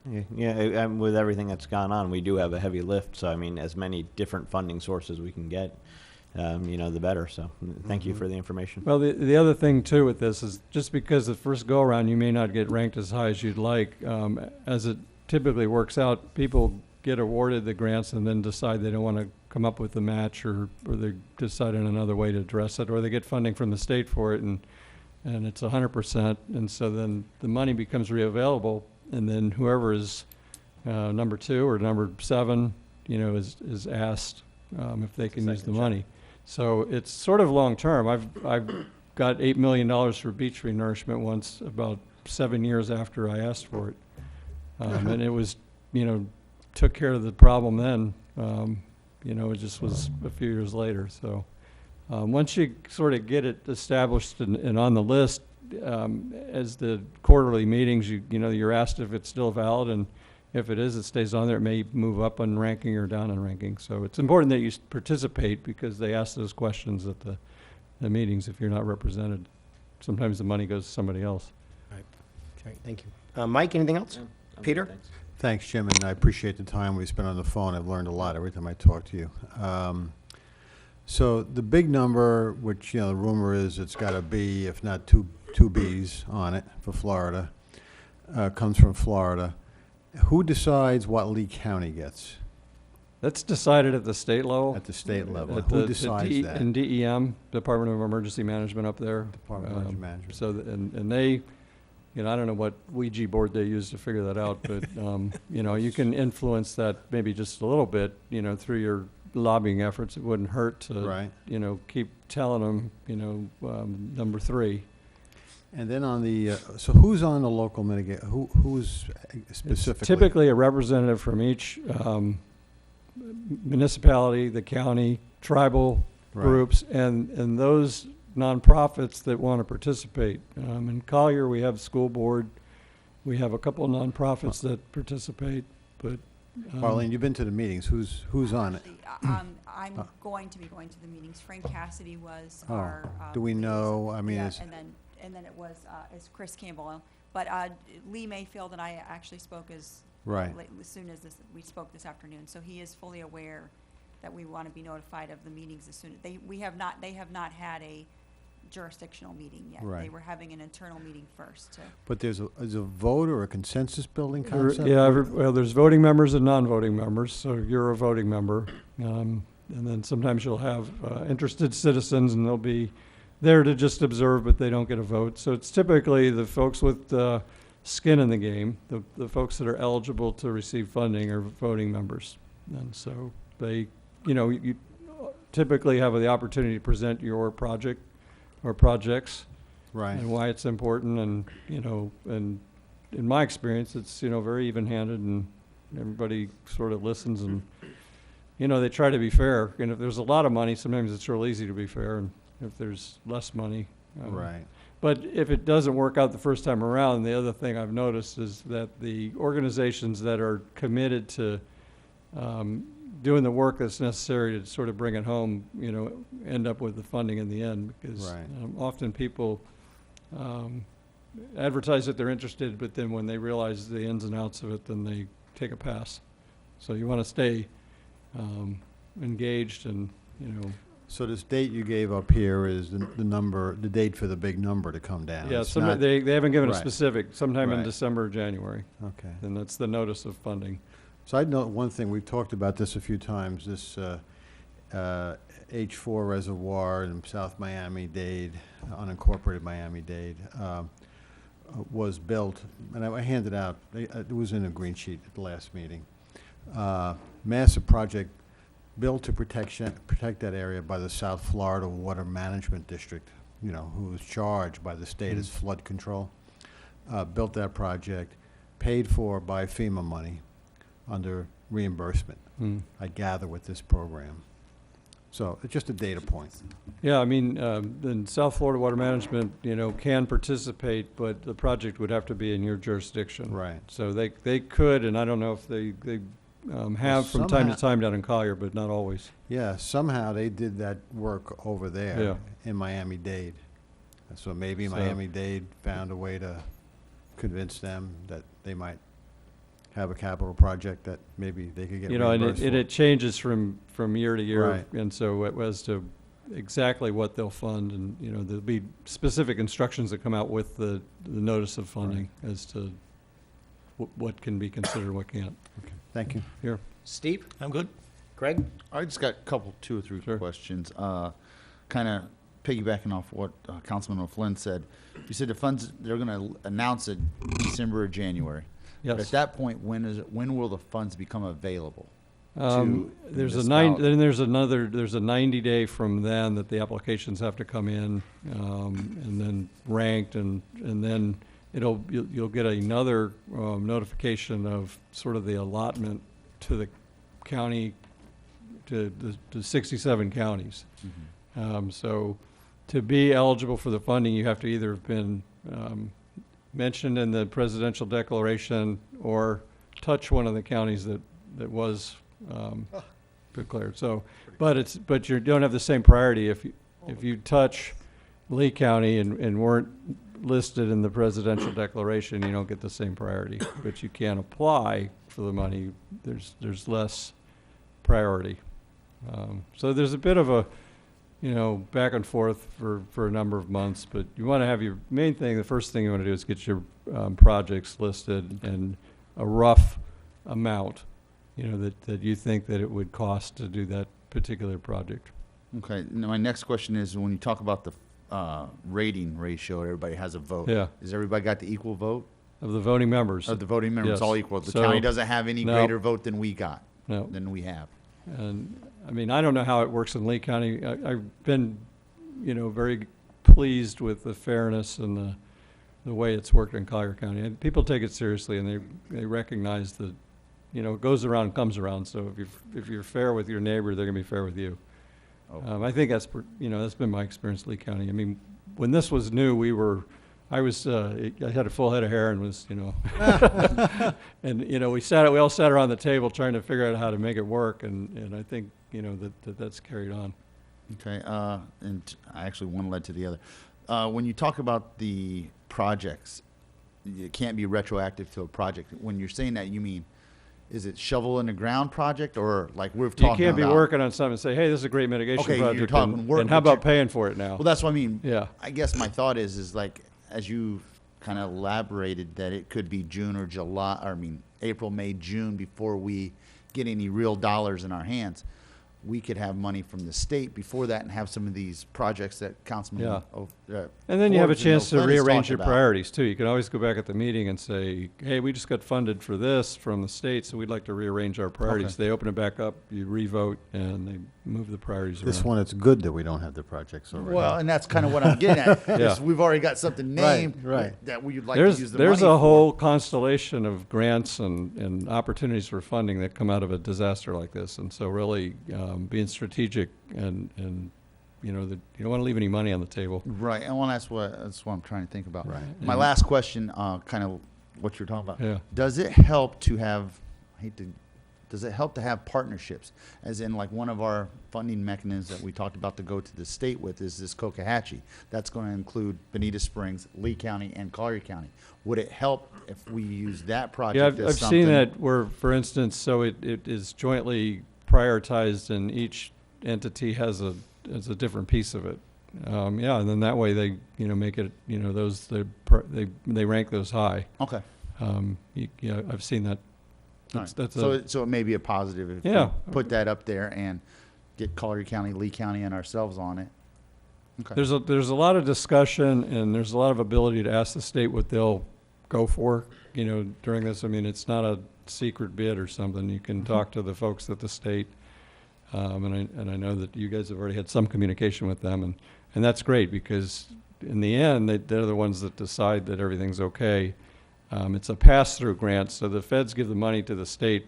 Yeah, with everything that's gone on, we do have a heavy lift. So I mean, as many different funding sources we can get, the better. So thank you for the information. Well, the other thing too with this is just because the first go around you may not get ranked as high as you'd like, as it typically works out, people get awarded the grants and then decide they don't want to come up with the match, or they decide on another way to address it, or they get funding from the state for it and it's 100%, and so then the money becomes reavailable, and then whoever is number 2 or number 7, is asked if they can use the money. So it's sort of long term. I've got $8 million for beach renourishment once, about 7 years after I asked for it, and it was, took care of the problem then. It just was a few years later. So once you sort of get it established and on the list, as the quarterly meetings, you're asked if it's still valid, and if it is, it stays on there. It may move up on ranking or down on ranking. So it's important that you participate, because they ask those questions at the meetings if you're not represented. Sometimes the money goes to somebody else. Right. Okay, thank you. Mike, anything else? Peter? Thanks, Jim, and I appreciate the time we spent on the phone. I've learned a lot every time I talk to you. So the big number, which, the rumor is it's got a B, if not two Bs on it for Florida, comes from Florida. Who decides what Lee County gets? That's decided at the state level. At the state level. At Who decides that? In DEM, Department of Emergency Management up there. Department of Emergency Management. So, and they, I don't know what Ouija board they use to figure that out, but, you can influence that maybe just a little bit, through your lobbying efforts. It wouldn't hurt to, right. Keep telling them, number 3. And then on the, so who's on the local mitigation? Who's specifically? It's typically a representative from each municipality, the county, tribal groups, and those nonprofits that want to participate. In Collier, we have school board. We have a couple of nonprofits that participate, but. Marlene, you've been to the meetings. Who's on it? I'm going to be going to the meetings. Frank Cassidy was our. Do we know? I mean, yeah, and then it was is Chris Campbell, but Lee Mayfield and I actually spoke as soon as we spoke this afternoon. So he is fully aware that we want to be notified of the meetings as soon as they have not had a jurisdictional meeting yet. Right. They were having an internal meeting first. But there's a vote or a consensus building concept? Yeah, well, there's voting members and non-voting members, so you're a voting member. And then sometimes you'll have interested citizens, and they'll be there to just observe, but they don't get a vote. So it's typically the folks with skin in the game, the folks that are eligible to receive funding are voting members. And so they, you typically have the opportunity to present your project or projects, right, and why it's important, and and in my experience, it's very even-handed, and everybody sort of listens, and they try to be fair. And if there's a lot of money, sometimes it's real easy to be fair, and if there's less money, right. But if it doesn't work out the first time around, the other thing I've noticed is that the organizations that are committed to doing the work that's necessary to sort of bring it home, end up with the funding in the end, because often people advertise that they're interested, but then when they realize the ins and outs of it, then they take a pass. So you want to stay engaged, and So this date you gave up here is the date for the big number to come down. Yeah, It's not- they haven't given a Right. specific, sometime in Right. December or January. Okay. And that's the notice of funding. So I'd note one thing, we've talked about this a few times, this H4 reservoir in South Miami-Dade, unincorporated Miami-Dade, was built, and I handed out, it was in a green sheet at the last meeting. Massive project built to protect that area by the South Florida Water Management District, who was charged by the state as flood control. Built that project, paid for by FEMA money under reimbursement, I gather, with this program. So it's just a data point. Yeah, I mean, then South Florida Water Management, can participate, but the project would have to be in your jurisdiction. Right. So they could, and I don't know if they have from time to time down in Collier, but not always. Yeah, somehow they did that work over there Yeah. in Miami-Dade. So maybe So- Miami-Dade found a way to convince them that they might have a capital project that maybe they could get You know, and reimbursed it changes from year to year. Right. And so as to exactly what they'll fund, and, you know, there'll be specific instructions that come out with the notice of funding as to what can be considered, what can't. Okay. Thank you. Here. Steve? I'm good. Greg? I just got a couple, 2 or 3 questions. Kind of piggybacking off what Councilman O'Flynn said. You said the funds, they're going to announce it December or January. But Yes. at that point, when will the funds become available? There's a 90-day from then that the applications have to come in, and then ranked, and then you'll get another notification of sort of the allotment to the county, to 67 counties. So to be eligible for the funding, you have to either have been mentioned in the presidential declaration or touch one of the counties that was declared. So, but you don't have the same priority if you touch Lee County and weren't listed in the presidential declaration, you don't get the same priority. But you can apply for the money. There's less priority. So there's a bit of a, you know, back and forth for a number of months, but you want to have your main thing, the first thing you want to do is get your projects listed and a rough amount, you know, that you think that it would cost to do that particular project. Okay. Now, my next question is, when you talk about the rating ratio, everybody has a vote. Yeah. Has everybody got the equal vote? Of the voting members. Of the voting members, Yes. all equal. The So- county doesn't have any No. greater vote than we got, No. than we have. And, I mean, I don't know how it works in Lee County. I've been, you know, very pleased with the fairness and the way it's worked in Collier County. And people take it seriously, and they recognize that, you know, it goes around, comes around. So if you're fair with your neighbor, they're gonna be fair with you. I think that's been my experience in Lee County. I mean, when this was new, I had a full head of hair and was, you know, and, you know, we all sat around the table trying to figure out how to make it work, and I think, you know, that's carried on. Okay, and actually one led to the other. When you talk about the projects, it can't be retroactive to a project. When you're saying that, you mean, is it shovel in the ground project, or like we're talking about? You can't be working on something and say, hey, this is a great mitigation Okay, project, you're talking work, and how but about paying for it now? Well, that's what I mean. Yeah. I guess my thought is like, as you kind of elaborated, that it could be June or July, or I mean, April, May, June, before we get any real dollars in our hands. We could have money from the state before that and have some of these projects that Councilman And then you have a Forbes and chance to O'Flynn is rearrange talking your about. priorities too. You can always go back at the meeting and say, hey, we just got funded for this from the state, so we'd like to rearrange our priorities. Okay. They open it back up, you revote, and they move the priorities around. This one, it's good that we don't have the projects already. Well, and that's kind of what I'm getting at. Yeah. Is we've already got something named right. that we'd like to use the money There's a for. whole constellation of grants and opportunities for funding that come out of a disaster like this. And so really being strategic and you know, you don't want to leave any money on the table. Right, and well, that's what I'm trying to think about. Right. My And- last question, kind of what you're talking about. Yeah. Does it help to have? Does it help to have partnerships? As in, like, one of our funding mechanisms that we talked about to go to the state with is this Cocohatchee. That's going to include Bonita Springs, Lee County, and Collier County. Would it help if we use that project? Yeah, as I've something? seen that where, for instance, so it is jointly prioritized, and each entity has a different piece of it. Yeah, and then that way they, you know, make it, you know, they rank those high. Okay. Yeah, I've seen that. All right. So it may be a positive if Yeah. we put that up there and get Collier County, Lee County, and ourselves on it. Okay. There's a lot of discussion, and there's a lot of ability to ask the state what they'll go for, you know, during this. I mean, it's not a secret bid or something. You can talk to the folks at the state, and I know that you guys have already had some communication with them, and that's great, because in the end, they're the ones that decide that everything's okay. It's a pass-through grant, so the feds give the money to the state.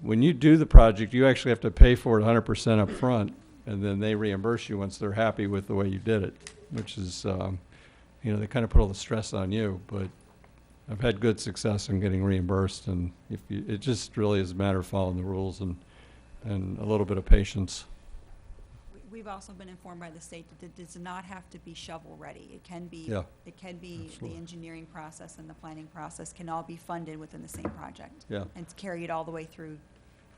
When you do the project, you actually have to pay for it 100% up front, and then they reimburse you once they're happy with the way you did it, which is, you know, they kind of put all the stress on you, but I've had good success in getting reimbursed, and it just really is a matter of following the rules and a little bit of patience. we've also been informed by the state that it does not have to be shovel-ready. It can be, Yeah. the Absolutely. engineering process and the planning process can all be funded within the same project. Yeah. And carry it all the way through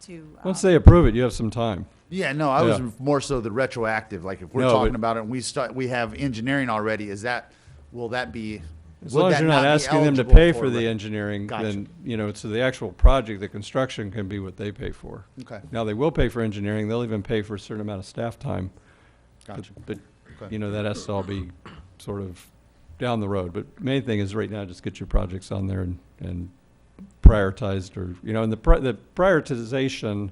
to. Once they approve it, you have some time. Yeah, no, I was Yeah. more so the retroactive. Like if we're No, talking but- about it and we have engineering already, will that be? As would long as that you're not be asking them to eligible pay for for the re- engineering, Gotcha. then, you know, so the actual project, the construction can be what they pay for. Okay. Now, they will pay for engineering, they'll even pay for a certain amount of staff time. Gotcha. But, Okay. you know, that has to all be sort of down the road. But main thing is right now, just get your projects on there and prioritized, or, you know, and the prioritization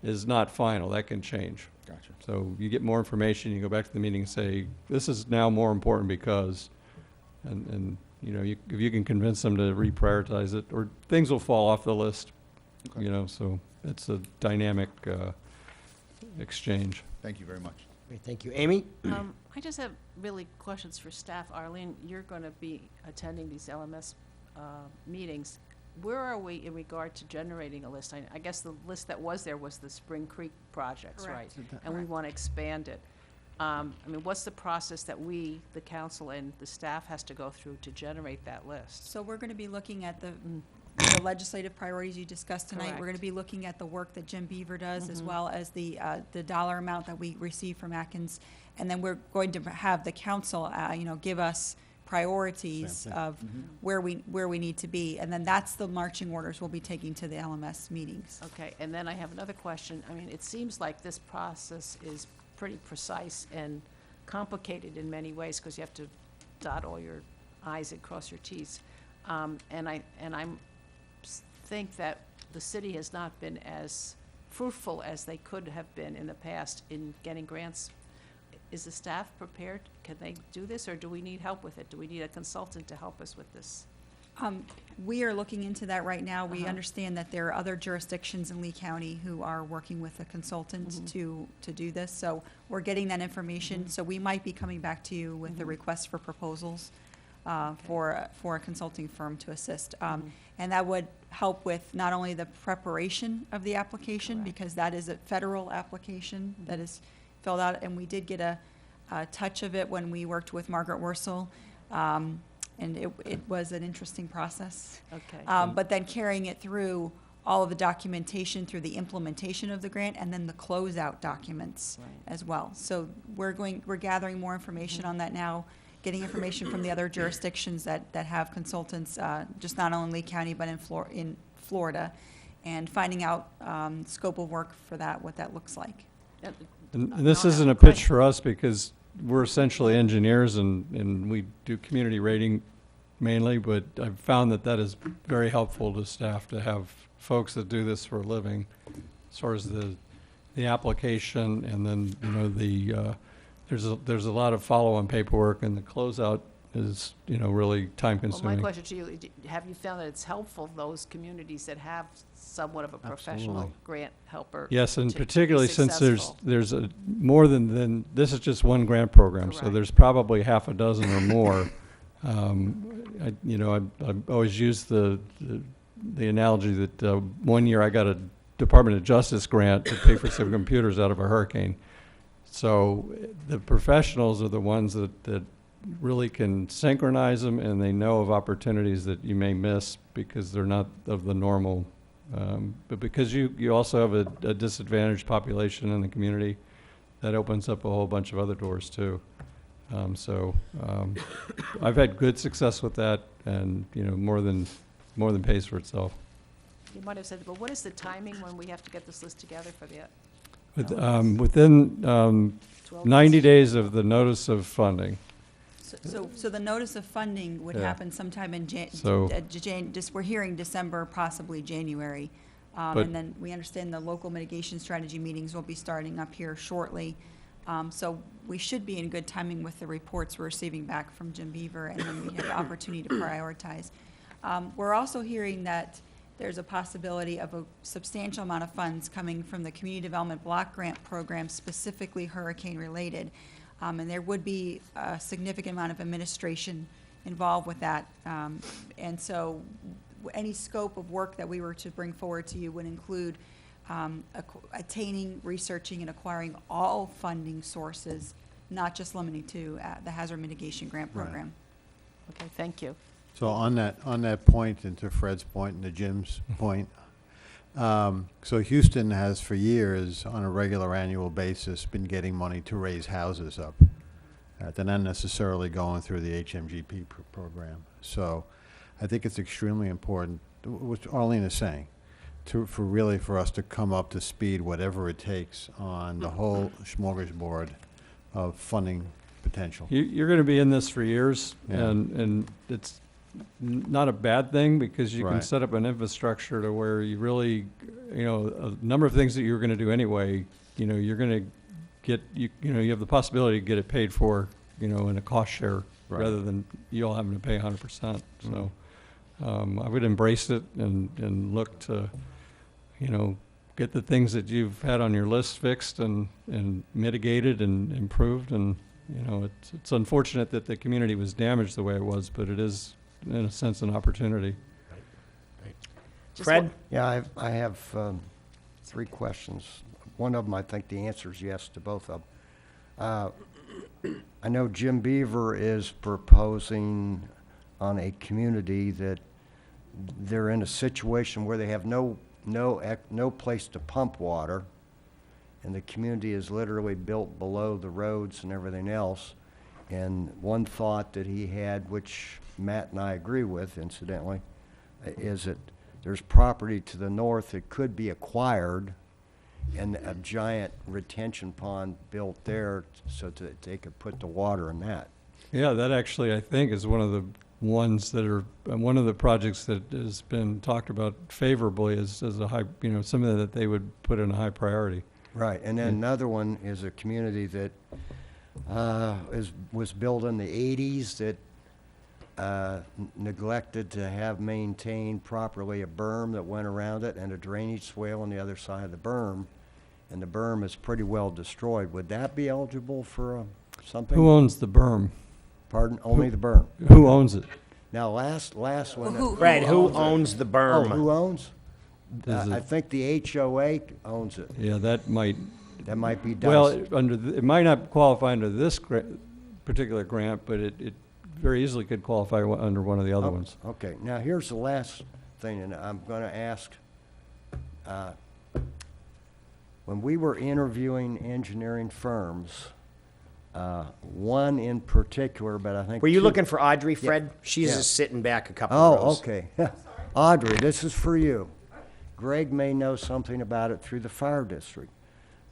is not final, that can change. Gotcha. So you get more information, you go back to the meeting and say, this is now more important because, and you know, if you can convince them to reprioritize it, or things will fall off the list, Okay. you know, so it's a dynamic exchange. Thank you very much. Great, thank you. Amy? I just have really questions for staff. Arlene, you're going to be attending these LMS meetings. Where are we in regard to generating a list? I guess the list that was there was the Spring Creek projects, right? Correct. And we Correct. want to expand it. I mean, what's the process that we, the council and the staff, has to go through to generate that list? So we're going to be looking at the legislative priorities you discussed tonight. We're going Correct. to be looking at the work that Jim Beaver does, as Mhm. well as the dollar amount that we receive from Atkins. And then we're going to have the council, give us priorities Same thing. of where we need to be. And then that's the marching orders we'll be taking to the LMS meetings. Okay, and then I have another question. I mean, it seems like this process is pretty precise and complicated in many ways, because you have to dot all your i's and cross your t's. And I'm think that the city has not been as fruitful as they could have been in the past in getting grants. Is the staff prepared? Can they do this, or do we need help with it? Do we need a consultant to help us with this? We are looking into that right now. We Uh-huh. understand that there are other jurisdictions in Lee County who are working with a consultant Mhm. to do this. So we're getting that information. So we might be coming back to you with a Mhm. request for proposals for a consulting firm to assist. Mhm. And that would help with not only the preparation of the application, Correct. because that is a federal application that is filled out, and we did get a touch of it when we worked with Margaret Wursel. And it was an interesting process. Okay. But then carrying it through all of the documentation through the implementation of the grant, and then the closeout documents Right. as well. So we're gathering more information on that now, getting information from the other jurisdictions that have consultants, just not only in Lee County, but in Florida, and finding out scope of work for that, what that looks like. And this No, isn't a go pitch ahead. for us because we're essentially engineers and we do community rating mainly, but I've found that is very helpful to staff to have folks that do this for a living, as far as the application, and then, you know, there's a lot of follow-on paperwork, and the closeout is, you know, really Well, time-consuming. my question to you, have you found that it's helpful, those communities that have somewhat of a professional Absolutely. grant helper? Yes, and to be particularly since successful? there's a more than this is just one grant program, so Correct. there's probably half a dozen or more. I've always used the analogy that one year I got a Department of Justice grant to pay for some computers out of a hurricane. So the professionals are the ones that really can synchronize them, and they know of opportunities that you may miss because they're not of the normal. But because you also have a disadvantaged population in the community, that opens up a whole bunch of other doors too. I've had good success with that, and, you know, more than pays for itself. You might have said, but what is the timing when we have to get this list together for the? Within 12 90 months? days of the notice of funding. So the notice of funding would Yeah. happen sometime in So- we're hearing December, possibly January. But- And then we understand the local mitigation strategy meetings will be starting up here shortly. So we should be in good timing with the reports we're receiving back from Jim Beaver, and then we have the opportunity to prioritize. We're also hearing that there's a possibility of a substantial amount of funds coming from the Community Development Block Grant Program, specifically hurricane-related. And there would be a significant amount of administration involved with that. And so any scope of work that we were to bring forward to you would include attaining, researching, and acquiring all funding sources, not just limiting to the Hazard Mitigation Grant Right. Program. Okay, thank you. So on that point, and to Fred's point and to Jim's point, so Houston has for years, on a regular annual basis, been getting money to raise houses up. They're not necessarily going through the HMGP program. So I think it's extremely important, what Arlene is saying, for us to come up to speed, whatever it takes, on the whole smorgasbord of funding potential. You're going to be in this for years, Yeah. and it's not a bad thing, because you can Right. set up an infrastructure to where you really, a number of things that you're going to do anyway, you're going to get, you have the possibility to get it paid for, in a cost share, Right. rather than you all having to pay 100%. So I would embrace it and look to, get the things that you've had on your list fixed and mitigated and improved. And, it's unfortunate that the community was damaged the way it was, but it is, in a sense, an opportunity. Fred? Yeah, I have 3 questions. One of them, I think the answer is yes to both of them. I know Jim Beaver is proposing on a community that they're in a situation where they have no place to pump water, and the community is literally built below the roads and everything else. And one thought that he had, which Matt and I agree with, incidentally, is that there's property to the north that could be acquired and a giant retention pond built there so that they could put the water in that. Yeah, that actually, I think, is one of the ones that are, one of the projects that has been talked about favorably as a high, something that they would put in a high priority. Right, and then another one is a community that was built in the 80s that neglected to have maintained properly a berm that went around it and a drainage swale on the other side of the berm, and the berm is pretty well destroyed. Would that be eligible for something? Who owns the berm? Pardon? Only the berm. Who owns it? Now, last one. Fred, who owns the berm? Oh, who owns? Does I it- think the HOA owns it. Yeah, that might. That might be Well, done. it might not qualify under this particular grant, but it very easily could qualify under one of the other ones. Okay, now here's the last thing, and I'm going to ask, when we were interviewing engineering firms, one in particular, but I think. Were you 2 looking for Audrey, Fred? Yeah. She's Yeah. just sitting back a couple of Oh, rows. okay. Audrey, this is for you. Greg may know something about it through the fire district,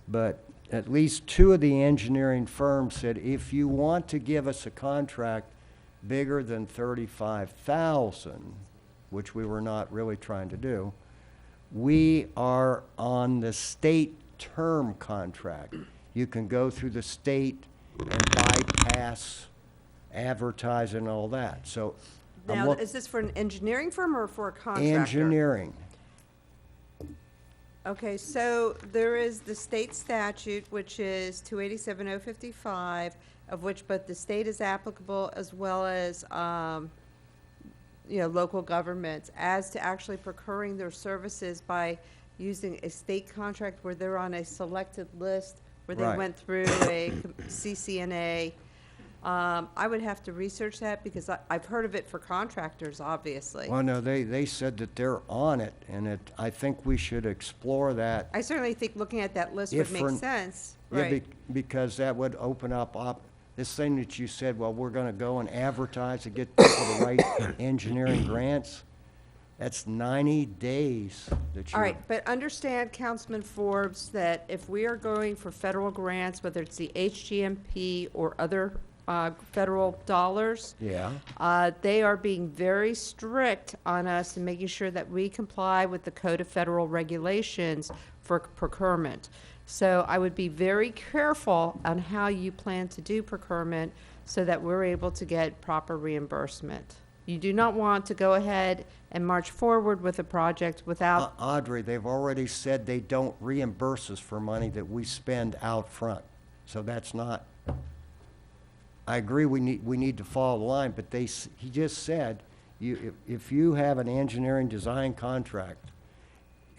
but at least 2 of the engineering firms said, if you want to give us a contract bigger than 35,000, which we were not really trying to do, we are on the state term contract. You can go through the state and bypass advertising and all that. So I'm Now, look- is this for an engineering firm or for a contractor? engineering. Okay, so there is the state statute, which is 287-055, of which both the state is applicable as well as, local governments, as to actually procuring their services by using a state contract where they're on a selected list, where they Right. went through a CCNA. I would have to research that because I've heard of it for contractors, obviously. Well, no, they said that they're on it, and I think we should explore that. I certainly think looking at that list If would for- make sense, Yeah, right? because that would open up this thing that you said, well, we're gonna go and advertise and get people to write engineering grants. That's 90 days that you. All right, but understand, Councilman Forbes, that if we are going for federal grants, whether it's the HGMP or other federal dollars, Yeah. They are being very strict on us and making sure that we comply with the Code of Federal Regulations for procurement. So I would be very careful on how you plan to do procurement so that we're able to get proper reimbursement. You do not want to go ahead and march forward with a project without, Audrey, they've already said they don't reimburse us for money that we spend out front. So that's not, I agree we need to follow the line, but he just said, if you have an engineering design contract,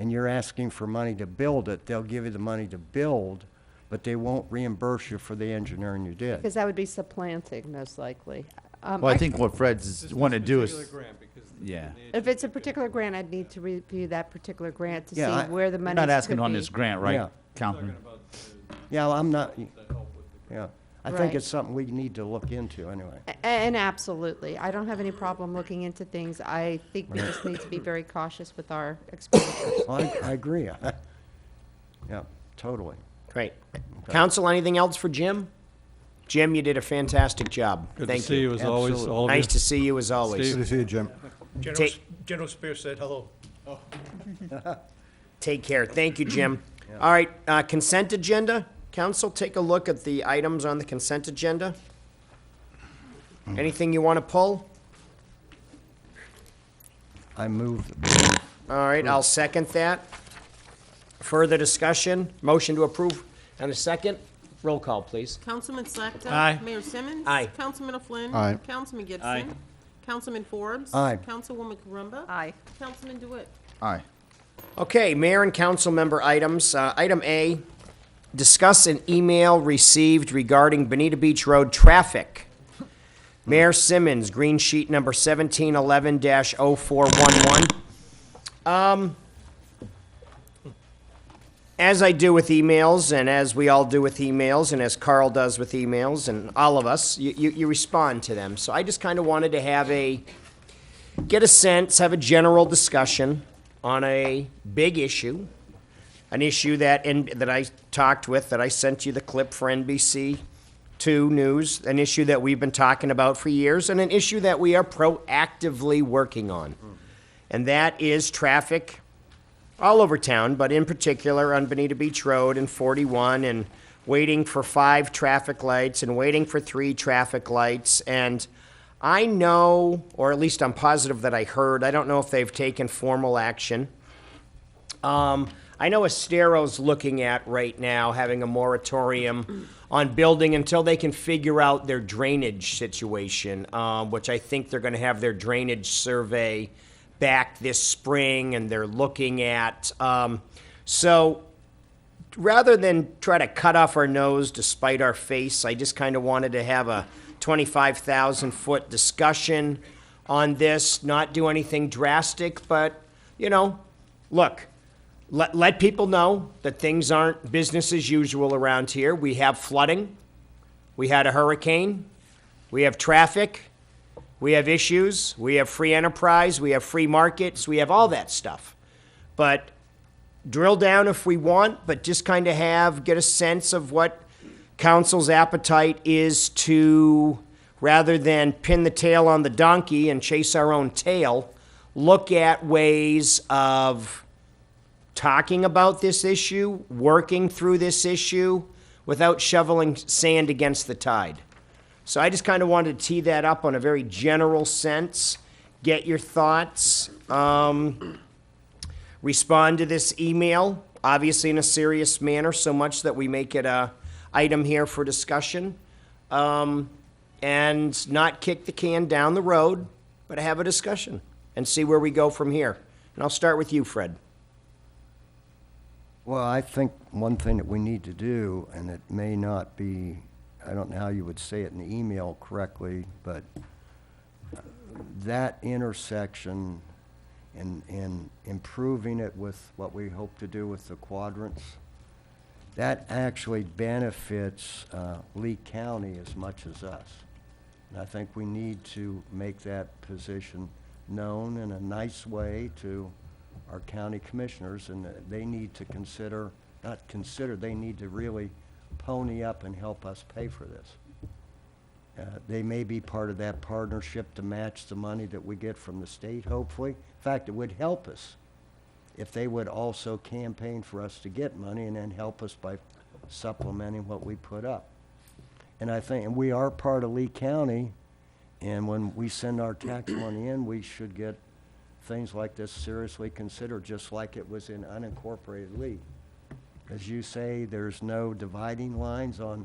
and you're asking for money to build it, they'll give you the money to build, but they won't reimburse you for the engineering you did. Because that would be supplanting, most likely. Well, I think what Fred's want to do is, yeah. If it's a particular grant, I'd need to review that particular grant to see Yeah, where the We're money not could asking on be. this grant, right, Yeah. Councilman? Yeah, well, I'm not, yeah. I think Right. it's something we need to look into anyway. And absolutely, I don't have any problem looking into things. I think we just need to be very cautious with our expenditures. Well, I agree. Yeah, totally. Great. Council, anything else for Jim? Jim, you did a fantastic job. Good Thank to see you as always, Absolutely. all of you. Nice to see you as always. Steve. Good to see you, Jim. General Spear said hello. Take care. Thank you, Jim. All right, consent agenda. Council, take a look at the items on the consent agenda. Anything you want to pull? I move. All right, I'll second that. Further discussion? Motion to approve and a second? Roll call, please. Councilman Slakta. Aye. Mayor Simmons. Aye. Councilman O'Flynn. Aye. Councilman Gibson. Aye. Councilman Forbes. Aye. Councilwoman Carumba. Aye. Councilman DeWitt. Aye. Okay, mayor and council member items. Item A, discuss an email received regarding Bonita Beach Road traffic. Mayor Simmons, green sheet number 1711-0411. As I do with emails, and as we all do with emails, and as Carl does with emails, and all of us, you respond to them. So I just kind of wanted to get a sense, have a general discussion on a big issue, an issue that I talked with, that I sent you the clip for NBC2 News, an issue that we've been talking about for years, and an issue that we are proactively working on. And that is traffic all over town, but in particular on Bonita Beach Road and 41, and waiting for 5 traffic lights and waiting for 3 traffic lights. And I know, or at least I'm positive that I heard, I don't know if they've taken formal action. I know Estero's looking at right now having a moratorium on building until they can figure out their drainage situation, which I think they're going to have their drainage survey back this spring, and they're looking at. So rather than try to cut off our nose to spite our face, I just kind of wanted to have a 25,000-foot discussion on this, not do anything drastic, but, look, let people know that things aren't business as usual around here. We have flooding. We had a hurricane. We have traffic. We have issues. We have free enterprise. We have free markets. We have all that stuff. But drill down if we want, but just kind of get a sense of what council's appetite is to, rather than pin the tail on the donkey and chase our own tail, look at ways of talking about this issue, working through this issue without shoveling sand against the tide. So I just kind of wanted to tee that up on a very general sense, get your thoughts, respond to this email, obviously in a serious manner, so much that we make it a item here for discussion, and not kick the can down the road, but have a discussion and see where we go from here. And I'll start with you, Fred. Well, I think one thing that we need to do, and it may not be, I don't know how you would say it in the email correctly, but that intersection and improving it with what we hope to do with the quadrants, that actually benefits Lee County as much as us. And I think we need to make that position known in a nice way to our county commissioners, and they need to they need to really pony up and help us pay for this. They may be part of that partnership to match the money that we get from the state, hopefully. In fact, it would help us if they would also campaign for us to get money and then help us by supplementing what we put up. And I think, and we are part of Lee County, and when we send our tax money in, we should get things like this seriously considered, just like it was in unincorporated Lee. As you say, there's no dividing lines on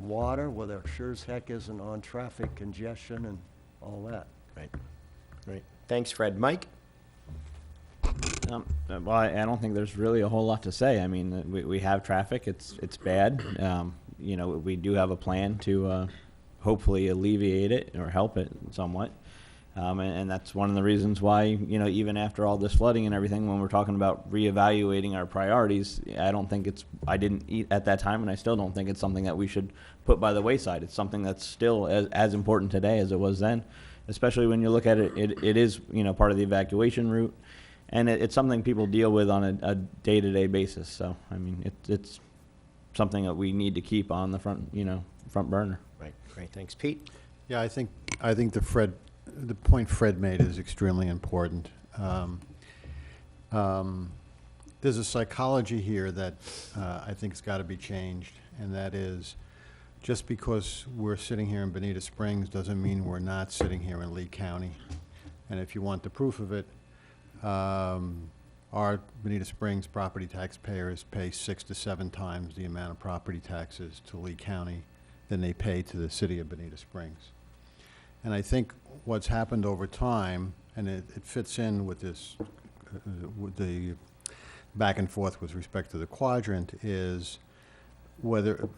water, well, there sure as heck isn't on traffic congestion and all that. Right. Great. Thanks, Fred. Mike? Well, I don't think there's really a whole lot to say. I mean, we have traffic. It's bad. You know, we do have a plan to hopefully alleviate it or help it somewhat. And that's one of the reasons why, you know, even after all this flooding and everything, when we're talking about reevaluating our priorities, I don't think I didn't eat at that time, and I still don't think it's something that we should put by the wayside. It's something that's still as important today as it was then, especially when you look at it, it is, you know, part of the evacuation route, and it's something people deal with on a day-to-day basis. So, I mean, it's something that we need to keep on the front burner. Right, great, thanks. Pete? Yeah, I think the point Fred made is extremely important. There's a psychology here that I think has got to be changed, and that is just because we're sitting here in Bonita Springs doesn't mean we're not sitting here in Lee County. And if you want the proof of it, our Bonita Springs property taxpayers pay 6 to 7 times the amount of property taxes to Lee County than they pay to the city of Bonita Springs. And I think what's happened over time, and it fits in with this, with the back and forth with respect to the quadrant, is whether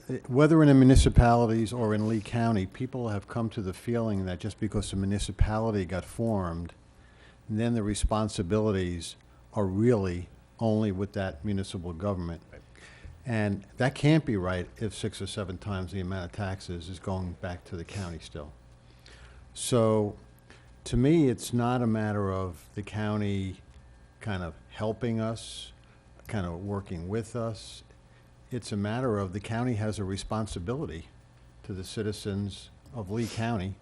in the municipalities or in Lee County, people have come to the feeling that just because a municipality got formed, then the responsibilities are really only with that municipal government. And that can't be right if 6 or 7 times the amount of taxes is going back to the county still. So, to me, it's not a matter of the county kind of helping us, kind of working with us. It's a matter of the county has a responsibility to the citizens of Lee County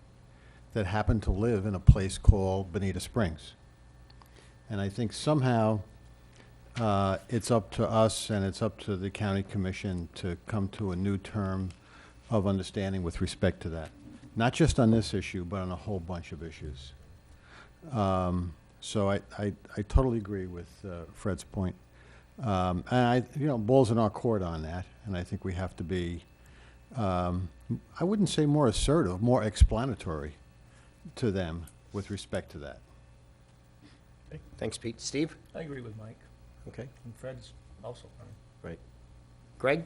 that happen to live in a place called Bonita Springs. And I think somehow it's up to us and it's up to the county commission to come to a new term of understanding with respect to that. Not just on this issue, but on a whole bunch of issues. So I totally agree with Fred's point. And ball's in our court on that, and I think we have to be, I wouldn't say more assertive, more explanatory to them with respect to that. Okay. Thanks, Pete. Steve? I agree with Mike. Okay. And Fred's also. Right. Greg?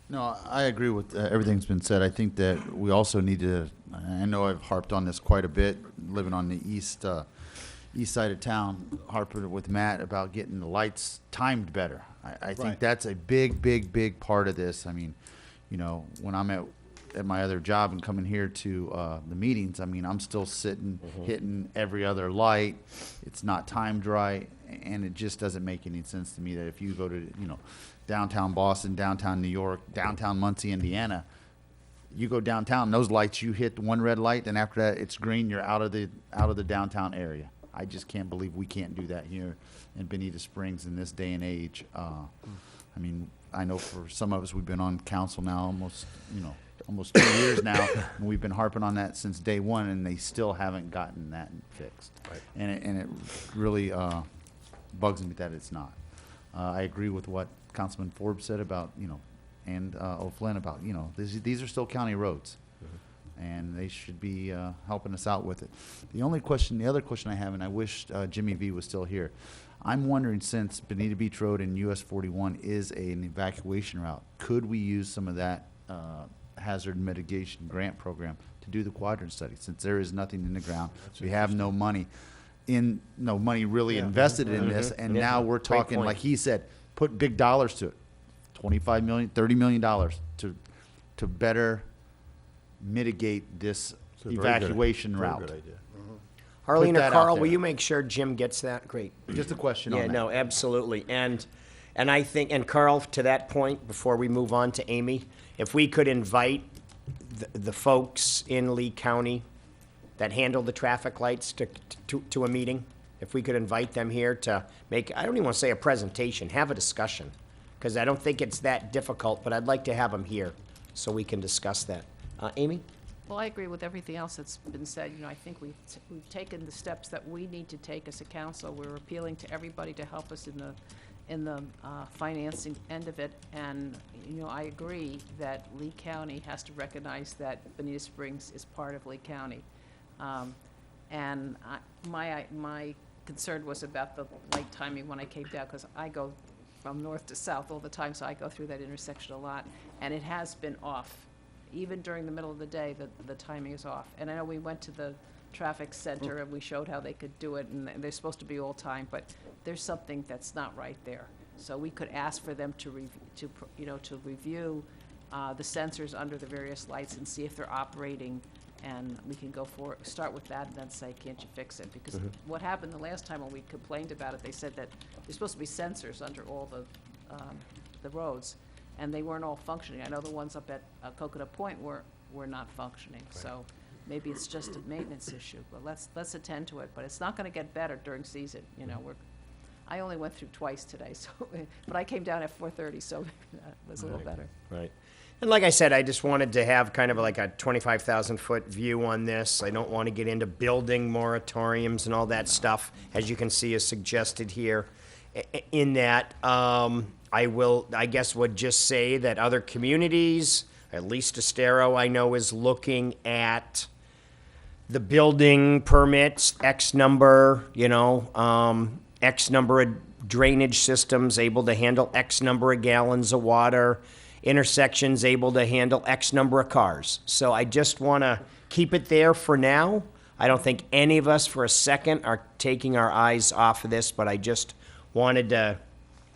No, I agree with everything's been said. I think that we also need to, I know I've harped on this quite a bit, living on the east side of town, harping with Matt about getting the lights timed better. I think that's a big part of this. I mean, you know, when I'm at my other job and coming here to the meetings, I mean, I'm still sitting, hitting every other light. It's not timed right, and it just doesn't make any sense to me that if you go to, you know, downtown Boston, downtown New York, downtown Muncie, Indiana, you go downtown, those lights, you hit one red light, and after that it's green, you're out of the downtown area. I just can't believe we can't do that here in Bonita Springs in this day and age. I mean, I know for some of us, we've been on council now almost 2 years now, and we've been harping on that since day one, and they still haven't gotten that fixed. Right. And it really bugs me that it's not. I agree with what Councilman Forbes said about, you know, and O'Flynn about, you know, these are still county roads, and they should be helping us out with it. The other question I have, and I wish Jimmy V was still here, I'm wondering, since Bonita Beach Road and US 41 is an evacuation route, could we use some of that hazard mitigation grant program to do the quadrant study, since there is nothing in the ground? We have no money really invested in this, and now we're talking, like he said, put big dollars to it, $25 million, $30 million to better mitigate this evacuation route. Very good idea. Harleen or that Carl, out will there. you make sure Jim gets that? Great. Just a question on Yeah, that. no, absolutely. And I think, and Carl, to that point, before we move on to Amy, if we could invite the folks in Lee County that handle the traffic lights to a meeting, if we could invite them here to make, I don't even want to say a presentation, have a discussion, because I don't think it's that difficult, but I'd like to have them here so we can discuss that. Amy? Well, I agree with everything else that's been said. You know, I think we've taken the steps that we need to take as a council. We're appealing to everybody to help us in the financing end of it. And, you know, I agree that Lee County has to recognize that Bonita Springs is part of Lee County. And my concern was about the light timing when I came down, because I go from north to south all the time, so I go through that intersection a lot, and it has been off. Even during the middle of the day, the timing is off. And I know we went to the traffic center and we showed how they could do it, and they're supposed to be all time, but there's something that's not right there. So we could ask for them to review the sensors under the various lights and see if they're operating, and we can start with that and then say, can't you fix it? Because what happened the last time when we complained about it, they said that there's supposed to be sensors under all the roads, and they weren't all functioning. I know the ones up at Coconut Point were not functioning, so maybe it's just a maintenance issue, but let's attend to it. But it's not gonna get better during season, you know, I only went through twice today, so, but I came down at 4:30, so that was a little better. Right. And like I said, I just wanted to have kind of like a 25,000-foot view on this. I don't want to get into building moratoriums and all that stuff, as you can see is suggested here. In that, I guess would just say that other communities, at least Estero, I know, is looking at the building permits, X number, X number of drainage systems able to handle X number of gallons of water, intersections able to handle X number of cars. So I just want to keep it there for now. I don't think any of us for a second are taking our eyes off of this, but I just wanted to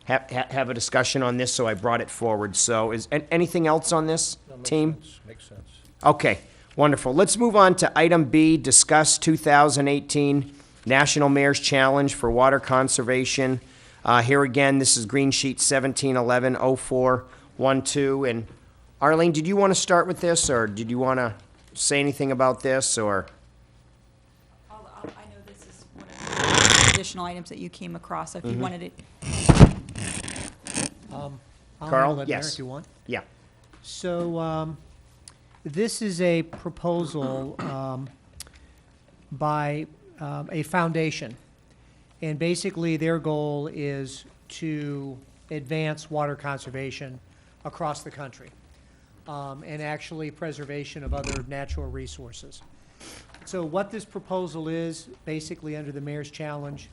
have a discussion on this, so I brought it forward. So is anything else on this, team? Makes sense. Okay, wonderful. Let's move on to item B, discuss 2018 National Mayor's Challenge for Water Conservation. Here again, this is Green Sheet 1711-0412. And Arlene, did you want to start with this, or did you want to say anything about this, or? I know this is one of the additional items that you came across, so if you wanted it. I'll Carl, handle it, Mayor, yes. if you want. Yeah. So, this is a proposal by a foundation. And basically, their goal is to advance water conservation across the country, and actually preservation of other natural resources. So what this proposal is, basically under the Mayor's Challenge,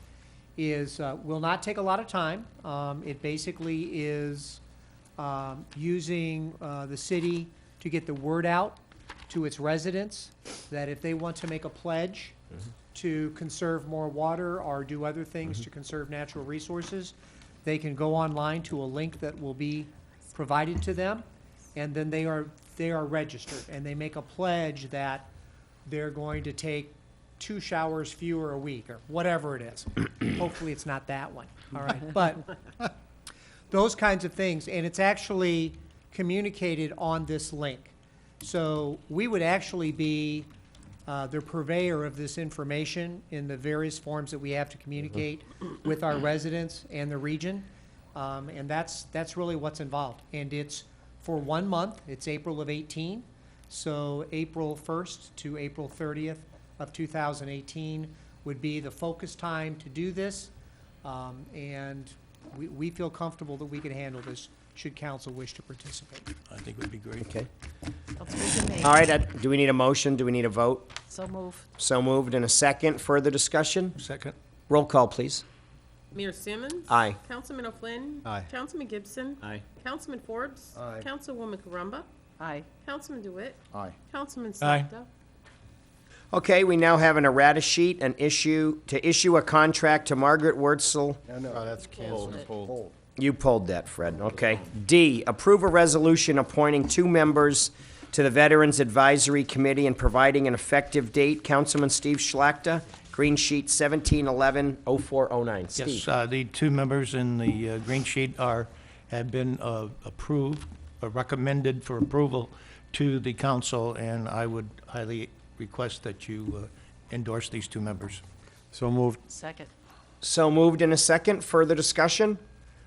is will not take a lot of time. It basically is using the city to get the word out to its residents that if they want to make a pledge to conserve more water or do other things to conserve natural resources, they can go online to a link that will be provided to them, and then they are registered, and they make a pledge that they're going to take 2 showers fewer a week, or whatever it is. Hopefully it's not that one, all right? But those kinds of things, and it's actually communicated on this link. So we would actually be the purveyor of this information in the various forms that we have to communicate with our residents and the region. And that's really what's involved. And it's for 1 month. It's April of 18. So April 1st to April 30th of 2018 would be the focus time to do this. And we feel comfortable that we can handle this should council wish to participate. I think it would be great. Okay. Sounds good to me. All right, do we need a motion? Do we need a vote? So move. So moved. In a second. Further discussion? Second. Roll call, please. Mayor Simmons. Aye. Councilman O'Flynn. Aye. Councilman Gibson. Aye. Councilman Forbes. Aye. Councilwoman Carumba. Aye. Councilman DeWitt. Aye. Councilman Aye. Slakta. Okay, we now have an errata sheet, to issue a contract to Margaret Wurzel. Oh, that's canceled. Hold. You pulled that, Fred, okay. D, approve a resolution appointing 2 members to the Veterans Advisory Committee and providing an effective date. Councilman Steve Schlachta, Green Sheet 1711-0409. Steve. Yes, the 2 members in the green sheet have been approved, recommended for approval to the council, and I would highly request that you endorse these 2 members. So moved. Second. So moved in a second. Further discussion?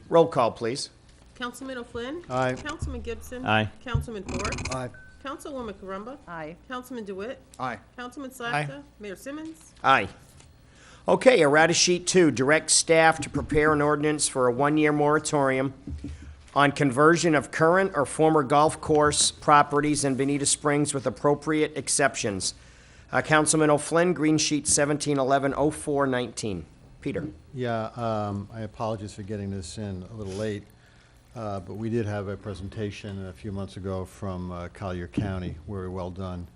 Roll call, please. Councilman O'Flynn. Aye. Councilman Gibson. Aye. Councilman Forbes. Aye. Councilwoman Carumba. Aye. Councilman DeWitt. Aye. Councilman Aye. Slakta. Mayor Simmons. Aye. Okay, errata sheet 2, direct staff to prepare an ordinance for a 1-year moratorium on conversion of current or former golf course properties in Bonita Springs with appropriate exceptions. Councilman O'Flynn, Green Sheet 1711-0419. Peter. Yeah, I apologize for getting this in a little late, but we did have a presentation a few months ago from Collier County, very well done,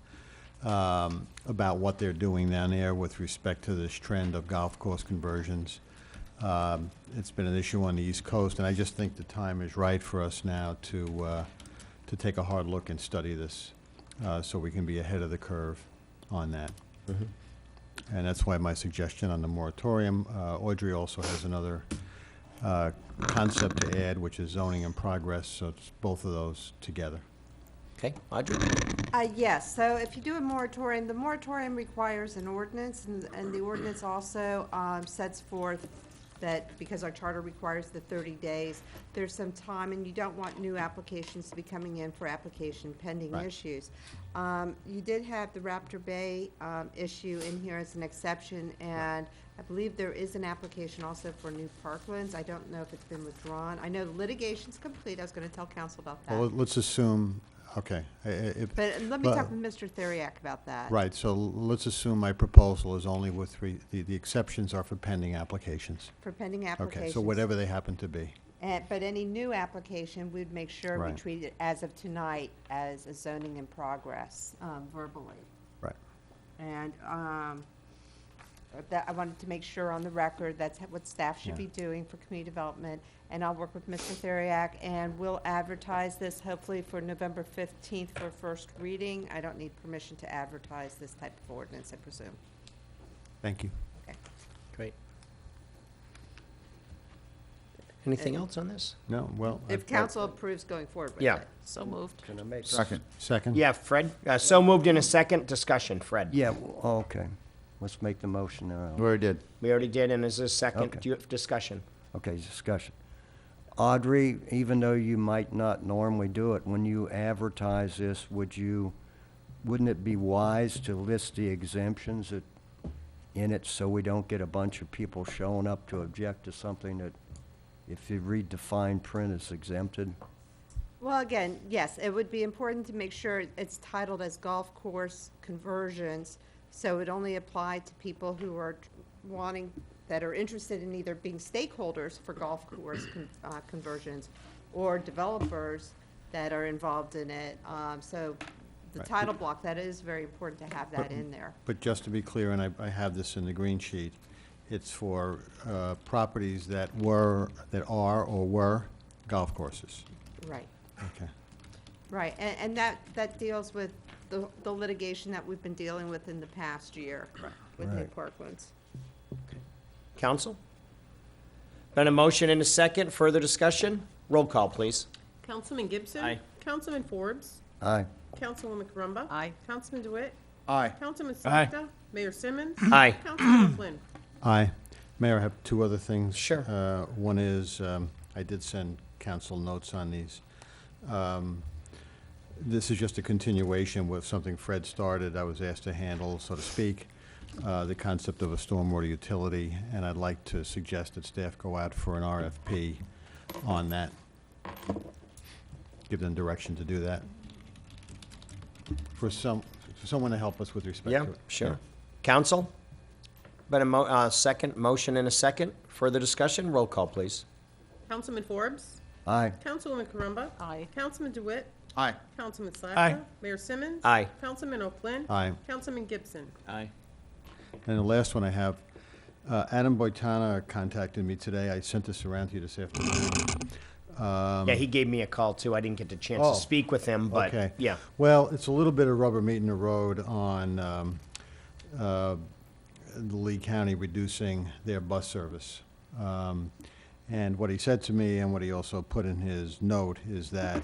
about what they're doing down there with respect to this trend of golf course conversions. It's been an issue on the East Coast, and I just think the time is right for us now to take a hard look and study this, so we can be ahead of the curve on that. And that's why my suggestion on the moratorium. Audrey also has another concept to add, which is zoning in progress, so it's both of those together. Okay, Audrey? Yes, so if you do a moratorium, the moratorium requires an ordinance, and the ordinance also sets forth that because our charter requires the 30 days, there's some time, and you don't want new applications to be coming in for application pending Right. issues. You did have the Raptor Bay issue in here as an exception, and I believe there is an application also for new parklands. I don't know if it's been withdrawn. I know the litigation's complete. I was going to tell council about that. Well, let's assume, okay. But let me talk with Mr. Theriak about that. Right, so let's assume my proposal is only with the exceptions are for pending applications. For pending applications. Okay, so whatever they happen to be. But any new application, we'd make sure we Right. treat it as of tonight as a zoning in progress, verbally. Right. And that, I wanted to make sure on the record, that's what staff should Yeah. be doing for community development. And I'll work with Mr. Theriak, and we'll advertise this hopefully for November 15th for first reading. I don't need permission to advertise this type of ordinance, I presume. Thank you. Okay. Great. Anything else on this? No, well. If council approves going forward with Yeah. it. So moved. Can I make? Second? Yeah, Fred? So moved in a second. Discussion, Fred. Yeah, okay. Let's make the motion now. We already did. We already did, and is this second? Okay. Do you have discussion? Okay, discussion. Audrey, even though you might not normally do it, when you advertise this, wouldn't it be wise to list the exemptions in it so we don't get a bunch of people showing up to object to something that, if you read the fine print, is exempted? Well, again, yes, it would be important to make sure it's titled as golf course conversions, so it only apply to people who are that are interested in either being stakeholders for golf course conversions or developers that are involved in it. So the Right. title block, that is very important to have that in there. But just to be clear, and I have this in the green sheet, it's for properties that are or were golf courses. Right, Okay. right, and that deals with the litigation that we've been dealing with in the past year with New Right. Parklands. Council? Been a motion and a second. Further discussion? Roll call, please. Councilman Gibson. Aye. Councilman Forbes. Aye. Councilwoman Carumba. Aye. Councilman DeWitt. Aye. Councilman Aye. Slakta. Mayor Simmons. Aye. Councilman O'Flynn. Aye. Mayor, I have two other things. Sure. One is, I did send council notes on these. This is just a continuation with something Fred started, I was asked to handle, so to speak, the concept of a stormwater utility, and I'd like to suggest that staff go out for an RFP on that. Give them direction to do that. For someone to help us with respect Yeah, to it. sure. Council? Been a second, motion and a second. Further discussion? Roll call, please. Councilman Forbes. Aye. Councilwoman Carumba. Aye. Councilman DeWitt. Aye. Councilman Slakta. Aye. Mayor Simmons. Aye. Councilman O'Flynn. Aye. Councilman Gibson. Aye. And the last one I have, Adam Boitana contacted me today. I sent this around to you this afternoon. Yeah, he gave me a call, too. I didn't get the chance Oh, to speak with him, but, Okay. yeah. Well, it's a little bit of rubber meeting the road on the Lee County reducing their bus service. And what he said to me and what he also put in his note is that,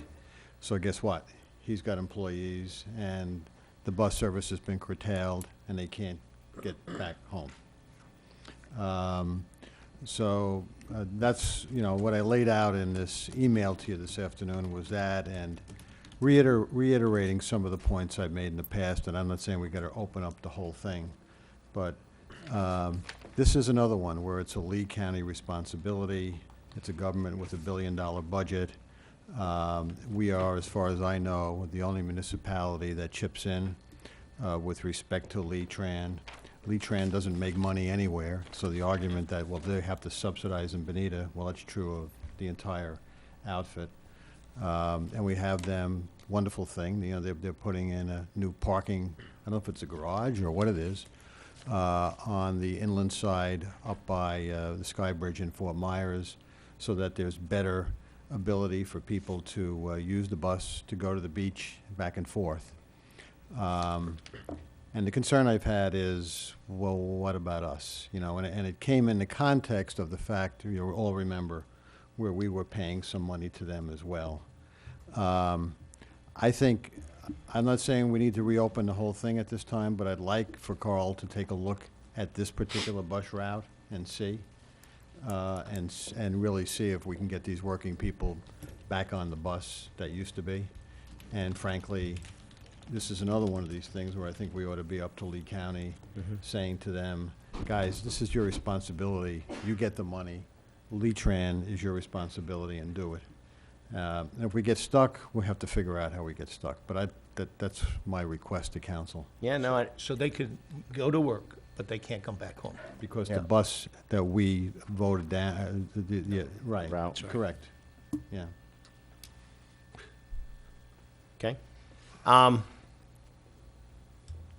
so guess what? He's got employees and the bus service has been curtailed and they can't get back home. So that's, what I laid out in this email to you this afternoon was that, and reiterating some of the points I've made in the past, and I'm not saying we got to open up the whole thing, but this is another one where it's a Lee County responsibility. It's a government with $1 billion budget. We are, as far as I know, the only municipality that chips in with respect to Lee Tran. Lee-Tran doesn't make money anywhere, so the argument that, well, they have to subsidize in Bonita, well, that's true of the entire outfit. And we have them, wonderful thing, you know, they're putting in a new parking, I don't know if it's a garage or what it is, on the inland side up by the Sky Bridge in Fort Myers, so that there's better ability for people to use the bus to go to the beach back and forth. And the concern I've had is, well, what about us? You know, and it came in the context of the fact, you all remember, where we were paying some money to them as well. I think, I'm not saying we need to reopen the whole thing at this time, but I'd like for Carl to take a look at this particular bus route and see, and really see if we can get these working people back on the bus that used to be. And frankly, this is another one of these things where I think we ought to be up to Lee County, saying to them, guys, this is your responsibility. You get the money. Lee-Tran is your responsibility, and do it. And if we get stuck, we have to figure out how we get stuck. But that's my request to council. Yeah, no, So they could go to work, but they can't come back home. Because the bus that we voted down, right, Route. correct, yeah. okay.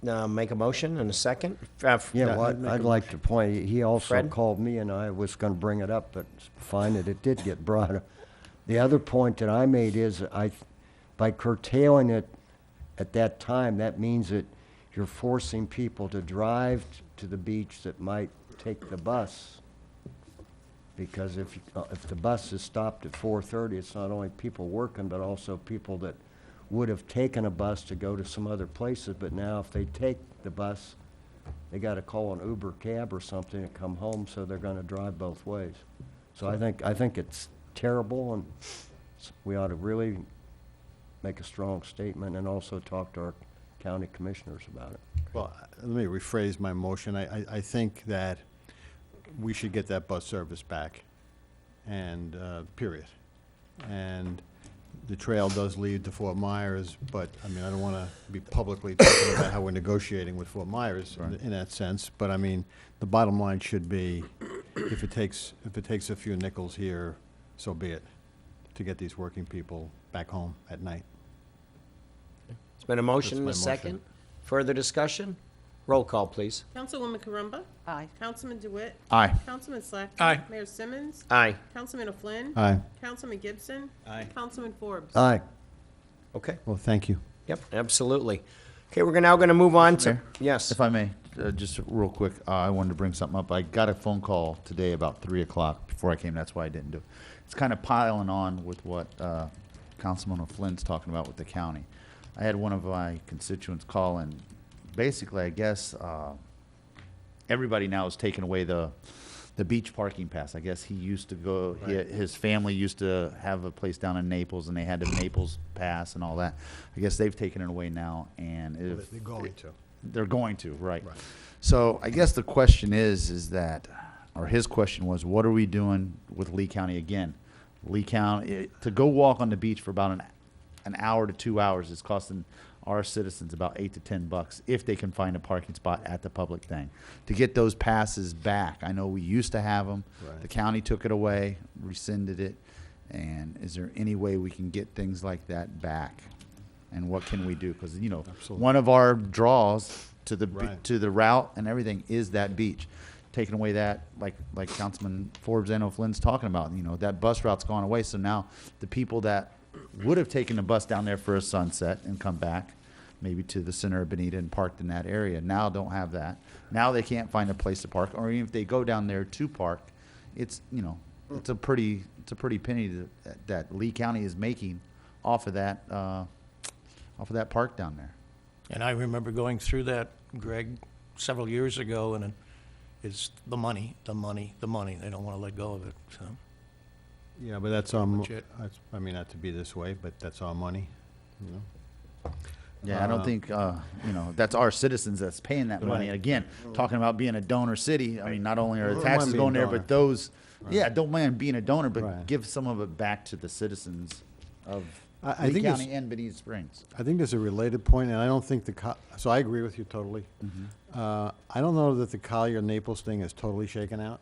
Make a motion in a second. Yeah, well, I'd like to point, he also Fred? called me, and I was going to bring it up, but it's fine that it did get brought up. The other point that I made is, by curtailing it at that time, that means that you're forcing people to drive to the beach that might take the bus. Because if the bus is stopped at 4:30, it's not only people working, but also people that would have taken a bus to go to some other places, but now if they take the bus, they got to call an Uber cab or something and come home, so they're going to drive both ways. So I think it's terrible, and we ought to really make a strong statement and also talk to our county commissioners about it. Well, let me rephrase my motion. I think that we should get that bus service back, and, period. And the trail does lead to Fort Myers, but, I mean, I don't want to be publicly talking about how we're negotiating with Fort Myers in that sense, but, I mean, the bottom line should be, if it takes a few nickels here, so be it, to get these working people back home at night. It's been a motion and a That's my motion. second. Further discussion? Roll call, please. Councilwoman Carumba? Aye. Councilman DeWitt? Aye. Councilman Slackton? Aye. Mayor Simmons? Aye. Councilman O'Flynn? Aye. Councilman Gibson? Aye. Councilman Forbes? Aye. Okay. Well, thank you. Yep, absolutely. Okay, we're now going to move on to, Mayor? yes. If I may, just real quick, I wanted to bring something up. I got a phone call today about 3 o'clock before I came. That's why I didn't do it. It's kind of piling on with what Councilman O'Flynn's talking about with the county. I had one of my constituents call, and basically, I guess, everybody now is taking away the beach parking pass. I guess he used to go, his family used to have a place down in Naples, and they had the Naples pass and all that. I guess they've taken it away now, and if They're going to. they're going to, right. Right. So I guess the question is that, or his question was, what are we doing with Lee County again? Lee County, to go walk on the beach for about an hour to 2 hours is costing our citizens about $8 to $10 if they can find a parking spot at the public thing. To get those passes back, I know we used to have them. Right. The county took it away, rescinded it. And is there any way we can get things like that back? And what can we do? Because, you know, Absolutely. one of our draws to the Right. to the route and everything is that beach. Taking away that, like Councilman Forbes and O'Flynn's talking about, you know, that bus route's gone away. So now the people that would have taken the bus down there for a sunset and come back, maybe to the center of Bonita and parked in that area, now don't have that. Now they can't find a place to park, or even if they go down there to park, it's, you know, it's a pretty penny that Lee County is making off of that park down there. And I remember going through that, Greg, several years ago, and it's the money, the money, the money. They don't want to let go of it, so. Yeah, but that's our, much it. I mean, not to be this way, but that's our money, you know? Yeah, I don't think, you know, that's our citizens that's paying that money. Right. And again, talking about being a donor city, I mean, not only are the Don't taxes mind being going there, donor. but those, Right. yeah, don't mind being a donor, but Right. give some of it back to the citizens of I Lee think it's- County and Bonita Springs. I think there's a related point, and I don't think so I agree with you totally. I don't know that the Collier-Naples thing is totally shaken out.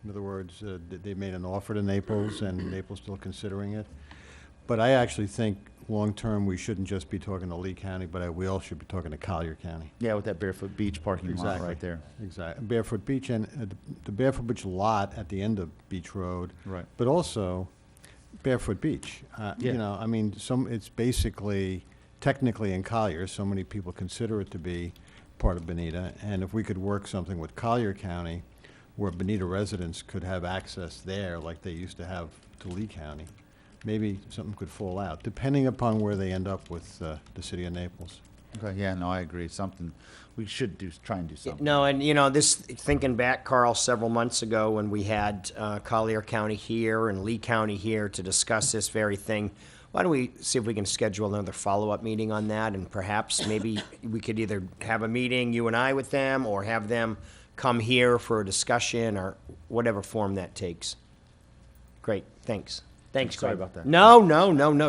In other words, they made an offer to Naples, and Naples still considering it. But I actually think, long-term, we shouldn't just be talking to Lee County, but we all should be talking to Collier County. Yeah, with that Barefoot Beach parking lot right there. Exactly. Barefoot Beach and the Barefoot Beach lot at the end of Beach Road. Right. But also Barefoot Beach. You Yeah. know, I mean, it's basically, technically in Collier, so many people consider it to be part of Bonita. And if we could work something with Collier County where Bonita residents could have access there like they used to have to Lee County, maybe something could fall out, depending upon where they end up with the city of Naples. Okay, yeah, no, I agree. Something, we should try and do something. No, and you know, this, thinking back, Carl, several months ago when we had Collier County here and Lee County here to discuss this very thing, why don't we see if we can schedule another follow-up meeting on that, and perhaps maybe we could either have a meeting, you and I, with them, or have them come here for a discussion, or whatever form that takes. Great, thanks. Thanks, Sorry Craig. about that. No,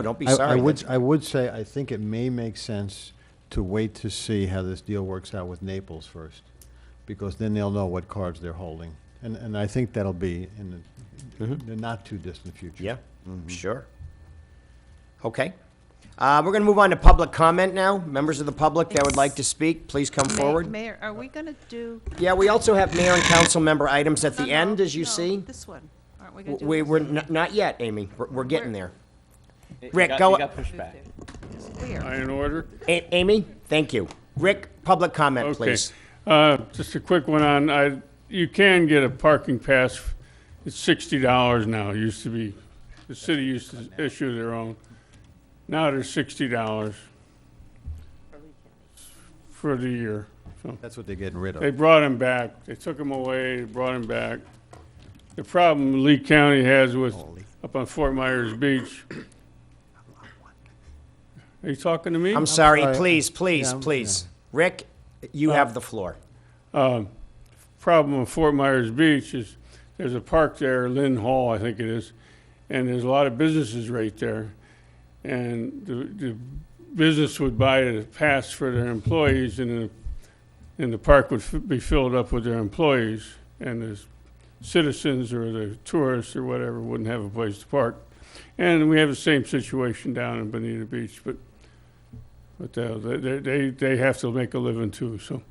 don't be sorry. I would say, I think it may make sense to wait to see how this deal works out with Naples first, because then they'll know what cards they're holding. And I think that'll be in the not-too-distant future. Yeah, sure. Okay. We're going to move on to public comment now. Members of the public that would like to speak, please come forward. Mayor, are we going to do? Yeah, we also have mayor and council member items at the No, end, as you no, see. This one. Aren't we going to do? We're not yet, Amy. We're getting there. Rick, go. You got pushed back. In order? Amy, thank you. Rick, public comment, please. Just a quick one on, you can get a parking pass. It's $60 now. It used to be, the city used to issue their own. Now they're $60 for the year. So That's what they're getting rid of. they brought them back. They took them away, they brought them back. The problem Lee County has with, up on Fort Myers Beach. Are you talking to me? I'm sorry, sorry. please. Yeah. Rick, you have the floor. Problem with Fort Myers Beach is there's a park there, Lynn Hall, I think it is, and there's a lot of businesses right there. And the business would buy a pass for their employees, and the park would be filled up with their employees, and the citizens or the tourists or whatever wouldn't have a place to park. And we have the same situation down in Bonita Beach, but they have to make a living too. So,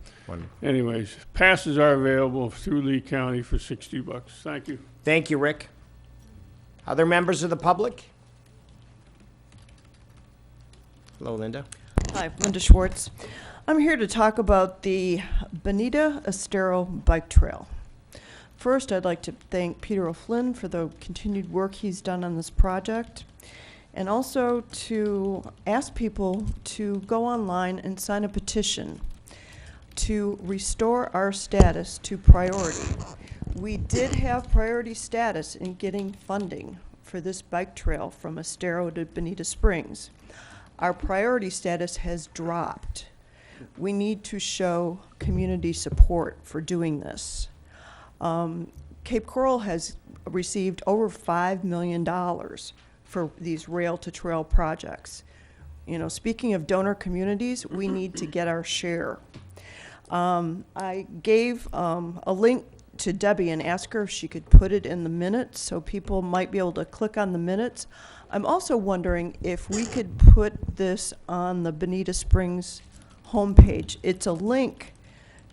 anyways, passes are available through Lee County for $60. Thank you. Thank you, Rick. Other members of the public? Hello, Linda. Hi, Linda Schwartz. I'm here to talk about the Bonita Estero Bike Trail. First, I'd like to thank Peter O'Flynn for the continued work he's done on this project, and also to ask people to go online and sign a petition to restore our status to priority. We did have priority status in getting funding for this bike trail from Estero to Bonita Springs. Our priority status has dropped. We need to show community support for doing this. Cape Coral has received over $5 million for these rail-to-trail projects. You know, speaking of donor communities, we need to get our share. I gave a link to Debbie and asked her if she could put it in the minutes so people might be able to click on the minutes. I'm also wondering if we could put this on the Bonita Springs homepage. It's a link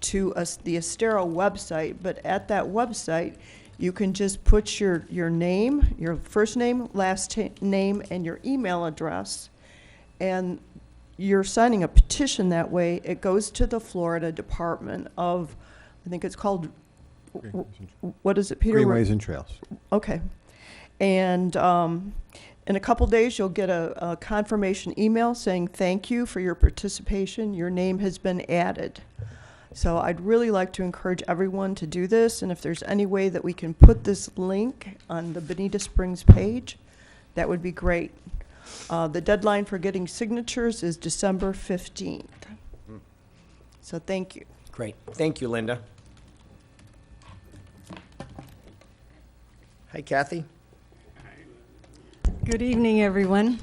to the Estero website, but at that website, you can just put your name, your first name, last name, and your email address, and you're signing a petition that way. It goes to the Florida Department of, I think it's called, what is it, Peter? Greenways and Trails. Okay. And in a couple days, you'll get a confirmation email saying thank you for your participation. Your name has been added. So I'd really like to encourage everyone to do this, and if there's any way that we can put this link on the Bonita Springs page, that would be great. The deadline for getting signatures is December 15th. So thank you. Great. Thank you, Linda. Hi, Kathy. Good evening, everyone.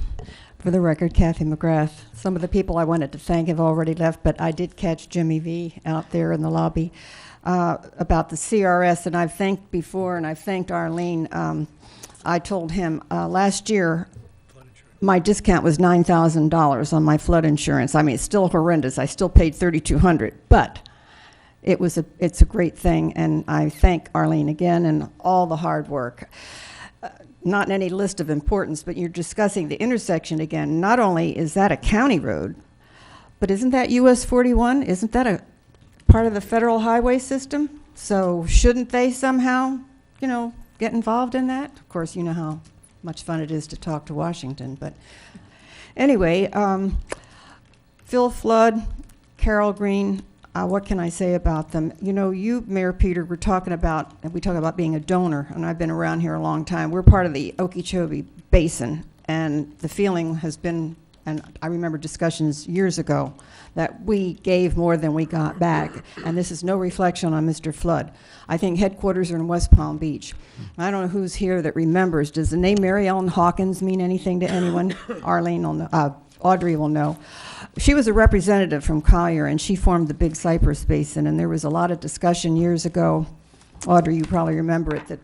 For the record, Kathy McGrath. Some of the people I wanted to thank have already left, but I did catch Jimmy V out there in the lobby about the CRS, and I've thanked before, and I've thanked Arlene. I told him last year my discount was $9,000 on my flood insurance. I mean, it's still horrendous. I still paid $3,200, but it's a great thing, and I thank Arlene again and all the hard work. Not in any list of importance, but you're discussing the intersection again. Not only is that a county road, but isn't that US 41? Isn't that a part of the federal highway system? So shouldn't they somehow, get involved in that? Of course, you know how much fun it is to talk to Washington, but anyway, Phil Flood, Carol Green, what can I say about them? You, Mayor Peter, we talk about being a donor, and I've been around here a long time. We're part of the Okeechobee Basin, and the feeling has been, and I remember discussions years ago, that we gave more than we got back, and this is no reflection on Mr. Flood. I think headquarters are in West Palm Beach. I don't know who's here that remembers. Does the name Mary Ellen Hawkins mean anything to anyone? Arlene will know. Audrey will know. She was a representative from Collier, and she formed the Big Cypress Basin, and there was a lot of discussion years ago. Audrey, you probably remember it, that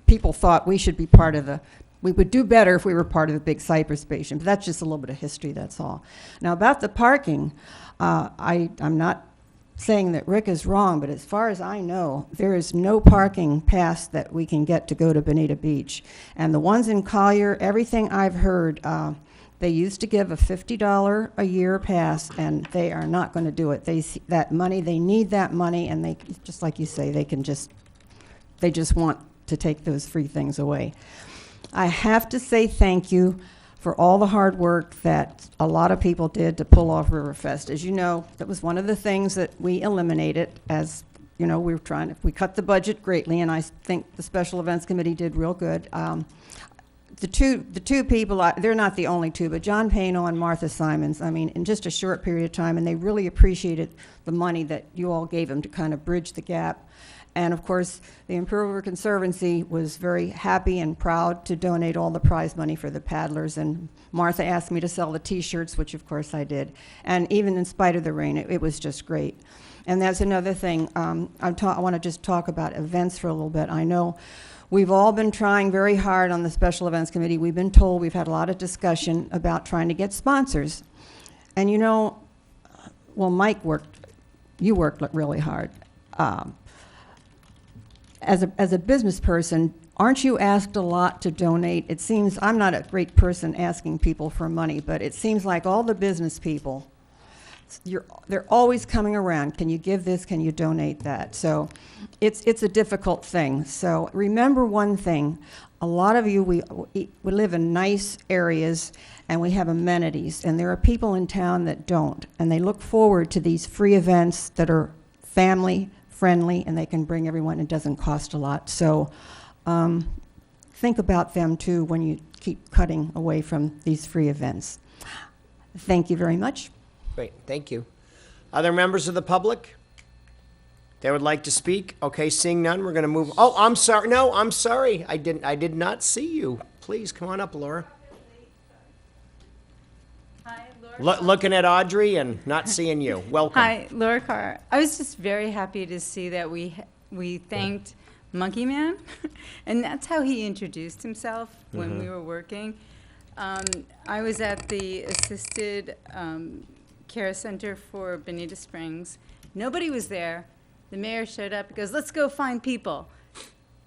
people thought we should be part of we would do better if we were part of the Big Cypress Basin, but that's just a little bit of history, that's all. Now, about the parking, I'm not saying that Rick is wrong, but as far as I know, there is no parking pass that we can get to go to Bonita Beach. And the ones in Collier, everything I've heard, they used to give a $50 a year pass, and they are not going to do it. They need that money, and they, just like you say, they just want to take those free things away. I have to say thank you for all the hard work that a lot of people did to pull off Riverfest. As you know, that was one of the things that we eliminated. As we cut the budget greatly, and I think the Special Events Committee did real good. The two people, they're not the only two, but John Payno and Martha Simons, I mean, in just a short period of time, and they really appreciated the money that you all gave them to kind of bridge the gap. And of course, the Imperial River Conservancy was very happy and proud to donate all the prize money for the paddlers. And Martha asked me to sell the T-shirts, which of course I did. And even in spite of the rain, it was just great. And that's another thing. I want to just talk about events for a little bit. I know we've all been trying very hard on the Special Events Committee. We've been told, we've had a lot of discussion about trying to get sponsors. And Mike you worked really hard. As a business person, aren't you asked a lot to donate? It seems, I'm not a great person asking people for money, but it seems like all the business people, they're always coming around. Can you give this? Can you donate that? So it's a difficult thing. So remember one thing. A lot of you, we live in nice areas, and we have amenities, and there are people in town that don't, and they look forward to these free events that are family friendly, and they can bring everyone. It doesn't cost a lot. So think about them too when you keep cutting away from these free events. Thank you very much. Great, thank you. Other members of the public? They would like to speak? Okay, seeing none, we're going to move. Oh, I'm sorry. No, I'm sorry. I did not see you. Please come on up, Laura. Hi, Laura. Looking at Audrey and not seeing you. Welcome. Hi, Laura Carr. I was just very happy to see that we thanked Monkey Man, and that's how he introduced himself when we were working. I was at the assisted care center for Bonita Springs. Nobody was there. The mayor showed up. He goes, "Let's go find people."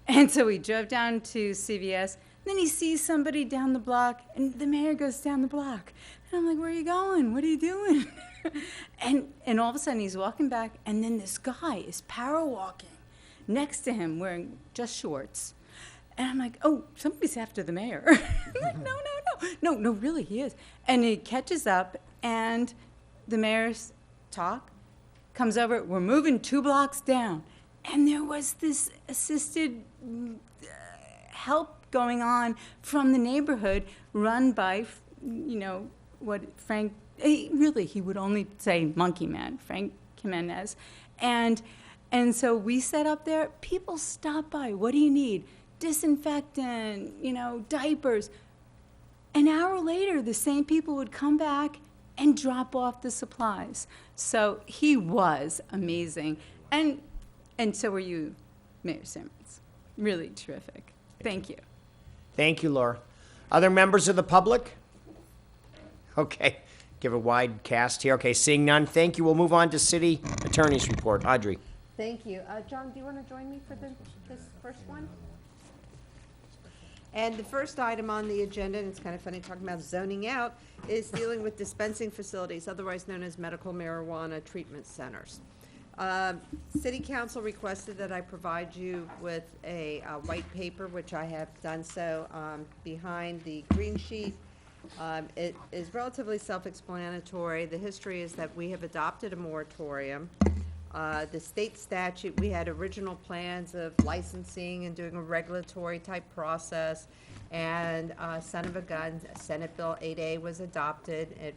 And so we drove down to CVS. Then he sees somebody down the block, and the mayor goes down the block. And I'm like, "Where are you going? What are you doing?" and all of a sudden he's walking back, and then this guy is power walking next to him wearing just shorts. And I'm like, "Oh, somebody's after the mayor." I'm like, no, really, he is. And he catches up, and the mayor's talk comes over. We're moving 2 blocks down. And there was this assisted help going on from the neighborhood run by, Frank, he would only say Monkey Man, Frank Jimenez. And so we set up there. People stop by. What do you need? Disinfectant, diapers. An hour later, the same people would come back and drop off the supplies. So he was amazing. And so were you, Mayor Simmons. Really terrific. Thank you. Thank you, Laura. Other members of the public? Okay, give a wide cast here. Okay, seeing none, thank you. We'll move on to City Attorney's Report. Audrey. Thank you. John, do you want to join me for this first one? And the first item on the agenda, and it's kind of funny talking about zoning out, is dealing with dispensing facilities, otherwise known as medical marijuana treatment centers. City Council requested that I provide you with a white paper, which I have done so behind the green sheet. It is relatively self-explanatory. The history is that we have adopted a moratorium. The state statute, we had original plans of licensing and doing a regulatory type process, and son of a gun, Senate Bill 8A was adopted. It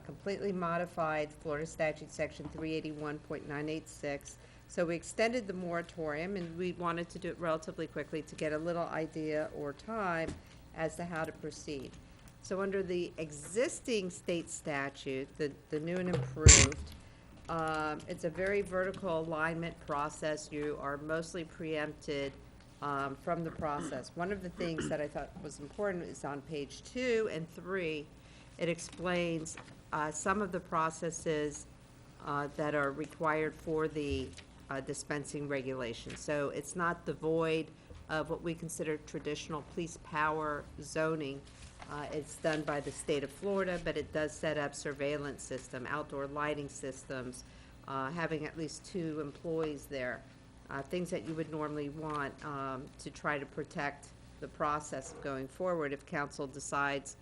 completely modified Florida statute section 381.986. So we extended the moratorium, and we wanted to do it relatively quickly to get a little idea or time as to how to proceed. So under the existing state statute, the new and improved, it's a very vertical alignment process. You are mostly preempted from the process. One of the things that I thought was important is on page 2 and 3. It explains some of the processes that are required for the dispensing regulation. So it's not devoid of what we consider traditional police power zoning. It's done by the state of Florida, but it does set up surveillance system, outdoor lighting systems, having at least 2 employees there, things that you would normally want to try to protect the process going forward if council decides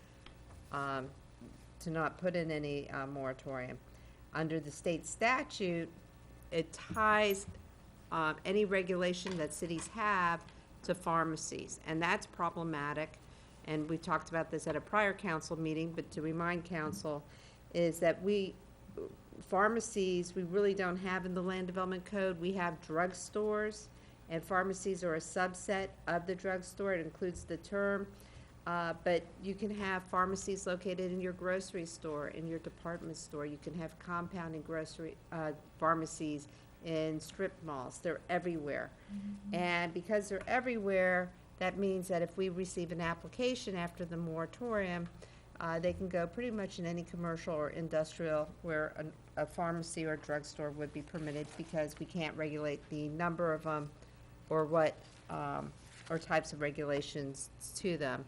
to not put in any moratorium. Under the state statute, it ties any regulation that cities have to pharmacies, and that's problematic. And we talked about this at a prior council meeting, but to remind council is that pharmacies, we really don't have in the land development code. We have drugstores, and pharmacies are a subset of the drugstore. It includes the term. But you can have pharmacies located in your grocery store, in your department store. You can have compounding grocery pharmacies in strip malls. They're everywhere. And because they're everywhere, that means that if we receive an application after the moratorium, they can go pretty much in any commercial or industrial where a pharmacy or drugstore would be permitted, because we can't regulate the number of them or what or types of regulations to them.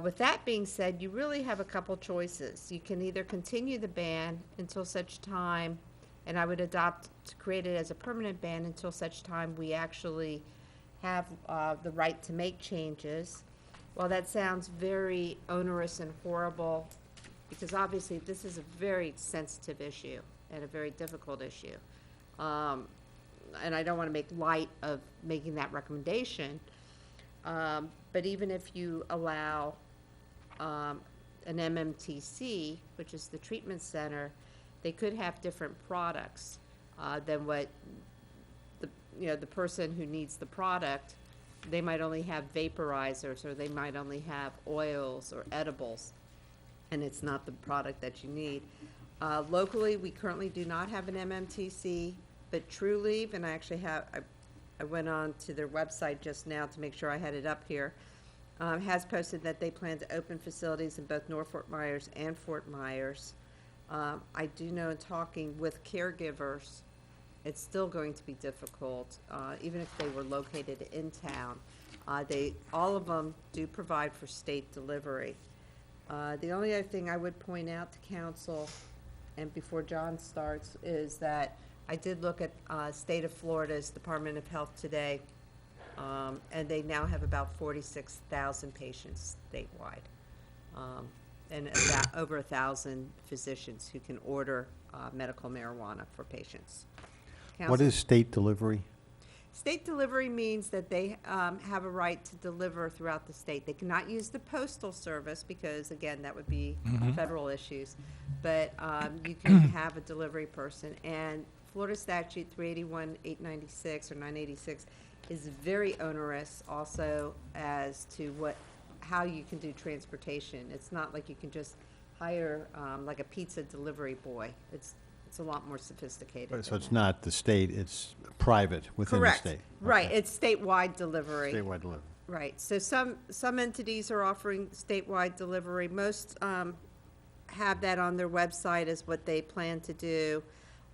With that being said, you really have a couple choices. You can either continue the ban until such time, and I would adopt to create it as a permanent ban until such time we actually have the right to make changes. Well, that sounds very onerous and horrible, because obviously this is a very sensitive issue and a very difficult issue. And I don't want to make light of making that recommendation. But even if you allow an MMTC, which is the treatment center, they could have different products than what the person who needs the product. They might only have vaporizers, or they might only have oils or edibles, and it's not the product that you need. Locally, we currently do not have an MMTC, but TrueLeave, and I actually have, I went on to their website just now to make sure I had it up here, has posted that they plan to open facilities in both North Fort Myers and Fort Myers. I do know, in talking with caregivers, it's still going to be difficult, even if they were located in town. All of them do provide for state delivery. The only other thing I would point out to council, and before John starts, is that I did look at state of Florida's Department of Health today, and they now have about 46,000 patients statewide, and about over 1,000 physicians who can order medical marijuana for patients. What Counsel? is state delivery? State delivery means that they have a right to deliver throughout the state. They cannot use the postal service because, again, that would be federal issues. But you can have a delivery person. And Florida statute 381-896 or 986 is very onerous also as to how you can do transportation. It's not like you can just hire like a pizza delivery boy. It's a lot more sophisticated. So than it's that. not the state, it's private within the Correct. state? Right, Okay. it's statewide delivery. Statewide delivery. Right, so some entities are offering statewide delivery. Most have that on their website as what they plan to do.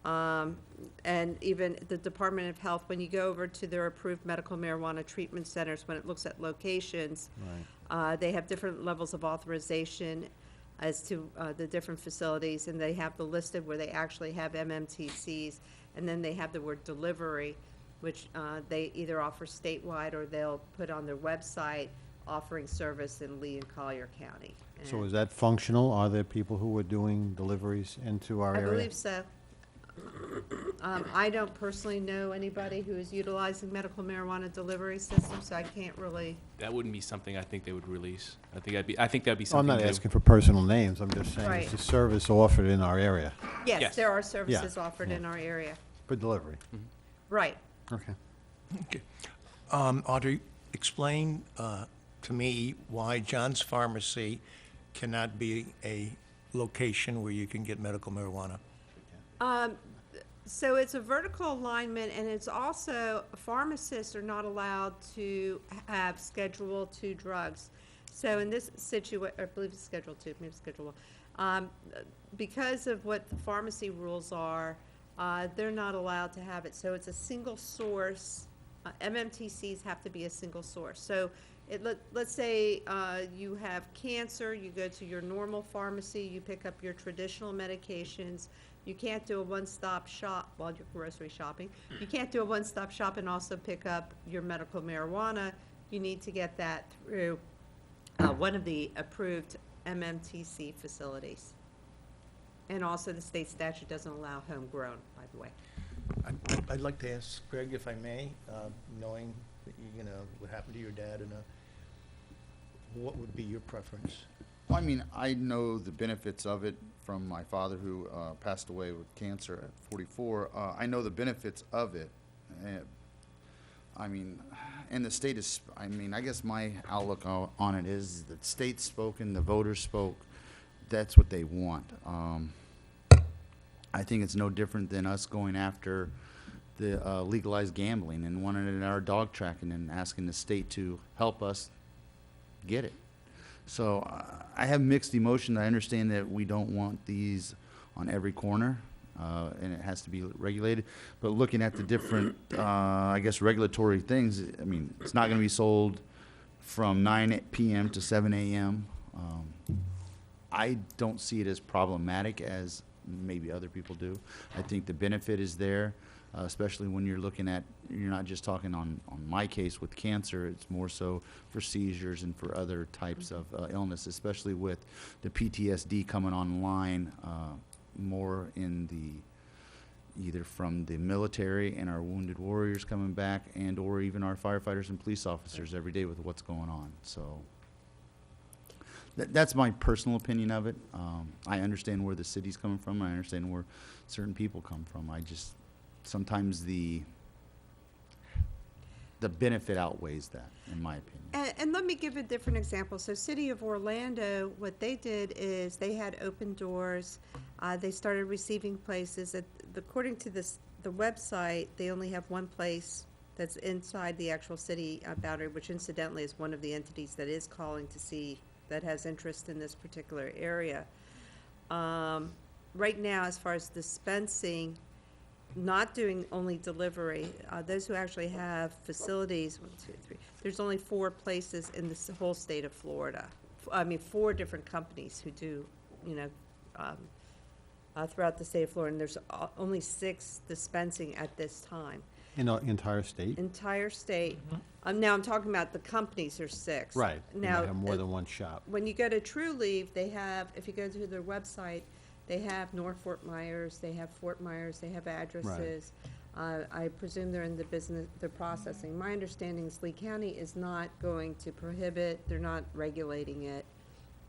And even the Department of Health, when you go over to their approved medical marijuana treatment centers, when it looks at locations, they have different levels of authorization as to the different facilities, and they have the listed where they actually have MMTCs, and then they have the word delivery, which they either offer statewide or they'll put on their website offering service in Lee and Collier County. So And is that functional? Are there people who are doing deliveries into our I area? believe so. I don't personally know anybody who is utilizing medical marijuana delivery systems, so I can't really. That wouldn't be something I think they would release. I think that'd be I'm something. not new. asking for personal names, I'm just saying, Right. is the service offered in our area Yes, Yes. there are services Yeah, offered yeah. in our area. for delivery? Right. Okay. Okay. Audrey, explain to me why John's Pharmacy cannot be a location where you can get medical marijuana. So it's a vertical alignment, and it's also, pharmacists are not allowed to have Schedule II drugs. So in this I believe it's Schedule II, maybe Schedule I. Because of what the pharmacy rules are, they're not allowed to have it. So it's a single source. MMTCs have to be a single source. So let's say you have cancer, you go to your normal pharmacy, you pick up your traditional medications. You can't do a one-stop shop while you're grocery shopping. You can't do a one-stop shop and also pick up your medical marijuana. You need to get that through one of the approved MMTC facilities. And also the state statute doesn't allow homegrown, by the way. I'd like to ask Greg, if I may, knowing that you know what happened to your dad, and what would be your preference? Well, I mean, I know the benefits of it from my father who passed away with cancer at 44. I know the benefits of it. I mean, and the state is, I mean, I guess my outlook on it is the state's spoken, the voters spoke. That's what they want. I think it's no different than us going after the legalized gambling and wanting it in our dog tracking and asking the state to help us get it. So I have mixed emotion. I understand that we don't want these on every corner, and it has to be regulated. But looking at the different, I guess, regulatory things, I mean, it's not going to be sold from 9 p.m. to 7 a.m. I don't see it as problematic as maybe other people do. I think the benefit is there, especially when you're looking at, you're not just talking on my case with cancer, it's more so for seizures and for other types of illness, especially with the PTSD coming online more in the, either from the military and our wounded warriors coming back and or even our firefighters and police officers every day with what's going on. So that's my personal opinion of it. I understand where the city's coming from. I understand where certain people come from. I just, sometimes the benefit outweighs that, in my opinion. And let me give a different example. So City of Orlando, what they did is they had open doors. They started receiving places. According to the website, they only have one place that's inside the actual city boundary, which incidentally is one of the entities that is calling to see, that has interest in this particular area. Right now, as far as dispensing, not doing only delivery, those who actually have facilities, 1, 2, 3, there's only 4 places in the whole state of Florida. 4 different companies who do, throughout the state of Florida, and there's only 6 dispensing at this time. In our entire state? Entire state. Now I'm talking about the companies, there's 6. Right. You Now, may have more than one shop. when you go to True Leave, they have, if you go to their website, they have North Fort Myers, they have Fort Myers, they have addresses. I presume they're in the business, they're processing. My understanding is Lee County is not going to prohibit, they're not regulating it.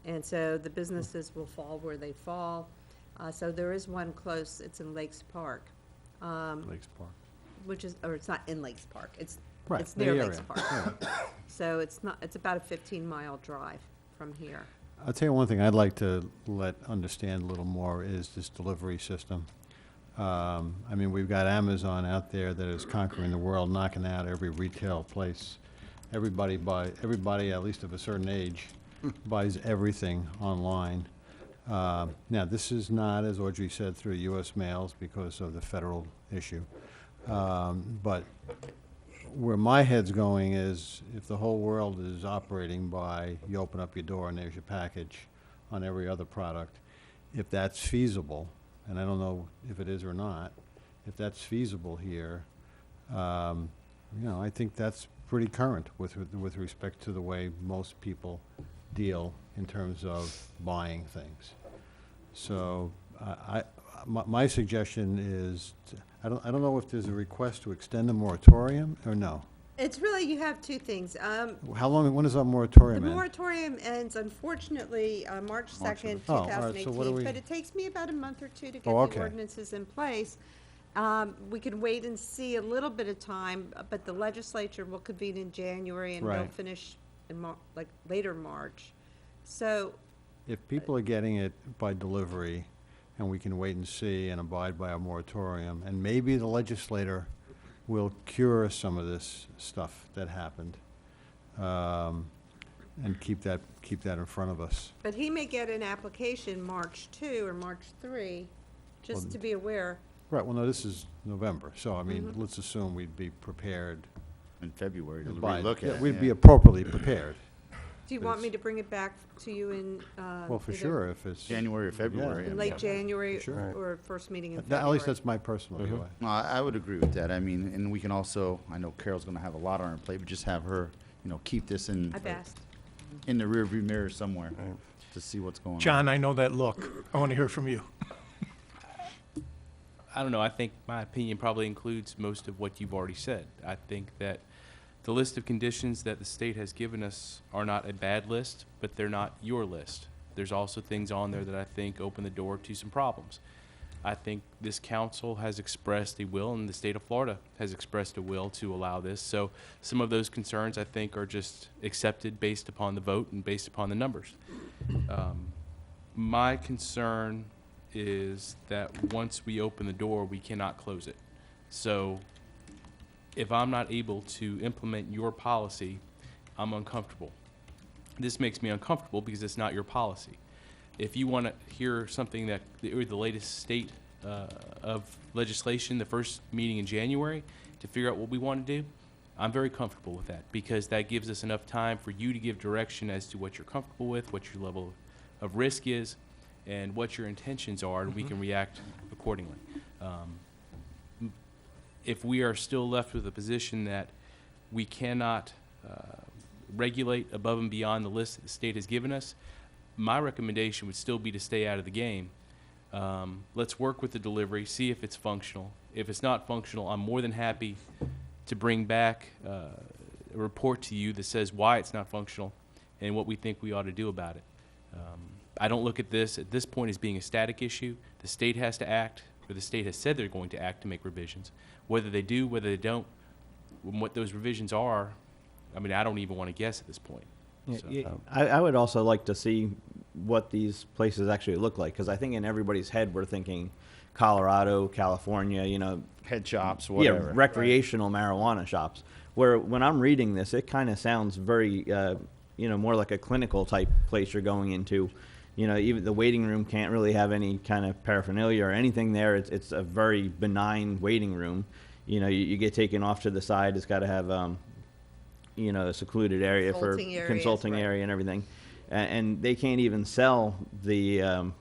And so the businesses will fall where they fall. So there is one close, it's in Lakes Park. Lakes Park. Which is, or it's not in Lakes Park, it's Right, It's the near Lakes area, Park. So it's not, it's about a 15-mile drive from here. I'll tell you one thing I'd like to understand a little more is this delivery system. I mean, we've got Amazon out there that is conquering the world, knocking out every retail place. Everybody, at least of a certain age, buys everything online. Now, this is not, as Audrey said, through U.S. mails because of the federal issue. But where my head's going is if the whole world is operating by you open up your door and there's your package on every other product, if that's feasible, and I don't know if it is or not, if that's feasible here, I think that's pretty current with respect to the way most people deal in terms of buying things. So my suggestion is, I don't know if there's a request to extend the moratorium or no. It's really, you have two things. How long, when does our moratorium The end? moratorium ends unfortunately March 2nd, Oh, all right, so what do 2018, we- but it takes me about a month or two to get Oh, okay. the ordinances in place. We can wait and see a little bit of time, but the legislature will convene in January and they'll Right. finish in later March. So If people are getting it by delivery, and we can wait and see and abide by our moratorium, and maybe the legislator will cure some of this stuff that happened, and keep that in front of us. But he may get an application March 2 or March 3, just Well, to be aware. Right, well, no, this is November, so I mean, Mhm. let's assume we'd be prepared. In February to by- relook at yeah, it, we'd be yeah. appropriately prepared. Do you But want it's- me to bring it back to you in? Well, for either sure, if it's. January or February, in I late mean. January Sure. or first meeting in At February? least that's my personal view. No, I would agree with that. I mean, and we can also, I know Carol's gonna have a lot on her plate, but just have her, keep this in. I've asked. In the rearview mirror somewhere to see what's going on. John, I know that look. I want to hear from you. I don't know. I think my opinion probably includes most of what you've already said. I think that the list of conditions that the state has given us are not a bad list, but they're not your list. There's also things on there that I think open the door to some problems. I think this council has expressed a will, and the state of Florida has expressed a will to allow this. So some of those concerns, I think, are just accepted based upon the vote and based upon the numbers. My concern is that once we open the door, we cannot close it. So if I'm not able to implement your policy, I'm uncomfortable. This makes me uncomfortable because it's not your policy. If you want to hear something that, or the latest state of legislation, the first meeting in January, to figure out what we want to do, I'm very comfortable with that because that gives us enough time for you to give direction as to what you're comfortable with, what your level of risk is, and what your intentions are, and we can react accordingly. If we are still left with a position that we cannot regulate above and beyond the list that the state has given us, my recommendation would still be to stay out of the game. Let's work with the delivery, see if it's functional. If it's not functional, I'm more than happy to bring back a report to you that says why it's not functional and what we think we ought to do about it. I don't look at this point as being a static issue. The state has to act, or the state has said they're going to act to make revisions. Whether they do, whether they don't, what those revisions are, I mean, I don't even want to guess at this point. So, I would also like to see what these places actually look like, because I think in everybody's head we're thinking Colorado, California, head shops, whatever. Yeah, recreational marijuana shops. Where when I'm reading this, it kind of sounds very, more like a clinical type place you're going into. Even the waiting room can't really have any kind of paraphernalia or anything there. It's a very benign waiting room. You get taken off to the side. It's got to have, a secluded area for consulting area and everything. And they can't even sell the,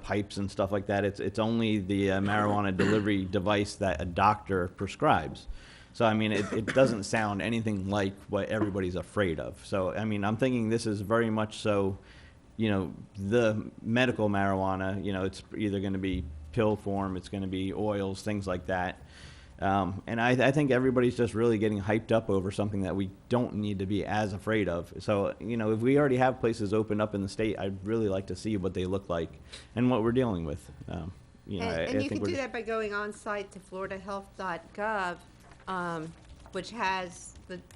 pipes and stuff like that. It's only the marijuana delivery device that a doctor prescribes. So, I mean, it doesn't sound anything like what everybody's afraid of. So, I mean, I'm thinking this is very much so, the medical marijuana, it's either going to be pill form, it's going to be oils, things like that. And I think everybody's just really getting hyped up over something that we don't need to be as afraid of. So, if we already have places opened up in the state, I'd really like to see what they look like and what we're dealing with. And you can do that by going on site to floridahealth.gov, which has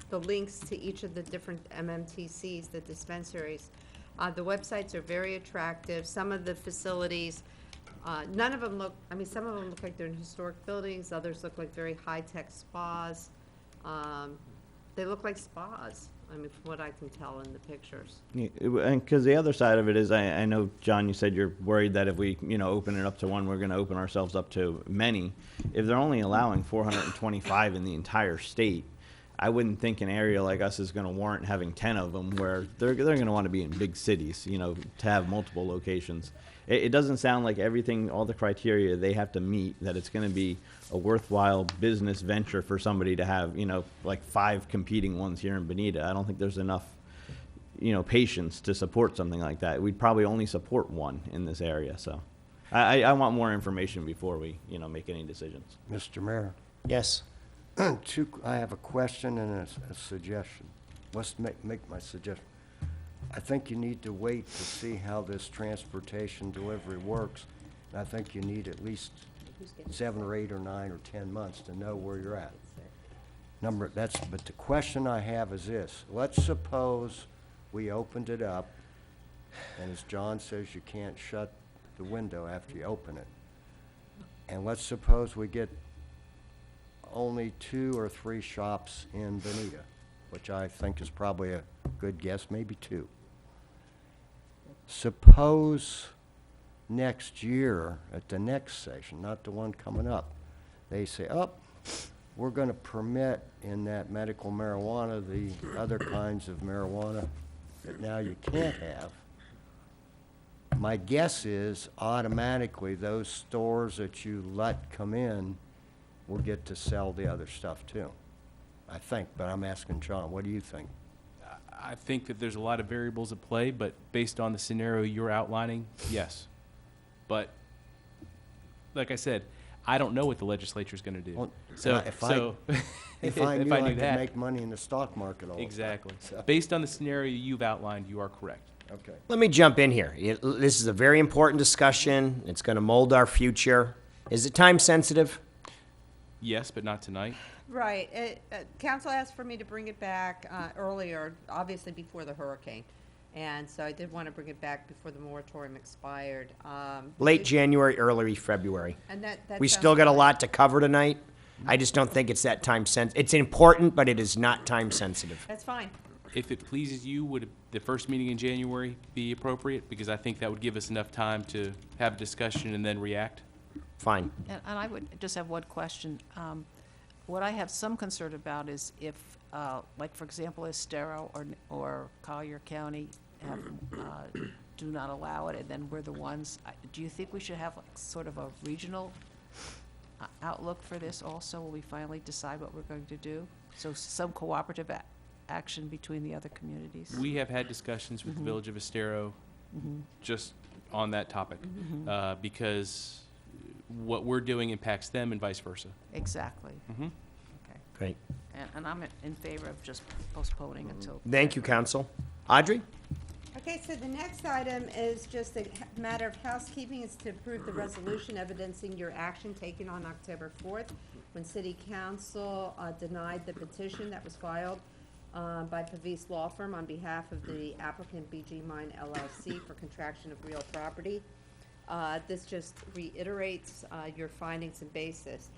the links to each of the different MMTCs, the dispensaries. The websites are very attractive. Some of the facilities, none of them look, I mean, some of them look like they're in historic buildings, others look like very high-tech spas. They look like spas, I mean, from what I can tell in the pictures. Yeah, and because the other side of it is, I know, John, you said you're worried that if we, open it up to one, we're going to open ourselves up to many. If they're only allowing 425 in the entire state, I wouldn't think an area like us is going to warrant having 10 of them, where they're going to want to be in big cities, to have multiple locations. It doesn't sound like everything, all the criteria they have to meet, that it's going to be a worthwhile business venture for somebody to have, like 5 competing ones here in Bonita. I don't think there's enough, patience to support something like that. We'd probably only support one in this area. So I want more information before we, make any decisions. Mr. Mayor, Yes. I have a question and a suggestion. Let's make my suggestion. I think you need to wait to see how this transportation delivery works. And I think you need at least 7 or 8 or 9 or 10 months to know where you're at. But the question I have is this. Let's suppose we opened it up, and as John says, you can't shut the window after you open it. And let's suppose we get only 2 or 3 shops in Bonita, which I think is probably a good guess, maybe 2. Suppose next year, at the next session, not the one coming up, they say, we're going to permit in that medical marijuana the other kinds of marijuana that now you can't have. My guess is automatically those stores that you let come in will get to sell the other stuff too. I think, but I'm asking John, what do you think? I think that there's a lot of variables at play, but based on the scenario you're outlining, yes. But like I said, I don't know what the legislature's going to do. Well, if I knew I could that, make money in the stock market all exactly. the time. So. Based on the scenario you've outlined, you are correct. Okay. Let me jump in here. This is a very important discussion. It's going to mold our future. Is it time sensitive? Yes, but not tonight. Right. Council asked for me to bring it back earlier, obviously before the hurricane. And so I did want to bring it back before the moratorium expired. Late January, early February. And that We sounds still got a fine. lot to cover tonight. I just don't think it's that time sensitive. It's important, but it is not time sensitive. That's fine. If it pleases you, would the first meeting in January be appropriate? Because I think that would give us enough time to have a discussion and then react. Fine. And I would just have one question. What I have some concern about is if, like, for example, Estero or Collier County have, do not allow it, and then we're the ones, do you think we should have like sort of a regional outlook for this also, when we finally decide what we're going to do? So some cooperative action between the other communities? We have had discussions with the Village of Estero just on that topic, because what we're doing impacts them and vice versa. Exactly. Mm-hmm. Okay. Great. And I'm in favor of just postponing until. Thank you, Council. Audrey? Okay, so the next item is just a matter of housekeeping. Is to approve the resolution evidencing your action taken on October 4th when City Council denied the petition that was filed by Pavis Law Firm on behalf of the applicant BG Mine LLC for contraction of real property. This just reiterates your findings and basis.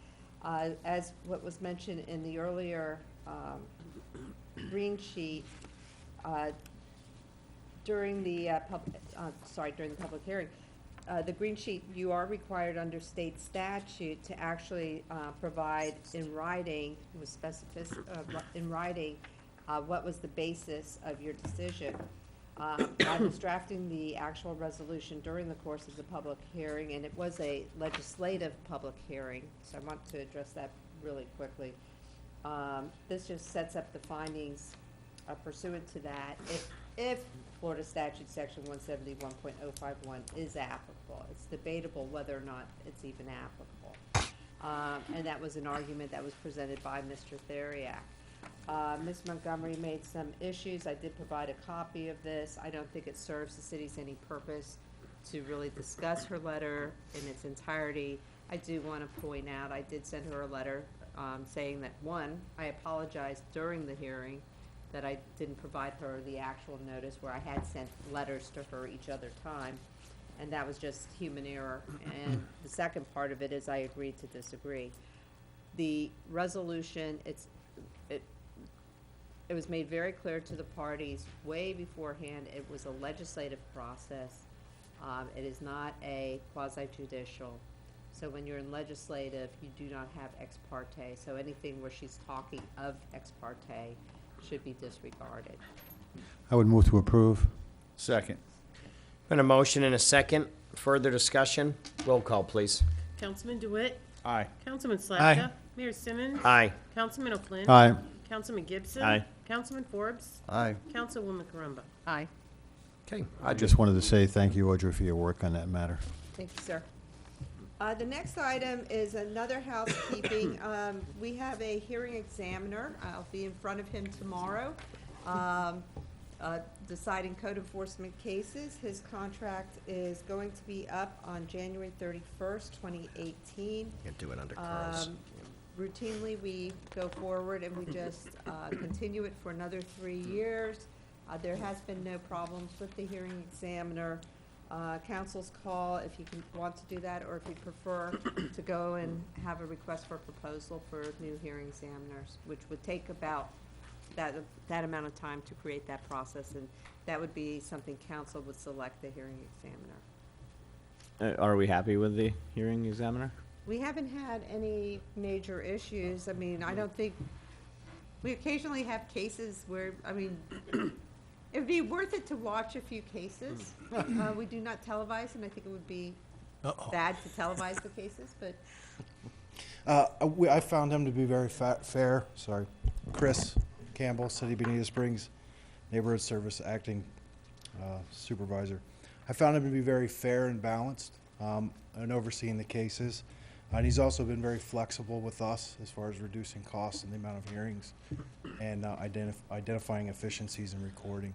As what was mentioned in the earlier green sheet, during the public hearing, the green sheet, you are required under state statute to actually provide in writing, with specificity, in writing, what was the basis of your decision. I was drafting the actual resolution during the course of the public hearing, and it was a legislative public hearing, so I want to address that really quickly. This just sets up the findings pursuant to that. If Florida statute section 171.051 is applicable, it's debatable whether or not it's even applicable. And that was an argument that was presented by Mr. Theriak. Ms. Montgomery made some issues. I did provide a copy of this. I don't think it serves the city's any purpose to really discuss her letter in its entirety. I do want to point out, I did send her a letter saying that, one, I apologized during the hearing that I didn't provide her the actual notice where I had sent letters to her each other time, and that was just human error. And the second part of it is I agreed to disagree. The resolution, it was made very clear to the parties way beforehand, it was a legislative process. It is not a quasi-judicial. So when you're in legislative, you do not have ex parte. So anything where she's talking of ex parte should be disregarded. I would move to approve. Second. Been a motion and a second. Further discussion? Roll call, please. Councilman DeWitt. Aye. Councilman Slakta. Aye. Mayor Simmons. Aye. Councilman O'Flynn. Aye. Councilman Gibson. Aye. Councilman Forbes. Aye. Councilwoman Caramba. Aye. Okay. I just wanted to say thank you, Audrey, for your work on that matter. Thank you, sir. The next item is another housekeeping. We have a hearing examiner. I'll be in front of him tomorrow, deciding code enforcement cases. His contract is going to be up on January 31st, 2018. Can't do it under Carl's. Routinely, we go forward and we just continue it for another 3 years. There has been no problems with the hearing examiner. Council's call if you want to do that, or if you prefer to go and have a request for a proposal for new hearing examiners, which would take about that amount of time to create that process, and that would be something council would select the hearing examiner. Are we happy with the hearing examiner? We haven't had any major issues. I mean, I don't think, we occasionally have cases where, I mean, it'd be worth it to watch a few cases. We do not televise, and I think it would be bad to televise the cases, but. I found him to be very fair. Sorry. Chris Campbell, City of Bonita Springs, Neighborhood Service Acting Supervisor. I found him to be very fair and balanced in overseeing the cases. And he's also been very flexible with us as far as reducing costs and the amount of hearings and identifying efficiencies in recording.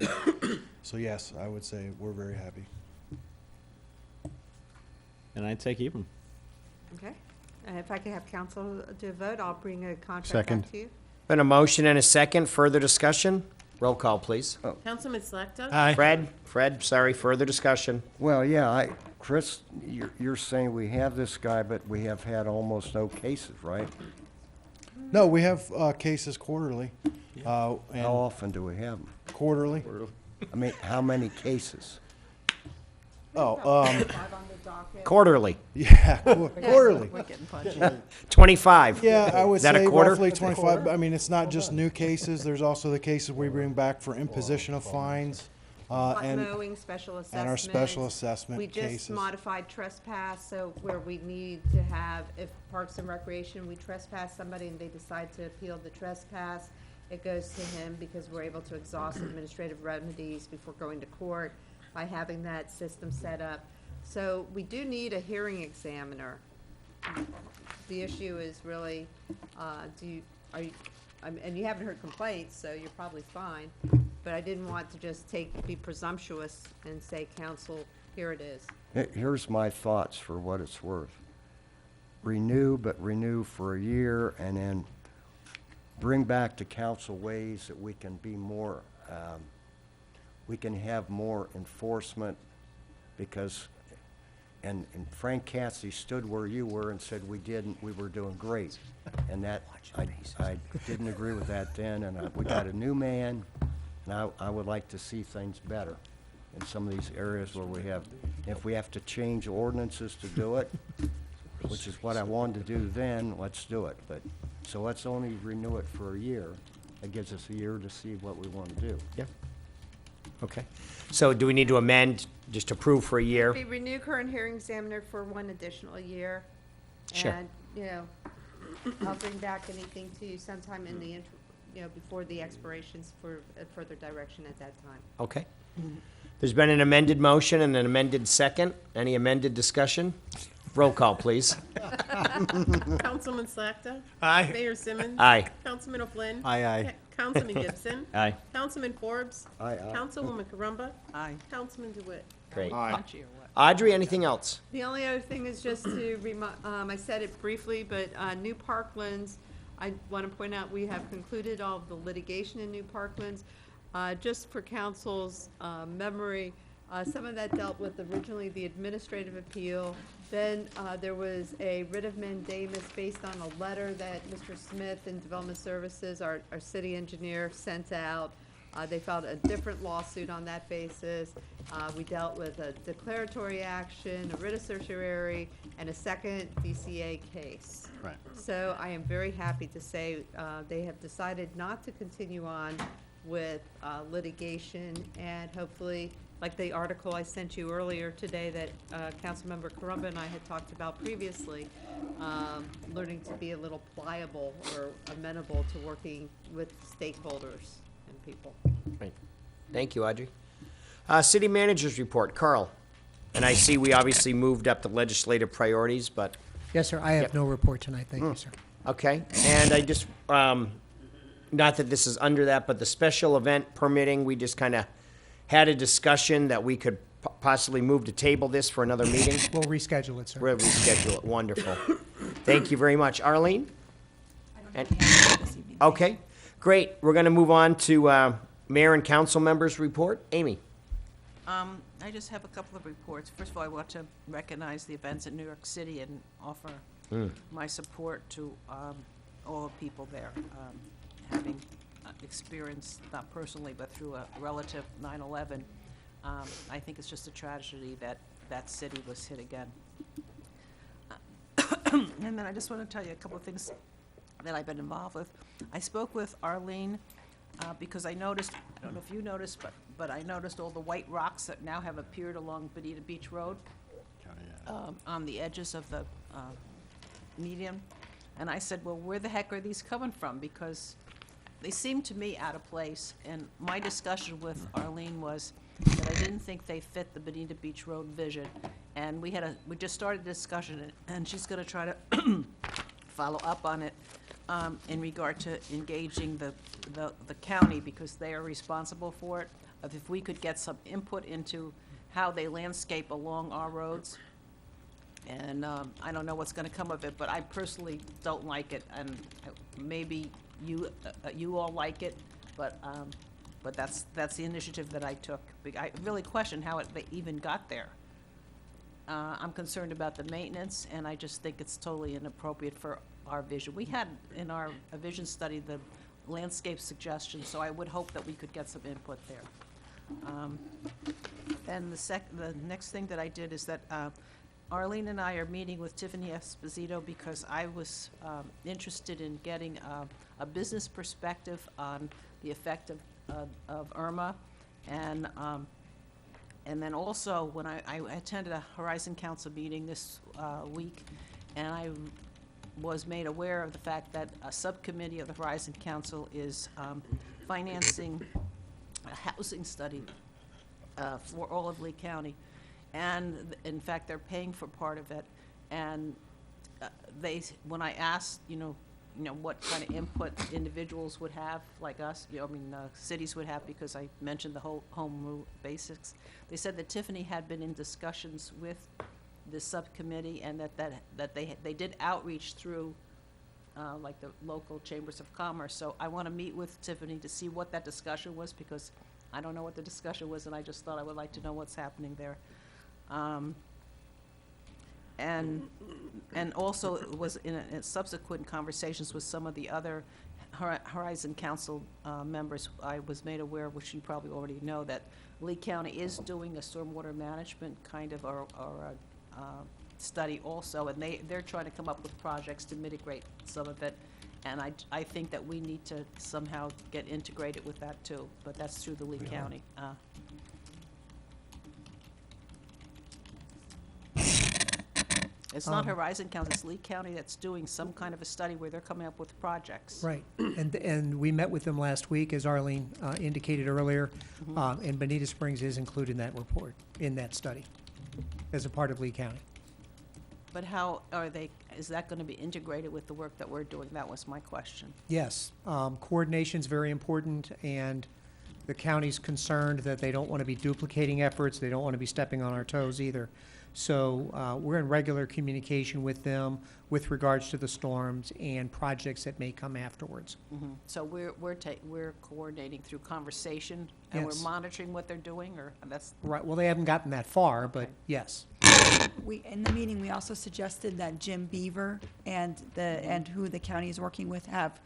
So yes, I would say we're very happy. And I'd say keep him. Okay. If I could have council to vote, I'll bring a contract Second. back to you. Been a motion and a second. Further discussion? Roll call, please. Councilman Slakta. Aye. Fred, sorry, further discussion. Well, yeah, Chris, you're saying we have this guy, but we have had almost no cases, right? No, we have cases quarterly. How often do we have them? Quarterly. I mean, how many cases? Quarterly. Yeah, quarterly. We're getting punchy. 25. Yeah, I would Is that say a quarter? roughly 25. I mean, it's not just new cases. There's also the cases we bring back for imposition of fines. And Mowing, special assessments. and our special assessment We just cases. modified trespass, so where we need to have, if Parks and Recreation, we trespass somebody and they decide to appeal the trespass, it goes to him because we're able to exhaust administrative remedies before going to court by having that system set up. So we do need a hearing examiner. The issue is really, and you haven't heard complaints, so you're probably fine. But I didn't want to be presumptuous and say, council, here it is. Here's my thoughts for what it's worth. Renew, but renew for a year, and then bring back to council ways that we can be more, we can have more enforcement, because, and Frank Cassidy stood where you were and said we were doing great. And that, I didn't agree with that then, and we got a new man, and I would like to see things better in some of these areas where we have, if we have to change ordinances to do it, which is what I wanted to do then, let's do it. But, so let's only renew it for a year. That gives us a year to see what we want to do. Yeah. Okay. So do we need to amend, just approve for a year? We renew current hearing examiner for one additional year. Sure. And, I'll bring back anything to you sometime in the, before the expirations for further direction at that time. Okay. There's been an amended motion and an amended second. Any amended discussion? Roll call, please. Councilman Slakta. Aye. Mayor Simmons. Aye. Councilman O'Flynn. Aye. Councilman Gibson. Aye. Councilman Forbes. Aye. Councilwoman Caramba. Aye. Councilman DeWitt. Great. Punchy or what? Audrey, anything else? The only other thing is just to I said it briefly, but New Parklands, I want to point out, we have concluded all of the litigation in New Parklands. Just for council's memory, some of that dealt with originally the administrative appeal. Then there was a writ of mandamus based on a letter that Mr. Smith in Development Services, our city engineer, sent out. They filed a different lawsuit on that basis. We dealt with a declaratory action, a writ of certiorari, and a second DCA case. Right. So I am very happy to say they have decided not to continue on with litigation, and hopefully, like the article I sent you earlier today that Councilmember Karumba and I had talked about previously, learning to be a little pliable or amenable to working with stakeholders and people. Right. Thank you, Audrey. City Manager's report, Carl. And I see we obviously moved up the legislative priorities, but, Yes, sir. I have Yep. no report tonight. Thank you, sir. okay. And I just, not that this is under that, but the special event permitting, we just kind of had a discussion that we could possibly move to table this for another meeting. We'll reschedule it, sir. We'll reschedule it. Wonderful. Thank you very much. Arlene? And- Okay, great. We're going to move on to mayor and council members' report. Amy? I just have a couple of reports. First of all, I want to recognize the events in New York City and offer my support to all the people there, having experienced, not personally, but through a relative 9/11. I think it's just a tragedy that that city was hit again. And then I just want to tell you a couple of things that I've been involved with. I spoke with Arlene because I noticed, I don't know if you noticed, but I noticed all the white rocks that now have appeared along Bonita Beach Road on the edges of the median. And I said, well, where the heck are these coming from? Because they seem to me out of place. And my discussion with Arlene was that I didn't think they fit the Bonita Beach Road vision. And we just started a discussion, and she's going to try to follow up on it in regard to engaging the county, because they are responsible for it. If we could get some input into how they landscape along our roads. And I don't know what's going to come of it, but I personally don't like it, and maybe you all like it, but that's the initiative that I took. I really question how they even got there. I'm concerned about the maintenance, and I just think it's totally inappropriate for our vision. We had in our vision study the landscape suggestions, so I would hope that we could get some input there. And the next thing that I did is that Arlene and I are meeting with Tiffany Esposito because I was interested in getting a business perspective on the effect of Irma, and then also when I attended a Horizon Council meeting this week, and I was made aware of the fact that a subcommittee of the Horizon Council is financing a housing study for all of Lee County. And in fact, they're paying for part of it. And when I asked, what kind of input individuals would have, like us, cities would have, because I mentioned the whole home rule basics, they said that Tiffany had been in discussions with this subcommittee, and that they did outreach through like the local chambers of commerce. So I want to meet with Tiffany to see what that discussion was, because I don't know what the discussion was, and I just thought I would like to know what's happening there. And also it was in subsequent conversations with some of the other Horizon Council members, I was made aware, which you probably already know, that Lee County is doing a stormwater management kind of or a study also, and they're trying to come up with projects to mitigate some of it. And I think that we need to somehow get integrated with that too, but that's through the Lee County. It's not Horizon Council, it's Lee County that's doing some kind of a study where they're coming up with projects. Right, and we met with them last week, as Arlene indicated earlier, and Bonita Springs is included in that report, in that study, as a part of Lee County. But how is that going to be integrated with the work that we're doing? That was my question. Yes, coordination's very important, and the county's concerned that they don't want to be duplicating efforts, they don't want to be stepping on our toes either. So we're in regular communication with them with regards to the storms and projects that may come afterwards. So we're coordinating through conversation, and we're Yes. monitoring what they're doing, or that's? Right, well, they haven't gotten that far, but yes. In the meeting, we also suggested that Jim Beaver and who the county is working with have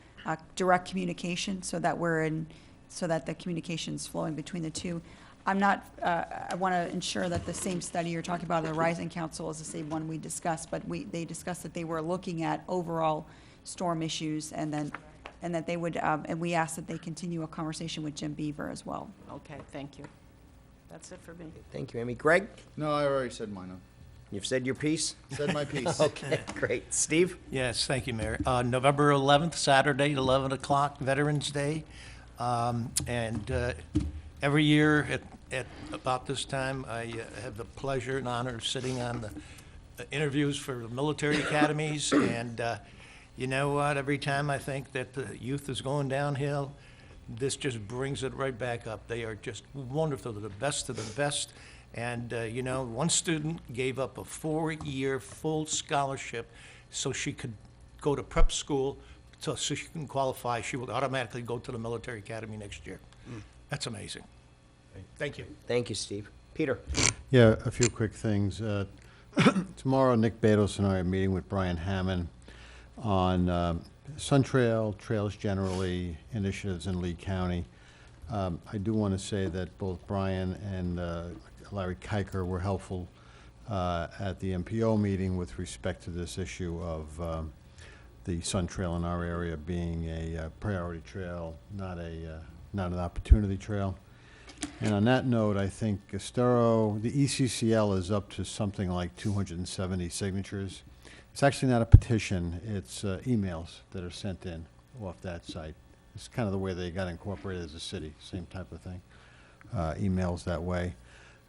direct communication so that so that the communication's flowing between the two. I'm not, I want to ensure that the same study you're talking about, the Rising Council, is the same one we discussed, but they discussed that they were looking at overall storm issues and that they would, and we asked that they continue a conversation with Jim Beaver as well. Okay, thank you. That's it for me. Thank you, Amy. Greg, No, I already said mine. you've said your piece? Said my piece. Okay, great. Steve? Yes, thank you, Mayor. November 11th, Saturday, 11 o'clock, Veterans Day. Every year at about this time, I have the pleasure and honor of sitting on the interviews for the military academies. And you know what? Every time I think that the youth is going downhill, this just brings it right back up. They are just wonderful. They're the best of the best. And, you know, one student gave up a 4-year full scholarship so she could go to prep school so she can qualify. She will automatically go to the military academy next year. That's amazing. Thank you. Thank you, Steve. Peter? Yeah, a few quick things. Tomorrow, Nick Bedos and I are meeting with Brian Hammond on Sun Trail, trails generally, initiatives in Lee County. I do want to say that both Brian and Larry Kiker were helpful at the MPO meeting with respect to this issue of the Sun Trail in our area being a priority trail, not an opportunity trail. And on that note, I think Estero, the ECCL is up to something like 270 signatures. It's actually not a petition, it's emails that are sent in off that site. It's kind of the way they got incorporated as a city, same type of thing, emails that way.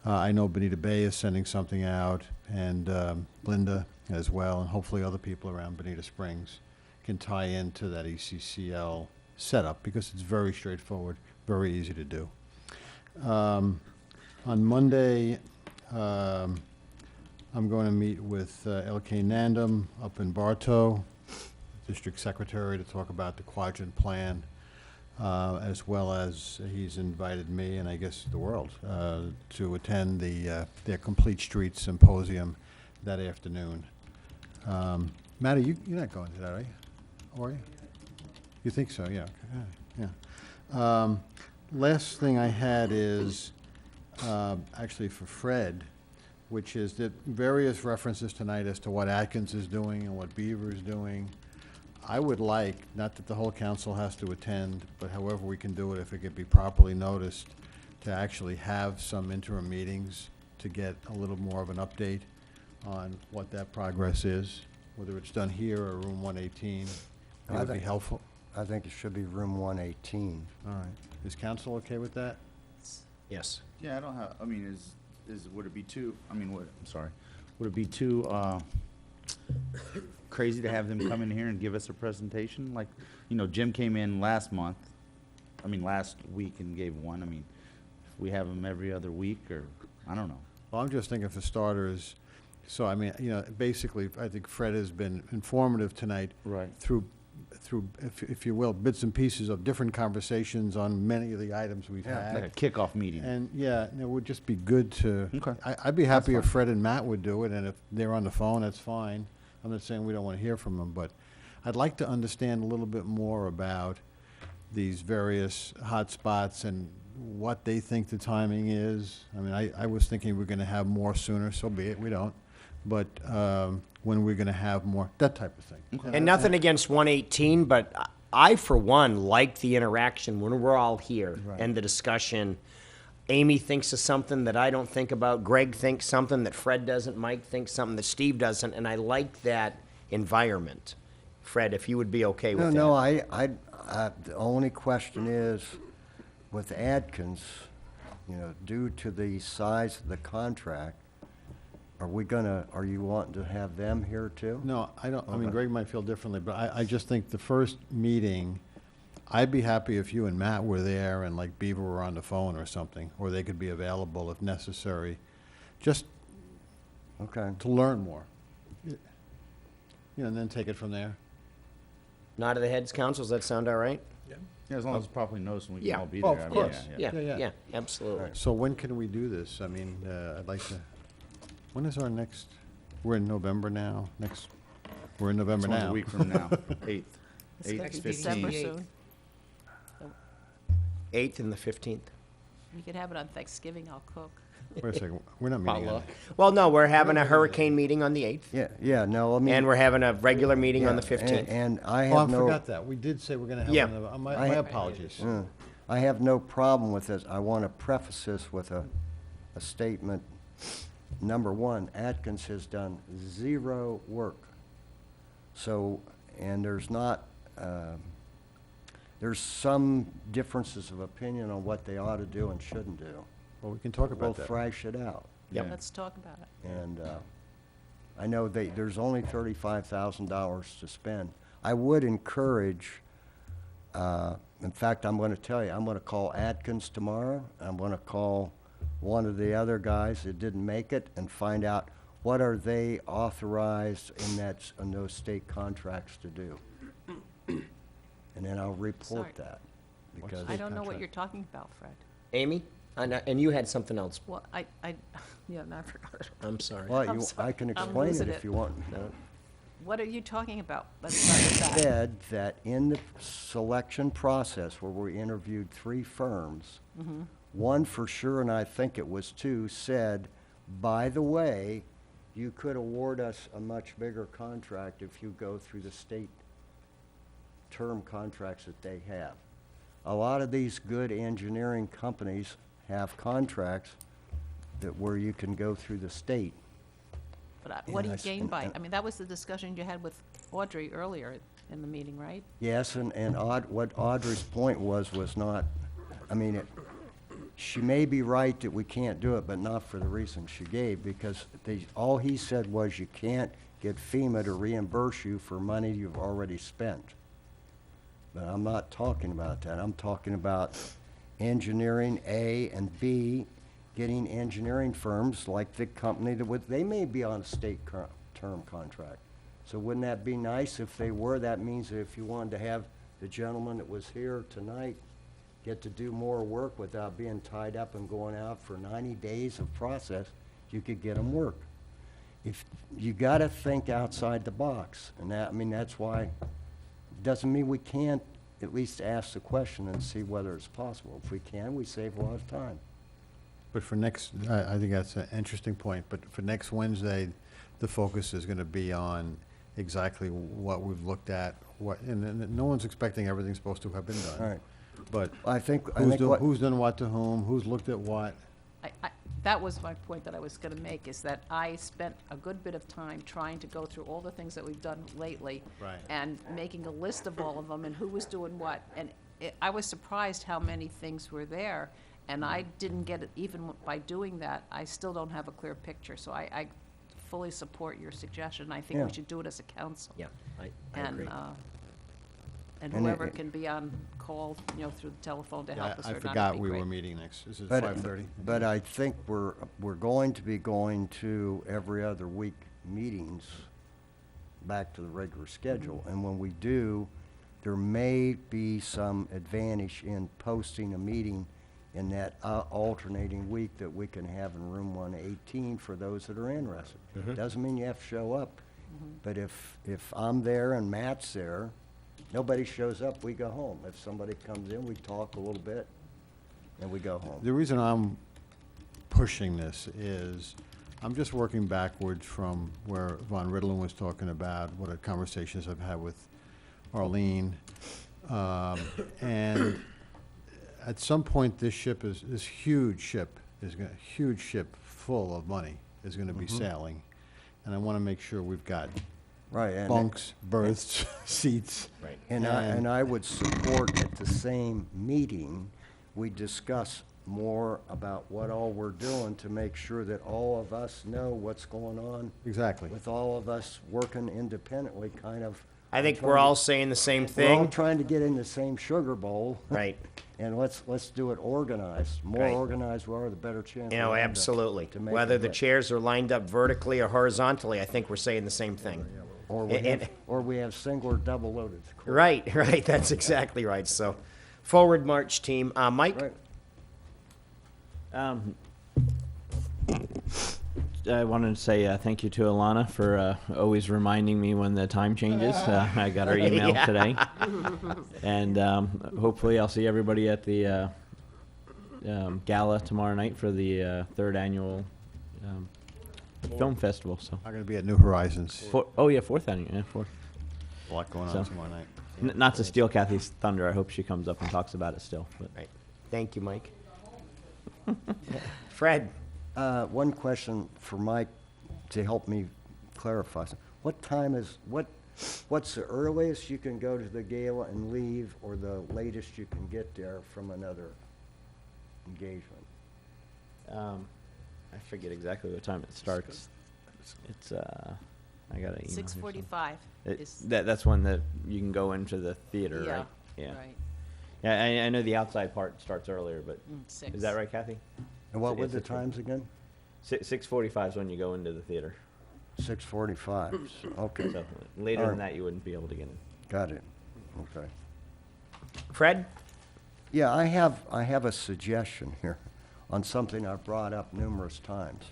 I know Bonita Bay is sending something out, and Linda as well, and hopefully other people around Bonita Springs can tie into that ECCL setup, because it's very straightforward, very easy to do. On Monday, I'm going to meet with L.K. Nandam up in Bartow, District Secretary, to talk about the quadrant plan, as well as he's invited me, and I guess the world, to attend their Complete Streets Symposium that afternoon. Matty, you're not going to that, are you? Or are you? You think so? Yeah. Okay. Yeah. Last thing I had is actually for Fred, which is that various references tonight as to what Atkins is doing and what Beaver is doing. I would like, not that the whole council has to attend, but however we can do it, if it could be properly noticed, to actually have some interim meetings to get a little more of an update on what that progress is, whether it's done here or room 118. That would be helpful. I think it should be room 118. All right. Is council okay with that? Yes. Yeah, I don't have, I mean, would it be too, I'm sorry, would it be too, crazy to have them come in here and give us a presentation? Like, you know, Jim came in last week and gave one. I mean, if we have them every other week, or, I don't know. Well, I'm just thinking for starters, so I mean, you know, basically, I think Fred has been informative tonight. Right. Through, if you will, bits and pieces of different conversations on many of the items we've Yeah, had. like a kickoff meeting. And, yeah, it would just be good to. Okay. I'd be happy if fine. Fred and Matt would do it, and if they're on the phone, that's fine. I'm not saying we don't want to hear from them, but I'd like to understand a little bit more about these various hot spots and what they think the timing is. I mean, I was thinking we're going to have more sooner, so be it, we don't. But when we're going to have more, that type of thing. And nothing against 118, but I, for one, like the interaction when we're all here and the discussion. Amy thinks of something that I don't think about. Greg thinks something that Fred doesn't. Mike thinks something that Steve doesn't. And I like that environment. Fred, if you would be okay with that. No, the only question is, with Adkins, you know, due to the size of the contract, are you wanting to have them here too? No, I don't, I mean, Okay. Greg might feel differently, but I just think the first meeting, I'd be happy if you and Matt were there and like Beaver were on the phone or something, or they could be available if necessary. Just Okay. to learn more. You know, and then take it from there. Nod of the heads, council, does that sound all right? Yeah, as long as it's properly noticed and we can Yeah. all be Oh, there. of I mean, course. Yeah, Yeah, yeah. yeah, absolutely. So when can we do this? I mean, I'd like to, when is our next, we're in November now, we're in November It's now. only a week from now, 8th. It's gonna 8th, be December 15th. soon. 8th and the 15th. You could have it on Thanksgiving, I'll cook. Wait a second, we're not meeting on Potluck. Well, no, we're having a hurricane meeting on the 8th, Yeah, no, I mean. and we're having a regular meeting on the yeah, 15th. And I Oh, I have no. forgot that. We did say we're gonna have Yeah. another, my I- apologies. I have no problem with this. I want to preface this with a statement. Number one, Atkins has done zero work. So, and there's not, there's some differences of opinion on what they ought to do and shouldn't do. Well, we can talk about We'll that. thrash it out. Yep. Let's talk about it. And I know there's only $35,000 to spend. I would encourage, in fact, I'm going to tell you, I'm going to call Atkins tomorrow. I'm going to call one of the other guys that didn't make it and find out what are they authorized in those state contracts to do. And then I'll report Sorry. that. Because I don't know what you're talking about, Fred. Amy? And you had something else. Well, yeah, no, I forgot it. I'm sorry. Well, I'm I sorry. can I'm explain losing it if you want. What are you talking about? Let's start with that. Said that in the selection process where we interviewed 3 firms, one for sure, and I think it was 2, said, by the way, you could award us a much bigger contract if you go through the state term contracts that they have. A lot of these good engineering companies have contracts where you can go through the state. But what do you And gain by it? I mean, that was the discussion you had with Audrey earlier in the meeting, right? Yes, and what Audrey's point was not, I mean, she may be right that we can't do it, but not for the reason she gave, because all he said was you can't get FEMA to reimburse you for money you've already spent. But I'm not talking about that. I'm talking about engineering, A, and B, getting engineering firms like the company they may be on a state term contract. So wouldn't that be nice if they were? That means that if you wanted to have the gentleman that was here tonight get to do more work without being tied up and going out for 90 days of process, you could get them work. If you got to think outside the box, and that's why. Doesn't mean we can't at least ask the question and see whether it's possible. If we can, we save a lot of time. But for I think that's an interesting point, but for next Wednesday, the focus is gonna be on exactly what we've looked at, and no one's expecting everything's supposed to have been done. All right. But I think who's done what to whom, who's looked at what? That was my point that I was going to make, is that I spent a good bit of time trying to go through all the things that we've done lately. Right. And making a list of all of them and who was doing what. And I was surprised how many things were there. And I didn't get it, even by doing that, I still don't have a clear picture. So I fully support your suggestion. I think Yeah. we should do it as a council. Yeah, I And, agree. and And whoever it- can be on call, through the telephone to Yeah, help us I or not, forgot would be we were great. meeting next. This is But 5:30. But I think we're going to be going to every other week meetings back to the regular schedule. And when we do, there may be some advantage in posting a meeting in that alternating week that we can have in room 118 for those that are interested. Doesn't mean you have to show up. But if I'm there and Matt's there, nobody shows up, we go home. If somebody comes in, we talk a little bit, and we go home. The reason I'm pushing this is, I'm just working backwards from where Von Riddlen was talking about, what the conversations I've had with Arlene. And at some point, this huge ship full of money is gonna be sailing. And I wanna make sure we've got Right, and bunks, berths, seats. Right. And I would support at the same meeting, we discuss more about what all we're doing to make sure that all of us know what's going on. Exactly. With all of us working independently, kind of I think we're all saying the same We're all thing. trying to get in the same sugar bowl. Right. And let's do it organized. More Right. organized we are, the better chance. You we know, have absolutely. to make Whether it the hit. chairs are lined up vertically or horizontally, I think we're saying the same thing. Or we have single or double loaded. Right, right, that's exactly right. So, forward march, team. Mike? Right. I wanted to say thank you to Alana for always reminding me when the time changes. I got her email Yeah. today. And hopefully I'll see everybody at the gala tomorrow night for the third annual film festival. So I'm going to be at New Horizons. Oh yeah, fourth annual. Yeah, fourth. A lot going So, on tomorrow night. Not to steal Kathy's thunder. I hope she comes up and talks about it still. But. Right. Thank you, Mike. Fred? One question for Mike to help me clarify. What time is, what's the earliest you can go to the gala and leave, or the latest you can get there from another engagement? I forget exactly what time it starts. It's I got an email. 6:45 is. That's when you can go into the theater, Yeah, right? Yeah. right. Yeah, I know the outside part starts earlier, but 6. is that right, Kathy? And what Yeah, were the 6:45. times again? 6:45 is when you go into the theater. 6:45, okay. So later All than right. that, you wouldn't be able to get in. Got it, okay. Fred? Yeah, I have a suggestion here on something I've brought up numerous times.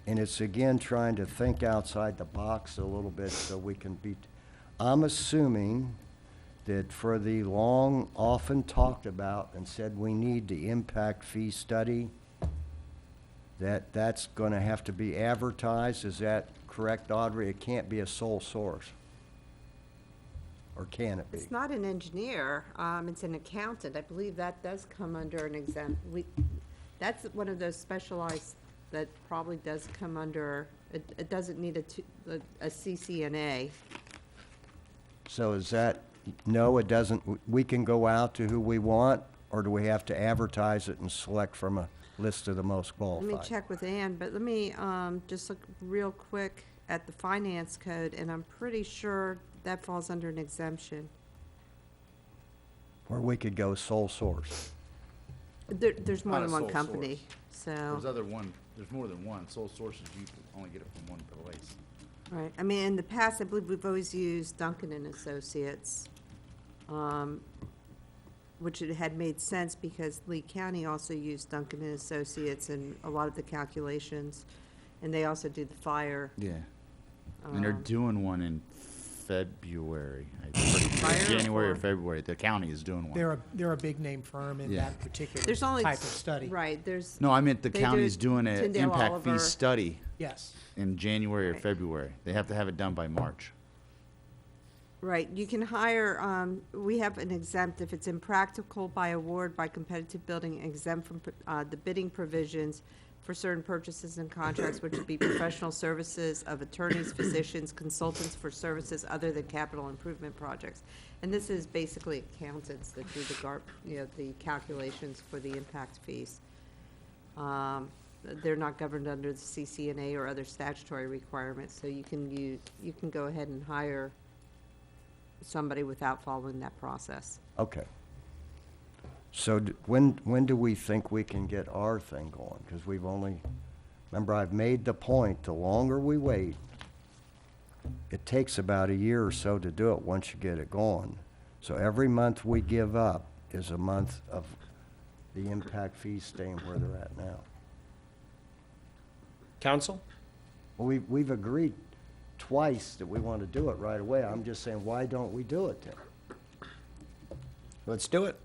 And it's again trying to think outside the box a little bit so we can be, I'm assuming that for the long, often talked about and said we need the impact fee study, that's gonna have to be advertised. Is that correct, Audrey? It can't be a sole source. Or can it be? It's not an engineer, it's an accountant. I believe that does come under an that's one of those specialized, that probably does come under, it doesn't need a CCNA. So is that, no, it doesn't, we can go out to who we want, or do we have to advertise it and select from a list of the most qualified? Let me check with Ann, but let me just look real quick at the finance code, and I'm pretty sure that falls under an exemption. Or we could go sole source. There's more Not a than one sole company, source. so. There's more than one. Sole sources, you can only get it from one place. Right, I mean, in the past, I believe we've always used Duncan and Associates, which it had made sense because Lee County also used Duncan and Associates in a lot of the calculations, and they also do the fire. Yeah. And they're doing one in February. Fire January or or- February. The county is doing one. They're a big name firm in Yeah. that particular There's only, type of study. right, there's. No, I meant the they do county's doing an Tyndale impact fee Oliver. study Yes. in January or Right. February. They have to have it done by March. Right, you can hire, we have an exempt, if it's impractical by award by competitive building, exempt from the bidding provisions for certain purchases and contracts, which would be professional services of attorneys, physicians, consultants for services other than capital improvement projects. And this is basically accountants that do the calculations for the impact fees. They're not governed under the CCNA or other statutory requirements, so you can go ahead and hire somebody without following that process. Okay. So when do we think we can get our thing going? Because we've only, remember, I've made the point, the longer we wait, it takes about a year or so to do it once you get it going. So every month we give up is a month of the impact fees staying where they're at now. Council? Well, we've agreed twice that we want to do it right away. I'm just saying, why don't we do it then? Let's do it.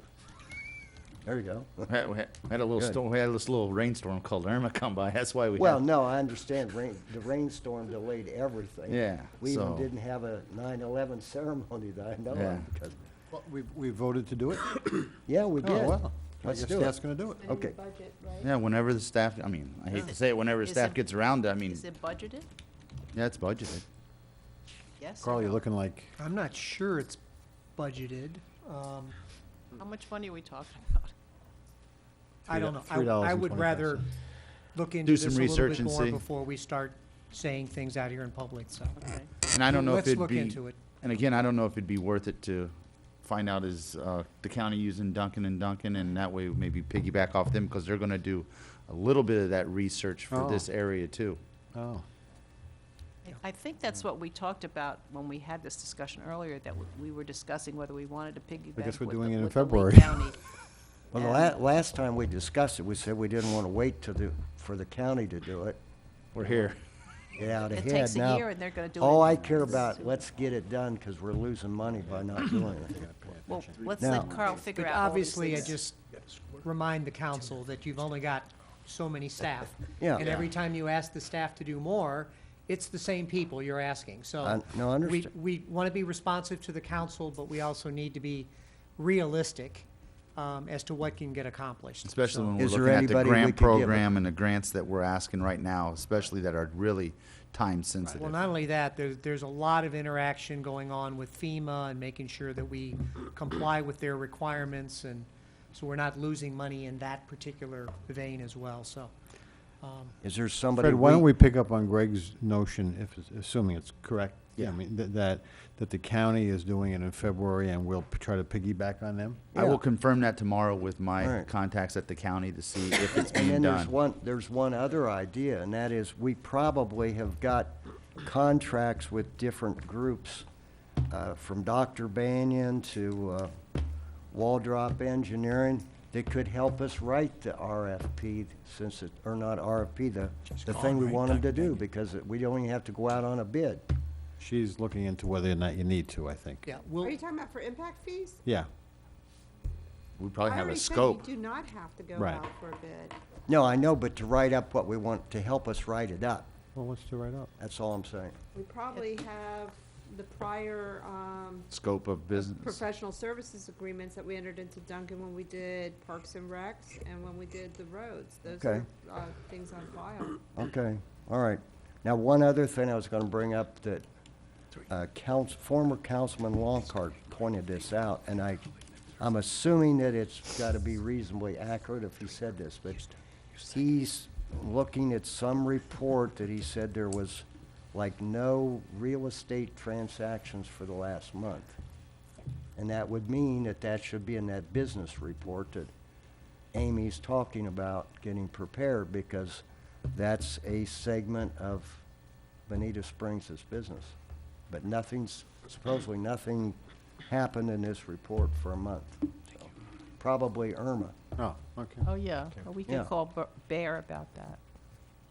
There you go. We had a little Good. storm. We had this little rainstorm called Irma come by. That's why we. Well, had, no, I understand the rainstorm delayed everything. Yeah, We even so- didn't have a 9/11 ceremony that I know Yeah. of because, Well, we voted to do it? yeah, we Oh, did. well. I Let's guess do it. that's going to do it. Okay. Yeah, whenever the staff. I mean, I hate to say it. Whenever Is staff it- gets around, I mean, Is it budgeted? yeah, it's budgeted. Yes? or Carl, you're no? looking like, I'm not sure it's budgeted. How much money are we talking about? I don't know. I would $3.25. rather look into Do this some a little research bit and more see. before we start saying things out here in public, so. And I don't know Let's if it'd look be. into it. And again, I don't know if it'd be worth it to find out is the county using Duncan and Duncan, and that way maybe piggyback off them, because they're going to do a little bit of that research for Oh. this area too. Oh. I think that's what we talked about when we had this discussion earlier, that we were discussing whether we wanted to piggyback I guess we're with doing the- it in with the Lee February. County. Well, the last time we discussed it, we said we didn't want to wait for the county to do it. We're here. Get out It ahead. takes a Now, year and they're gonna do it all in I 9 care months. about, let's get it done, because we're losing money by not doing it. Well, let's Now- let Carl figure But out all these obviously, I things. just remind the council that you've only got so many staff. Yeah. And every time you ask the staff to do more, it's the same people you're asking, so. No, I understand. We want to be responsive to the council, but we also need to be realistic as to what can get accomplished. Especially So- when we're Is there looking at the anybody we grant could give a- program and the grants that we're asking right now, especially that are really time sensitive. Well, not only that, there's a lot of interaction going on with FEMA and making sure that we comply with their requirements, and so we're not losing money in that particular vein as well, so. Is there somebody? Fred, why don't we pick up on Greg's notion, assuming it's correct? Yeah. I mean, that the county is doing it in February, and we'll try to piggyback on them? I will confirm that tomorrow with my All right. contacts at the county to see if it's And being then done. there's one other idea, and that is we probably have got contracts with different groups, from Dr. Banyan to Waldrop Engineering, that could help us write the RFP, or not RFP, the thing we want them to do, because we don't even have to go out on a bid. She's looking into whether or not you need to, I think. Yeah, Are you talking about for impact fees? Yeah. We probably I have a already said scope. you do not have to go Right. out for a bid. No, I know, but to write up what we want, to help us write it up, Well, what's to write up? that's all I'm saying. We probably have the prior, Scope of business. professional services agreements that we entered into Duncan when we did Parks and Recs and when we did the roads. Those Okay. are, things on file. Okay, all right. Now, one other thing I was gonna bring up that, former Councilman Longcart pointed this out, and I'm assuming that it's gotta be reasonably accurate if he said this, but he's looking at some report that he said there was like no real estate transactions for the last month. And that would mean that should be in that business report that Amy's talking about getting prepared, because that's a segment of Bonita Springs' business. But supposedly nothing happened in this report for a month. So, probably Irma. Oh, okay. Oh, yeah, or we Yeah. can call Bear about that,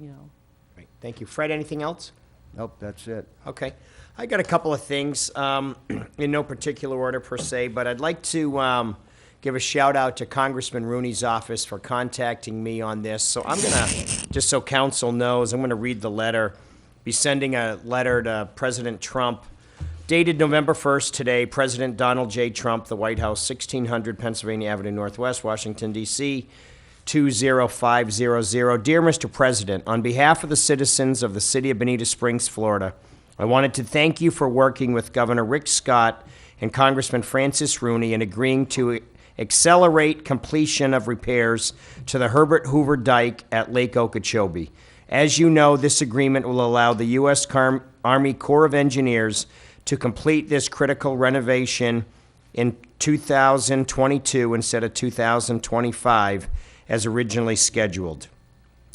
you know. Great, thank you. Fred, anything else? Nope, that's it. Okay. I got a couple of things, in no particular order per se, but I'd like to give a shout out to Congressman Rooney's office for contacting me on this. So I'm going to, just so council knows, I'm going to read the letter, be sending a letter to President Trump. Dated November 1st today, President Donald J. Trump, the White House, 1600 Pennsylvania Avenue Northwest, Washington, D.C., 20500. Dear Mr. President, on behalf of the citizens of the city of Bonita Springs, Florida, I wanted to thank you for working with Governor Rick Scott and Congressman Francis Rooney in agreeing to accelerate completion of repairs to the Herbert Hoover Dike at Lake Okeechobee. As you know, this agreement will allow the U.S. Army Corps of Engineers to complete this critical renovation in 2022 instead of 2025 as originally scheduled.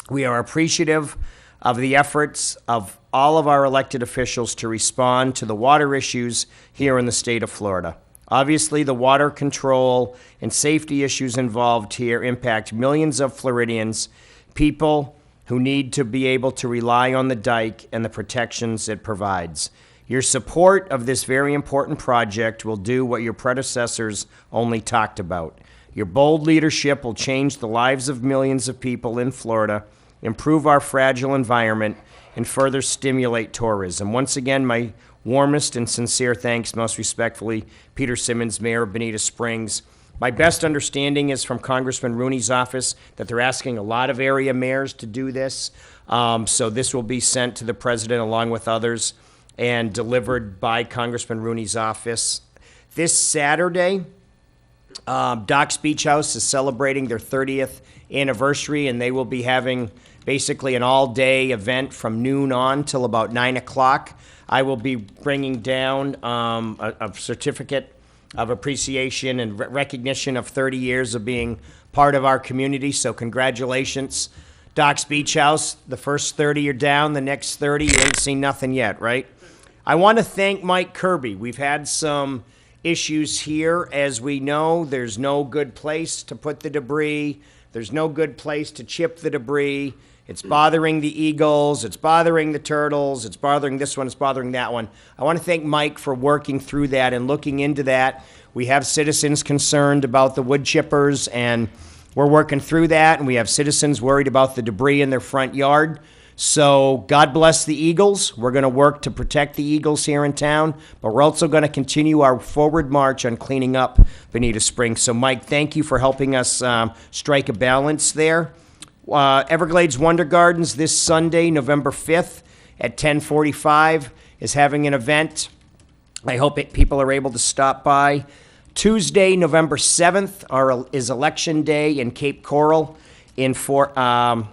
We are appreciative of the efforts of all of our elected officials to respond to the water issues here in the state of Florida. Obviously, the water control and safety issues involved here impact millions of Floridians, people who need to be able to rely on the dike and the protections it provides. Your support of this very important project will do what your predecessors only talked about. Your bold leadership will change the lives of millions of people in Florida, improve our fragile environment, and further stimulate tourism. Once again, my warmest and sincere thanks, most respectfully, Peter Simmons, Mayor of Bonita Springs. My best understanding is from Congressman Rooney's office that they're asking a lot of area mayors to do this. So this will be sent to the president along with others and delivered by Congressman Rooney's office. This Saturday, Doc's Beach House is celebrating their 30th anniversary, and they will be having basically an all-day event from noon on till about 9 o'clock. I will be bringing down a certificate of appreciation and recognition of 30 years of being part of our community. So congratulations, Doc's Beach House. The first 30 you're down, the next 30 you ain't seen nothing yet, right? I want to thank Mike Kirby. We've had some issues here. As we know, there's no good place to put the debris. There's no good place to chip the debris. It's bothering the eagles. It's bothering the turtles. It's bothering this one. It's bothering that one. I want to thank Mike for working through that and looking into that. We have citizens concerned about the wood chippers, and we're working through that. And we have citizens worried about the debris in their front yard. So God bless the eagles. We're going to work to protect the eagles here in town, but we're also going to continue our forward march on cleaning up Bonita Springs. So Mike, thank you for helping us strike a balance there. Everglades Wonder Gardens this Sunday, November 5th at 10:45 is having an event. I hope people are able to stop by. Tuesday, November 7th is Election Day in Cape Coral in Fort Myers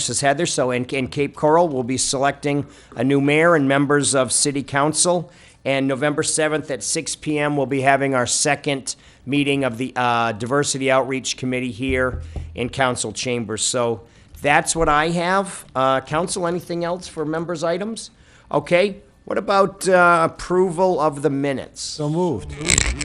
has had theirs. So in Cape Coral, we'll be selecting a new mayor and members of City Council. And November 7th at 6 p.m., we'll be having our second meeting of the Diversity Outreach Committee here in Council Chambers. So that's what I have. Council, anything else for members' items? Okay. What about approval of the minutes? So moved.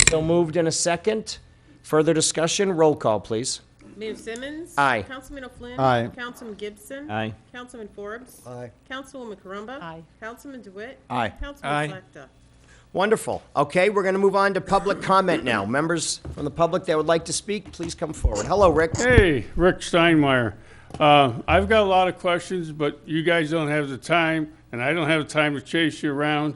So moved in a second. Further discussion? Roll call, please. Mayor Simmons. Aye. Councilman O'Flynn. Aye. Councilman Gibson. Aye. Councilman Forbes. Aye. Councilwoman Carumba. Aye. Councilman DeWitt. Aye. Councilman Aye. Slechta. Wonderful. Okay, we're going to move on to public comment now. Members from the public that would like to speak, please come forward. Hello, Rick. Hey, Rick Steinmeier. I've got a lot of questions, but you guys don't have the time, and I don't have the time to chase you around.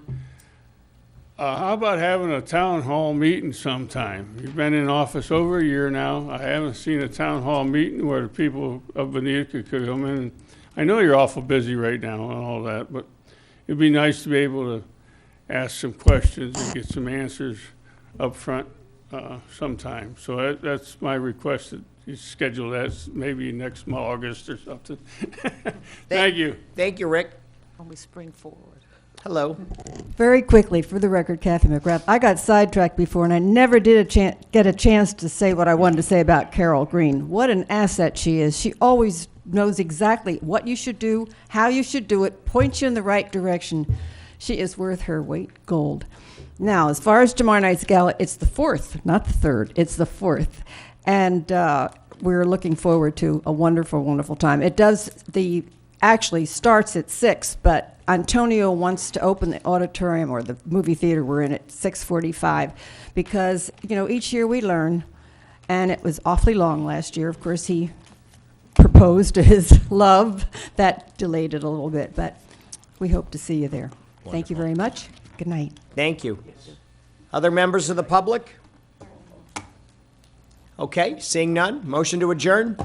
How about having a town hall meeting sometime? You've been in office over a year now. I haven't seen a town hall meeting where the people of Bonita could come in. I know you're awful busy right now and all that, but it'd be nice to be able to ask some questions and get some answers up front sometime. So that's my request, that you schedule that maybe next August or something. Thank you. Thank you, Rick. Always spring forward. Hello. Very quickly, for the record, Kathy McGrath, I got sidetracked before, and I never did get a chance to say what I wanted to say about Carol Green. What an asset she is. She always knows exactly what you should do, how you should do it, points you in the right direction. She is worth her weight gold. Now, as far as tomorrow night's gala, it's the 4th, not the 3rd. It's the 4th. And we're looking forward to a wonderful, wonderful time. Actually starts at 6, but Antonio wants to open the auditorium or the movie theater we're in at 6:45 because, each year we learn, and it was awfully long last year. Of course, he proposed to his love. That delayed it a little bit, but we hope to see you there. Wonderful. Thank you very much. Good night. Thank you. Other members of the public? Okay, seeing none, motion to adjourn?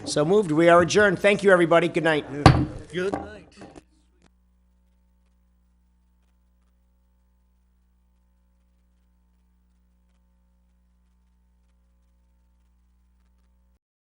So moved. We are adjourned. Thank you, everybody. Good night. Good night.